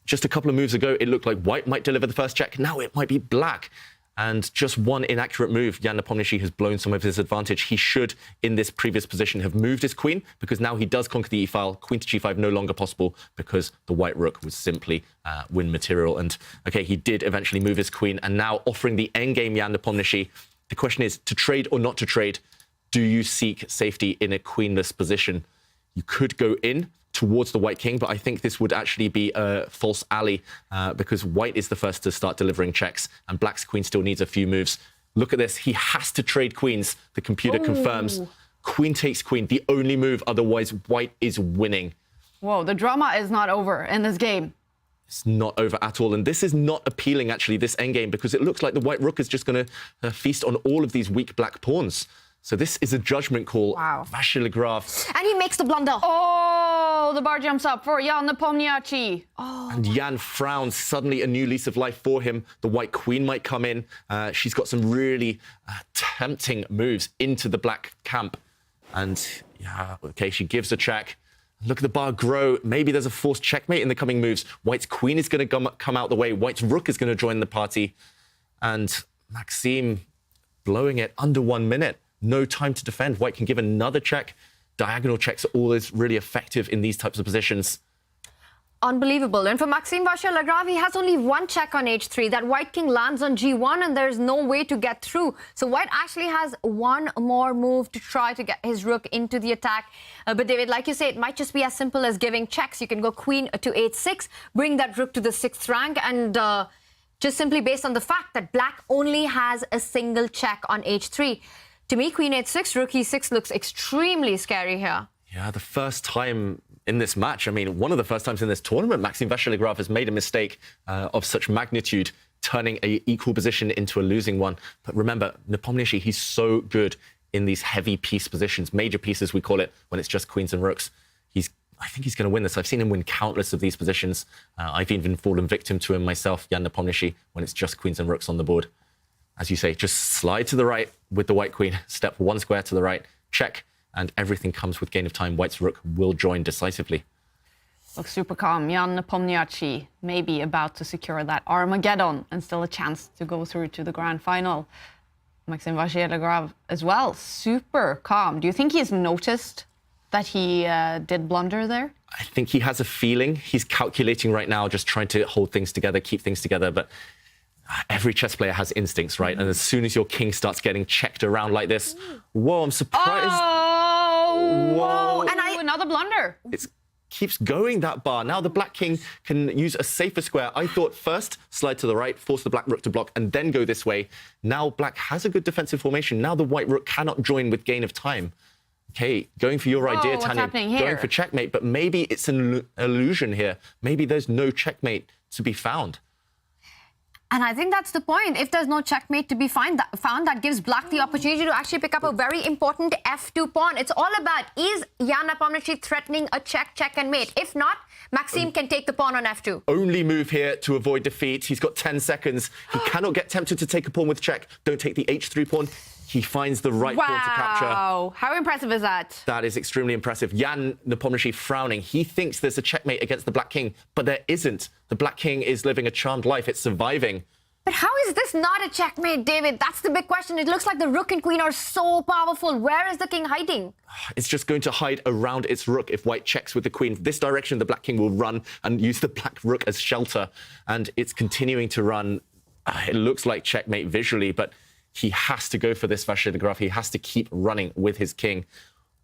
just a couple of moves ago, it looked like white might deliver the first check. Now it might be black. And just one inaccurate move, Jan Nepomniachtchi has blown some of his advantage. He should, in this previous position, have moved his queen, because now he does conquer the e-file. Queen to G5 no longer possible because the white rook was simply win material. And okay, he did eventually move his queen, and now offering the endgame Jan Nepomniachtchi. The question is, to trade or not to trade? do you seek safety in a queenless position? You could go in towards the white king, but I think this would actually be a false ally because white is the first to start delivering checks and black's queen still needs a few moves. Look at this. He has to trade queens. The computer confirms. Queen takes queen, the only move, otherwise white is winning. Whoa, the drama is not over in this game. It's not over at all. And this is not appealing, actually, this endgame, because it looks like the white rook is just going to feast on all of these weak black pawns. So this is a judgment call. Wow. Vachier-Lagrave. And he makes the blunder. Oh, the bar jumps up for Jan Nepomniachtchi. Oh. And Jan frowns. Suddenly a new lease of life for him. The white queen might come in. She's got some really tempting moves into the black camp. And, yeah, okay, she gives a check. Look at the bar grow. Maybe there's a forced checkmate in the coming moves. White's queen is going to come out the way. White's rook is going to join the party. And Maxime blowing it under 1 minute. No time to defend. White can give another check. Diagonal checks are always really effective in these types of positions. Unbelievable. And for Maxime Vachier-Lagrave, he has only one check on h3. That white king lands on g1 and there's no way to get through. So white actually has one more move to try to get his rook into the attack. But David, like you say, it might just be as simple as giving checks. You can go queen to h6, bring that rook to the 6th rank, and just simply based on the fact that black only has a single check on h3. To me, queen h6, rook e6 looks extremely scary here. Yeah, the first time in this match, I mean, one of the first times in this tournament, Maxime Vachier-Lagrave has made a mistake of such magnitude, turning an equal position into a losing one. But remember, Nepomniachtchi, he's so good in these heavy piece positions, major pieces we call it, when it's just queens and rooks. I think he's going to win this. I've seen him win countless of these positions. I've even fallen victim to him myself, Jan Nepomniachtchi, when it's just queens and rooks on the board. As you say, just slide to the right with the white queen, step one square to the right, check, and everything comes with gain of time. White's rook will join decisively. Looks super calm. Jan Nepomniachtchi maybe about to secure that Armageddon and still a chance to go through to the grand final. Maxime Vachier-Lagrave as well, super calm. Do you think he's noticed that he did blunder there? I think he has a feeling. He's calculating right now, just trying to hold things together, keep things together. But every chess player has instincts, right? And as soon as your king starts getting checked around like this, whoa, I'm surprised. Oh, whoa. And another blunder. It keeps going, that bar. Now the black king can use a safer square. I thought first slide to the right, force the black rook to block, and then go this way. Now black has a good defensive formation. Now the white rook cannot join with gain of time. Okay, going for your idea, Tanya. Going for checkmate, but maybe it's an illusion here. Maybe there's no checkmate to be found. And I think that's the point. If there's no checkmate to be found, that gives black the opportunity to actually pick up a very important f2 pawn. It's all about, is Jan Nepomniachtchi threatening a check and mate? If not, Maxime can take the pawn on f2. Only move here to avoid defeat. He's got 10 seconds. He cannot get tempted to take a pawn with check. Don't take the h3 pawn. He finds the right pawn to capture. Wow, how impressive is that? That is extremely impressive. Jan Nepomniachtchi frowning. He thinks there's a checkmate against the black king, but there isn't. The black king is living a charmed life. It's surviving. But how is this not a checkmate, David? That's the big question. It looks like the rook and queen are so powerful. Where is the king hiding? It's just going to hide around its rook if white checks with the queen. This direction, the black king will run and use the black rook as shelter. And it's continuing to run. It looks like checkmate visually, but he has to go for this Vachier-Lagrave. He has to keep running with his king.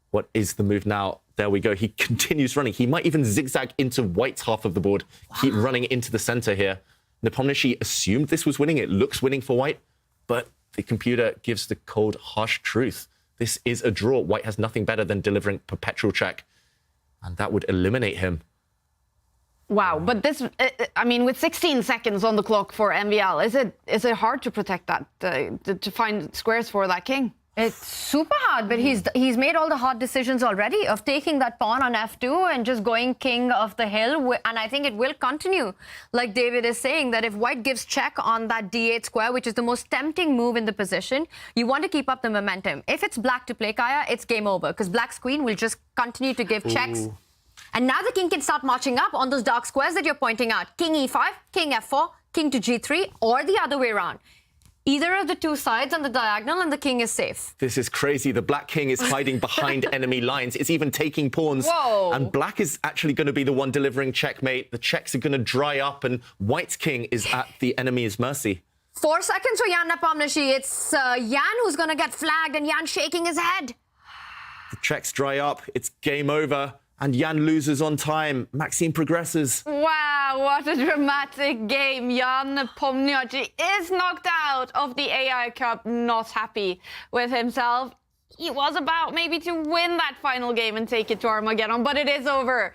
What is the move now? There we go. He continues running. He might even zigzag into white's half of the board. Wow. Keep running into the center here. Nepomniachtchi assumed this was winning. It looks winning for white, but the computer gives the cold, harsh truth. This is a draw. White has nothing better than delivering perpetual check, and that would eliminate him. Wow, but this, I mean, with 16 seconds on the clock for MVL, is it hard to protect that, to find squares for that king? It's super hard, but he's made all the hard decisions already of taking that pawn on f2 and just going king of the hill. And I think it will continue. Like David is saying, that if white gives check on that d8 square, which is the most tempting move in the position, you want to keep up the momentum. If it's black to play Kaya, it's game over, because black's queen will just continue to give checks. And now the king can start marching up on those dark squares that you're pointing out. King e5, king f4, king to g3, or the other way around. Either of the two sides on the diagonal and the king is safe. This is crazy. The black king is hiding behind enemy lines. It's even taking pawns. Whoa. And black is actually going to be the one delivering checkmate. The checks are going to dry up and white's king is at the enemy's mercy. 4 seconds for Jan Nepomniachtchi. It's Jan who's going to get flagged, and Jan shaking his head. The checks dry up. It's game over. And Jan loses on time. Maxime progresses. Wow, what a dramatic game. Jan Nepomniachtchi is knocked out of the AI Cup, not happy with himself. He was about maybe to win that final game and take it to Armageddon, but it is over.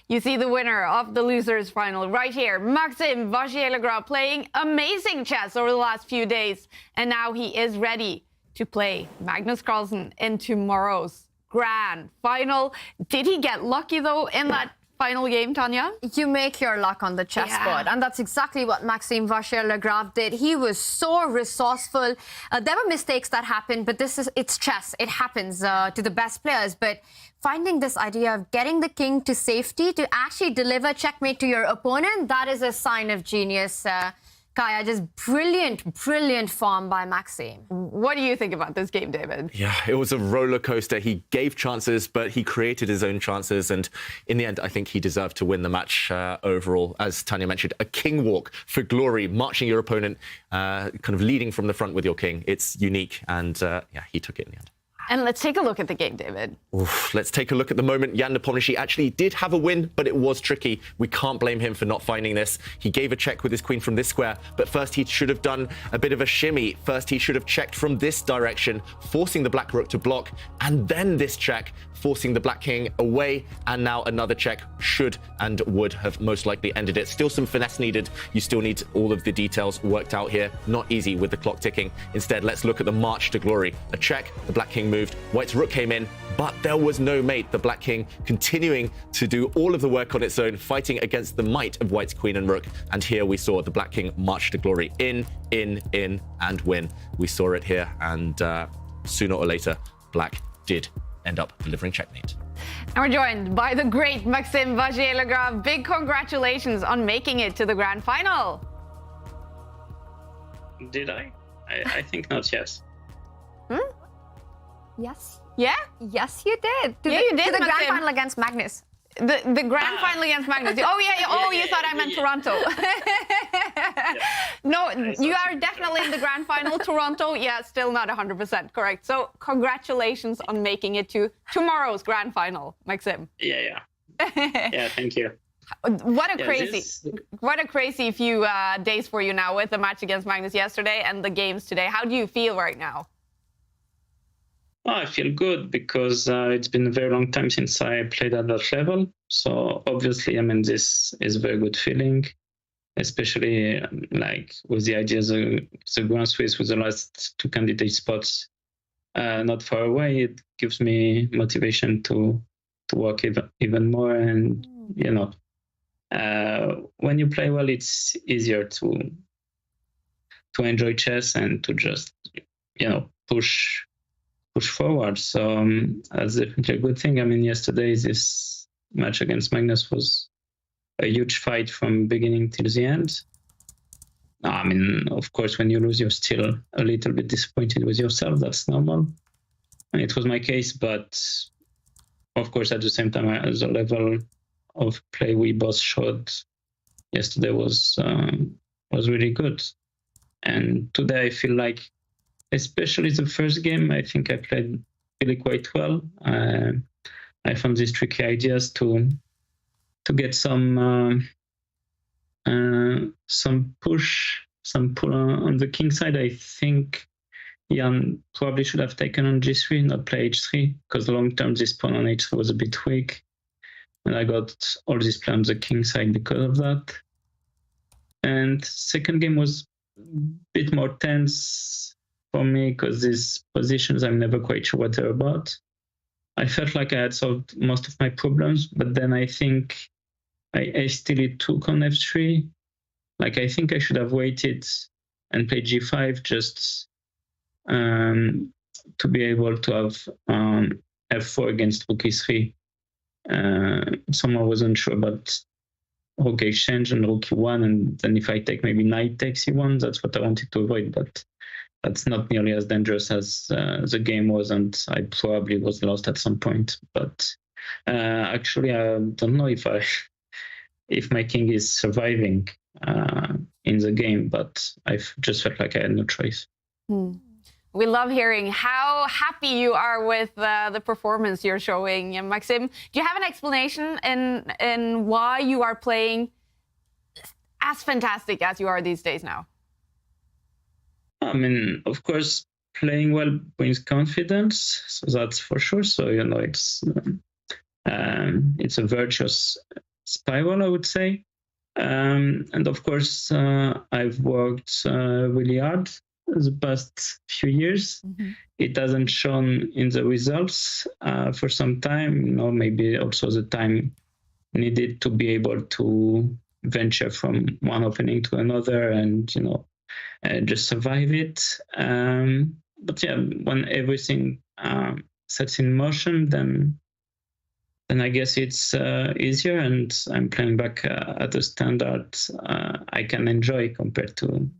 You see the winner of the losers final right here. Maxime Vachier-Lagrave playing amazing chess over the last few days. And now he is ready to play Magnus Carlsen in tomorrow's grand final. Did he get lucky though in that final game, Tanya? You make your luck on the chessboard, and that's exactly what Maxime Vachier-Lagrave did. He was so resourceful. There were mistakes that happened, but it's chess. It happens to the best players. But finding this idea of getting the king to safety to actually deliver checkmate to your opponent, that is a sign of genius. Kaya, just brilliant form by Maxime. What do you think about this game, David? Yeah, it was a roller coaster. He gave chances, but he created his own chances. And in the end, I think he deserved to win the match overall. As Tanya mentioned, a king walk for glory, marching your opponent, kind of leading from the front with your king. It's unique. And yeah, he took it in the end. And let's take a look at the game, David. Oof, let's take a look at the moment. Jan Nepomniachtchi actually did have a win, but it was tricky. We can't blame him for not finding this. He gave a check with his queen from this square, but first he should have done a bit of a shimmy. First he should have checked from this direction, forcing the black rook to block, and then this check, forcing the black king away, and now another check should and would have most likely ended it. Still some finesse needed. You still need all of the details worked out here. Not easy with the clock ticking. Instead, let's look at the march to glory. A check, the black king moved, white's rook came in, but there was no mate. The black king continuing to do all of the work on its own, fighting against the might of white's queen and rook. And here we saw the black king march to glory. In, and win. We saw it here, and sooner or later, black did end up delivering checkmate. And we're joined by the great Maxime Vachier-Lagrave. Big congratulations on making it to the grand final. Did I? I think not, yes. Yes. Yeah? Yes, you did. You did, to the grand Maxime. final against Magnus. The grand final against Magnus. Oh, yeah. Oh, you thought I meant Toronto. No, you are definitely in the grand final. Toronto, yeah, still not 100% correct. So congratulations on making it to tomorrow's grand final, Maxime. Yeah. Yeah, thank you. What a Yeah, crazy few days for you now with the match against Magnus yesterday and the games today. How do you feel right now? Oh, I feel good because it's been a very long time since I played at that level. So obviously, I mean, this is a very good feeling, especially like with the idea of the Grand Swiss with the last two candidate spots not far away. It gives me motivation to work even more. And, you know, when you play well, it's easier to enjoy chess and to just, you know, push forward. So that's definitely a good thing. I mean, yesterday this match against Magnus was a huge fight from beginning till the end. I mean, of course, when you lose, you're still a little bit disappointed with yourself. That's normal. And it was my case, but of course, at the same time, the level of play we both showed yesterday was really good. And today I feel like, especially the first game, I think I played really quite well. I found these tricky ideas to get some push, some pull on the king side. I think Jan probably should have taken on g3, not play h3, because long term this pawn on h3 was a bit weak. And I got all this play on the king side because of that. And second game was a bit more tense for me because these positions, I'm never quite sure what they're about. I felt like I had solved most of my problems, but then I think I still took on f3. Like, I think I should have waited and played g5 just to be able to have f4 against rook e3. Someone wasn't sure about rook exchange and rook e1, and then if I take maybe knight takes e1, that's what I wanted to avoid, but that's not nearly as dangerous as the game was, and I probably was lost at some point. But actually, I don't know if my king is surviving in the game, but I just felt like I had no choice. We love hearing how happy you are with the performance you're showing, Maxim. Do you have an explanation in why you are playing as fantastic as you are these days now? I mean, of course, playing well brings confidence, so that's for sure. So, you know, it's a virtuous spiral, I would say. And of course, I've worked really hard the past few years. It hasn't shown in the results for some time, you know, maybe also the time needed to be able to venture from one opening to another and, you know, just survive it. But yeah, when everything sets in motion, then I guess it's easier, and I'm playing back at a standard I can enjoy compared to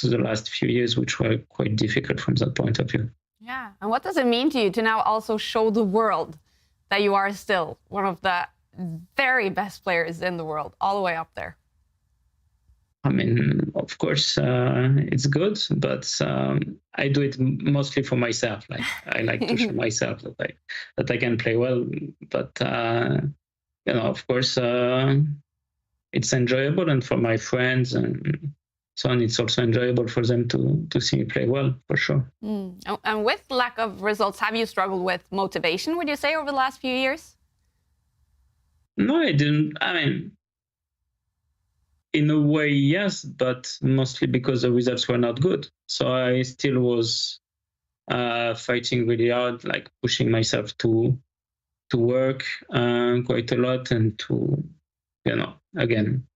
the last few years, which were quite difficult from that point of view. Yeah, and what does it mean to you to now also show the world that you are still one of the very best players in the world, all the way up there? I mean, of course, it's good, but I do it mostly for myself. Like, I like to show myself that I can play well. But you know, of course, it's enjoyable, and for my friends and so on, it's also enjoyable for them to see me play well, for sure. And with lack of results, have you struggled with motivation, would you say, over the last few years? No, I didn't. I mean, in a way, yes, but mostly because the results were not good. So I still was fighting really hard, like pushing myself to work quite a lot, and to, you know, again,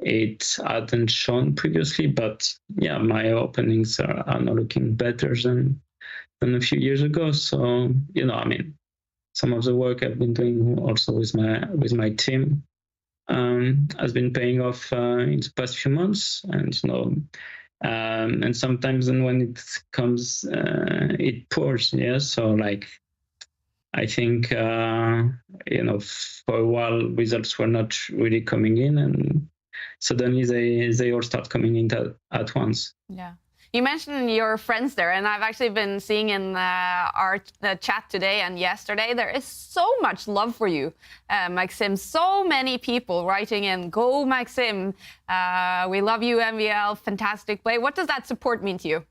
it hadn't shown previously, but yeah, my openings are now looking better than a few years ago. So, you know, I mean, some of the work I've been doing also with my team has been paying off in the past few months, and you know, and sometimes when it comes, it pours. Yeah, so like, I think you know, for a while results were not really coming in, and suddenly they all start coming in at once. Yeah. You mentioned your friends there, and I've actually been seeing in our chat today and yesterday, there is so much love for you, Maxim. So many people writing in, "Go, Maxim. We love you, MVL. Fantastic play." What does that support mean to you?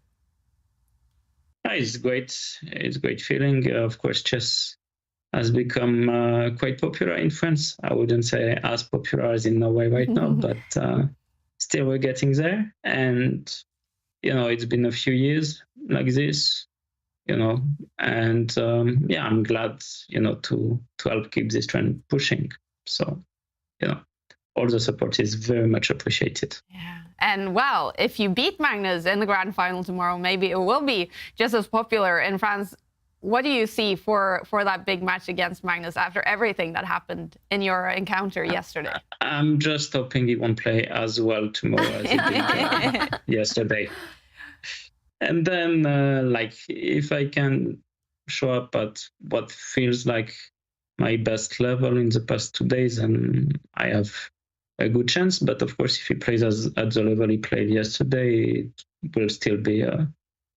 It's great. It's a great feeling. Of course, chess has become quite popular in France. I wouldn't say as popular as in Norway right now, but still we're getting there. And you know, it's been a few years like this, you know, and yeah, I'm glad, you know, to help keep this trend pushing. So, you know, all the support is very much appreciated. Yeah. And well, if you beat Magnus in the grand final tomorrow, maybe it will be just as popular in France. What do you see for that big match against Magnus after everything that happened in your encounter yesterday? I'm just hoping he won't play as well tomorrow as he did yesterday. And then, like, if I can show up at what feels like my best level in the past 2 days, and I have a good chance. But of course, if he plays at the level he played yesterday, it will still be a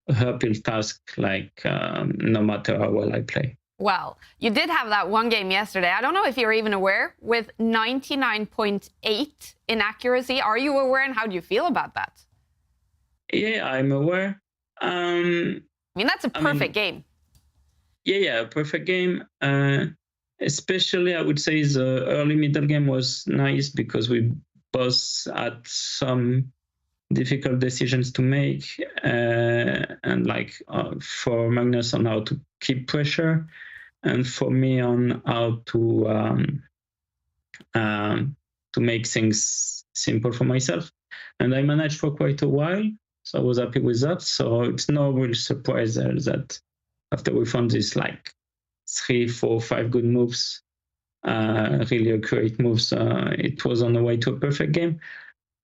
uphill task, like no matter how well I play. Well, you did have that one game yesterday. I don't know if you're even aware, with 99.8 in accuracy. Are you aware, and how do you feel about that? Yeah, I'm aware. I mean, that's a perfect game. Yeah, a perfect game. Especially, I would say the early middle game was nice because we both had some difficult decisions to make, and like for Magnus on how to keep pressure, and for me on how to make things simple for myself. And I managed for quite a while, so I was happy with that. So it's no real surprise there that after we found this like 3, 4, 5 good moves, really accurate moves, it was on the way to a perfect game.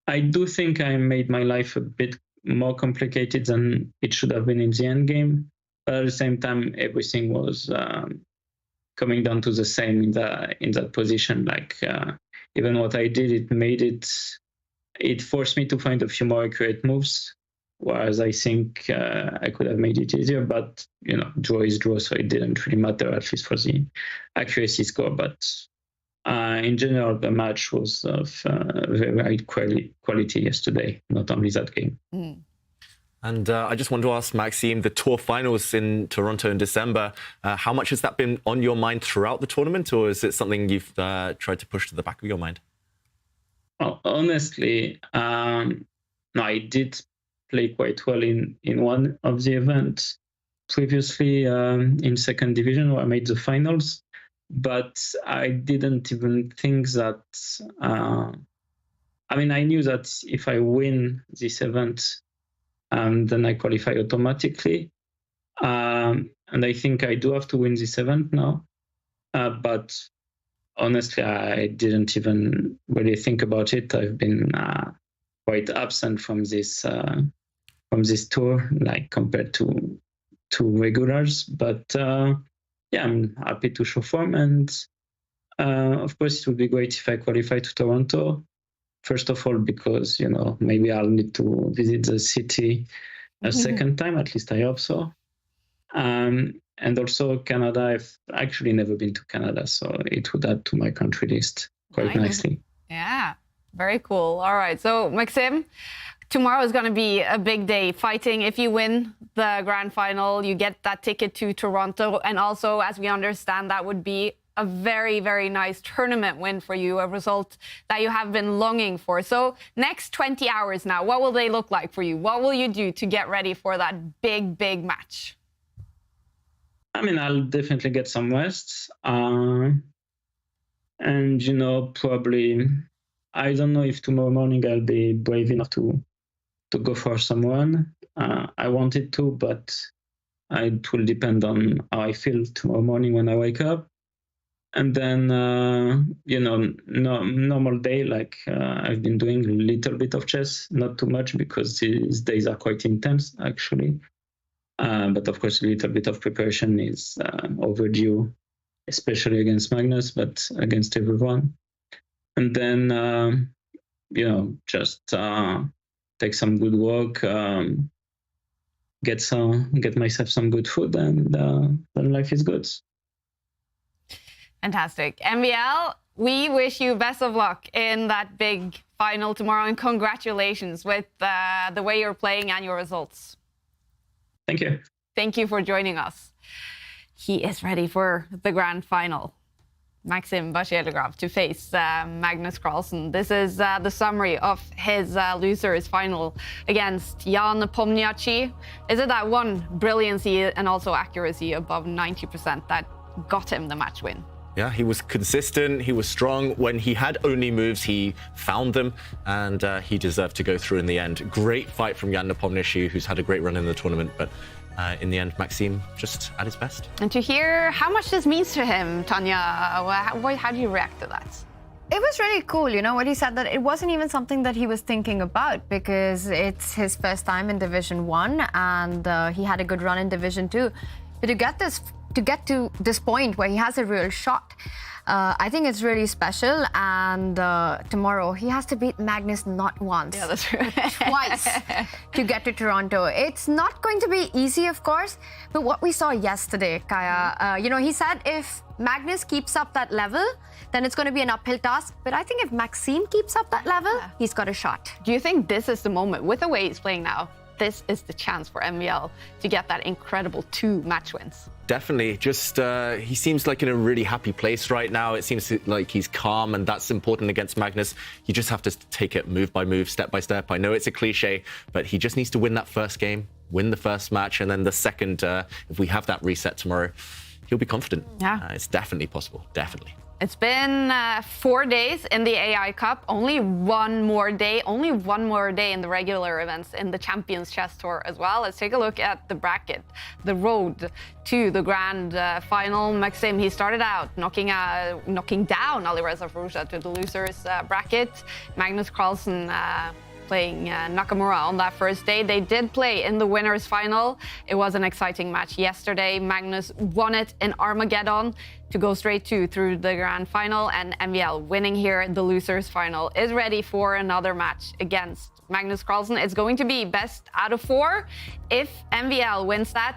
I do think I made my life a bit more complicated than it should have been in the end game. But at the same time, everything was coming down to the same in that position. Like even what I did, it made it it forced me to find a few more accurate moves, whereas I think I could have made it easier. But draw is draw, so it didn't really matter, at least for the accuracy score. But in general, the match was of very high quality yesterday, not only that game. And I just want to ask Maxime, the Tour finals in Toronto in December, how much has that been on your mind throughout the tournament, or is it something you've tried to push to the back of your mind? Oh, honestly, no, I did play quite well in one of the events previously in second division, where I made the finals, but I didn't even think that. I knew that if I win this event, then I qualify automatically. And I think I do have to win this event now. But honestly, I didn't even really think about it. I've been quite absent from this tour, like compared to regulars. But yeah, I'm happy to show form. And of course, it would be great if I qualify to Toronto. First of all, because, maybe I'll need to visit the city a second time, at least I hope so. And also Canada, I've actually never been to Canada, so it would add to my country list quite nicely. Yeah, very cool. All right, so Maxime, tomorrow is going to be a big day fighting. If you win the grand final, you get that ticket to Toronto. And also, as we understand, that would be a very, very nice tournament win for you, a result that you have been longing for. So next 20 hours now, what will they look like for you? What will you do to get ready for that big, big match? I'll definitely get some rest. And, probably, I don't know if tomorrow morning I'll be brave enough to go for some run. I wanted to, but it will depend on how I feel tomorrow morning when I wake up. And then, normal day, like I've been doing a little bit of chess, not too much because these days are quite intense, actually. But of course, a little bit of preparation is overdue, especially against Magnus, but against everyone. And then, just take some good walk, get myself some good food, and then life is good. Fantastic. MVL, we wish you best of luck in that big final tomorrow, and congratulations with the way you're playing and your results. Thank you. Thank you for joining us. He is ready for the grand final. Maxime Vachier-Lagrave to face Magnus Carlsen. This is the summary of his losers final against Jan Nepomniachtchi. Is it that one brilliancy and also accuracy above 90% that got him the match win? Yeah, he was consistent, he was strong. When he had only moves, he found them, and he deserved to go through in the end. Great fight from Jan Nepomniachtchi, who's had a great run in the tournament, but in the end, Maxime just at his best. And to hear how much this means to him, Tanya, how do you react to that? It was really cool, what he said, that it wasn't even something that he was thinking about because it's his first time in Division 1 and he had a good run in Division 2. But to get to this point where he has a real shot, I think it's really special. And tomorrow he has to beat Magnus not once, that's right, twice to get to Toronto. It's not going to be easy, of course, but what we saw yesterday, Kaya, he said if Magnus keeps up that level, then it's going to be an uphill task. But I think if Maxime keeps up that level, he's got a shot. Do you think this is the moment, with the way he's playing now, this is the chance for MVL to get that incredible 2 match wins? Definitely. Just he seems like in a really happy place right now. It seems like he's calm, and that's important against Magnus. You just have to take it move by move, step by step. I know it's a cliche, but he just needs to win that first game, win the first match, and then the second, if we have that reset tomorrow, he'll be confident. Yeah. It's definitely possible, definitely. It's been 4 days in the AI Cup, only one more day in the regular events in the Champions Chess Tour as well. Let's take a look at the bracket, the road to the grand final. Maxime, he started out knocking down Alireza Firouzja to the losers bracket. Magnus Carlsen playing Nakamura on that first day. They did play in the winners final. It was an exciting match yesterday. Magnus won it in Armageddon to go straight through the grand final, and MVL winning here in the losers final is ready for another match against Magnus Carlsen. It's going to be best out of 4. If MVL wins that,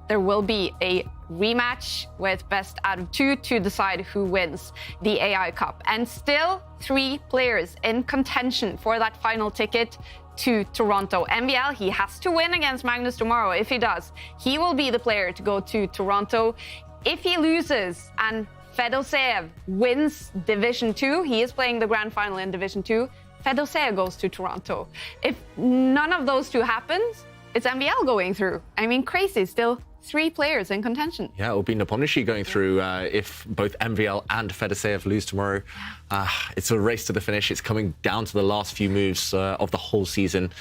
there will be a rematch with best out of 2 to decide who wins the AI Cup. And still 3 players in contention for that final ticket to Toronto. MVL, he has to win against Magnus tomorrow. If he does, he will be the player to go to Toronto. If he loses and Fedoseev wins Division 2, he is playing the grand final in Division 2, Fedoseev goes to Toronto. If none of those 2 happens, it's MVL going through. I mean, crazy. Still 3 players in contention. Yeah, it will be Nepomniachtchi going through if both MVL and Fedoseev lose tomorrow. It's a race to the finish. It's coming down to the last few moves of the whole season,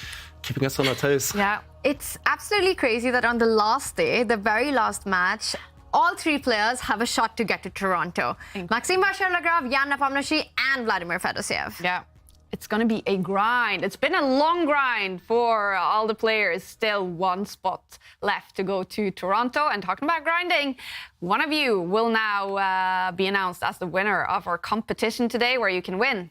keeping us on our toes. Yeah, it's absolutely crazy that on the last day, the very last match, all 3 players have a shot to get to Toronto. Maxime Vachier-Lagrave, Jan Nepomniachtchi, and Vladimir Fedoseev. Yeah. It's going to be a grind. It's been a long grind for all the players. Still 1 spot left to go to Toronto. And talking about grinding, one of you will now be announced as the winner of our competition today, where you can win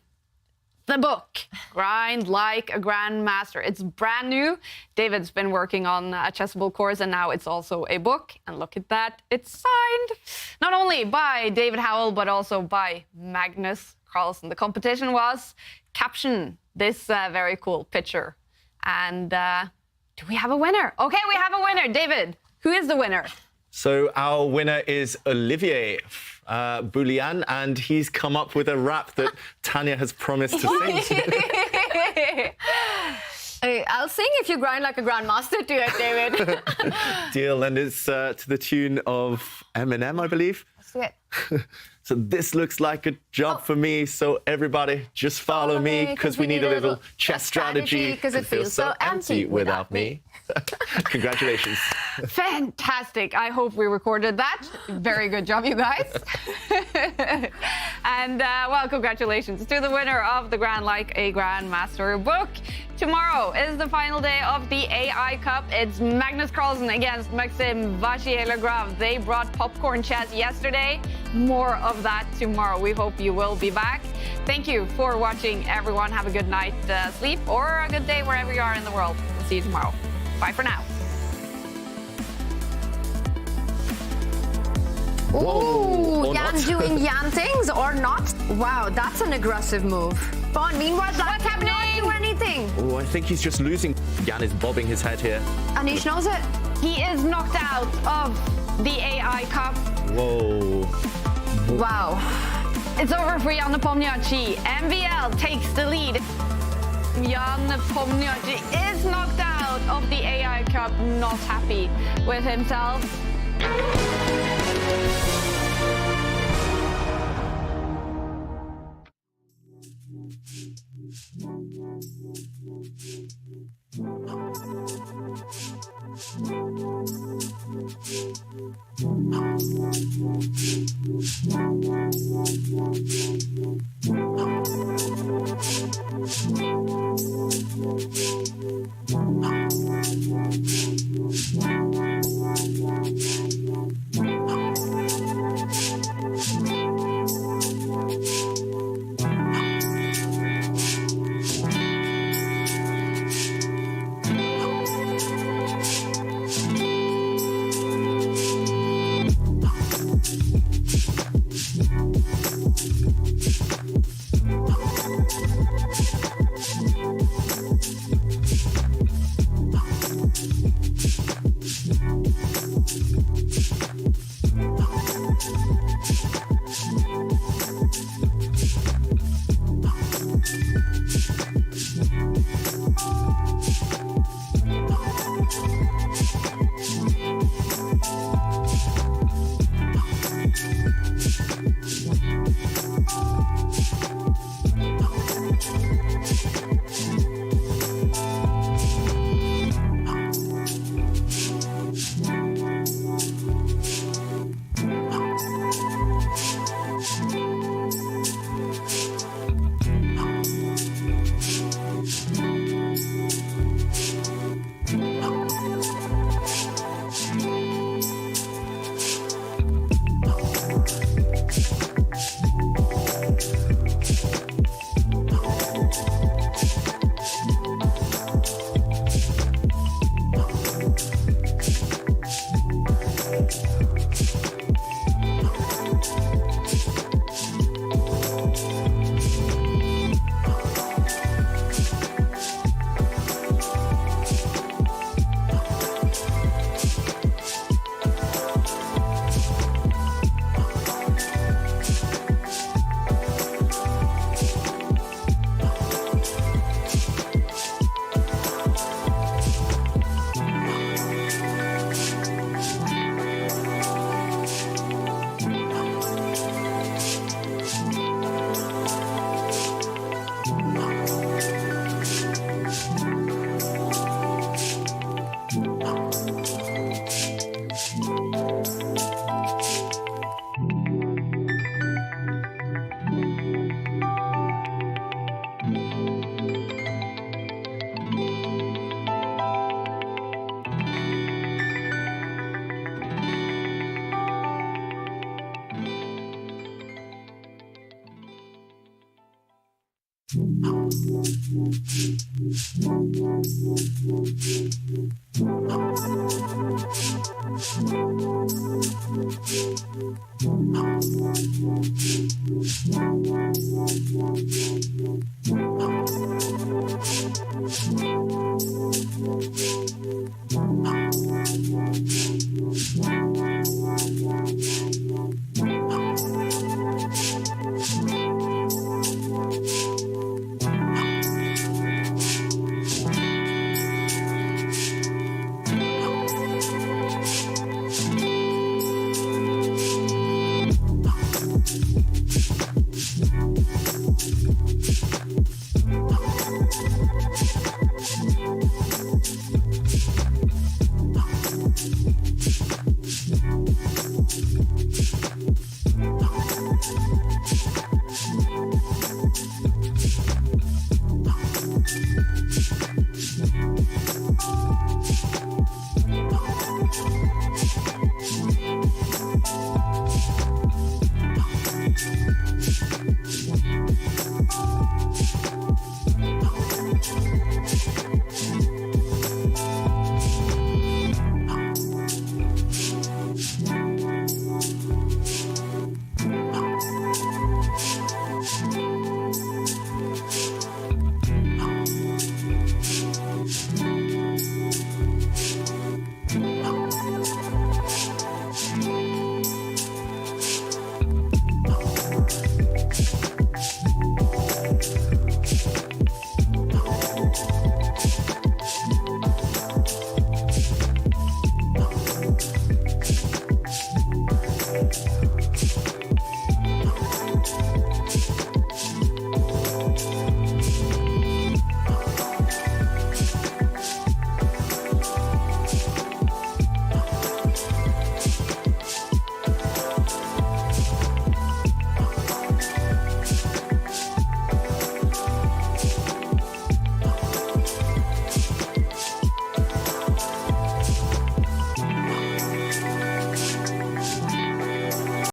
the book, Grind Like a Grandmaster. It's brand new. David's been working on a Chessable course, and now it's also a book. And look at that, it's signed not only by David Howell, but also by Magnus Carlsen. The competition was caption this very cool picture. And do we have a winner? Okay, we have a winner. David, who is the winner? So our winner is Olivier Boulian, and he's come up with a rap that Tanya has promised to sing. I'll sing if you grind like a grandmaster to it, David. Deal, and it's to the tune of Eminem, I believe. Let's do it. So this looks like a job for me, so everybody just follow me, because we need a little chess strategy, because it feels so empty without me. Congratulations. Fantastic. I hope we recorded that. Very good job, you guys. And, well, congratulations to the winner of the Grind Like a Grandmaster book. Tomorrow is the final day of the AI Cup. It's Magnus Carlsen against Maxime Vachier-Lagrave. They brought popcorn chess yesterday. More of that tomorrow. We hope you will be back. Thank you for watching, everyone. Have a good night sleep, or a good day wherever you are in the world. We'll see you tomorrow. Bye for now. Ooh, Jan doing Jan things or not? Wow, that's an aggressive move. Bon, meanwhile, what's happening? Not do anything. Oh, I think he's just losing. Jan is bobbing his head here. Anish knows it. He is knocked out of the AI Cup. Whoa. Wow. It's over for Jan Nepomniachtchi. MVL takes the lead. Jan Nepomniachtchi is knocked out of the AI Cup, not happy with himself.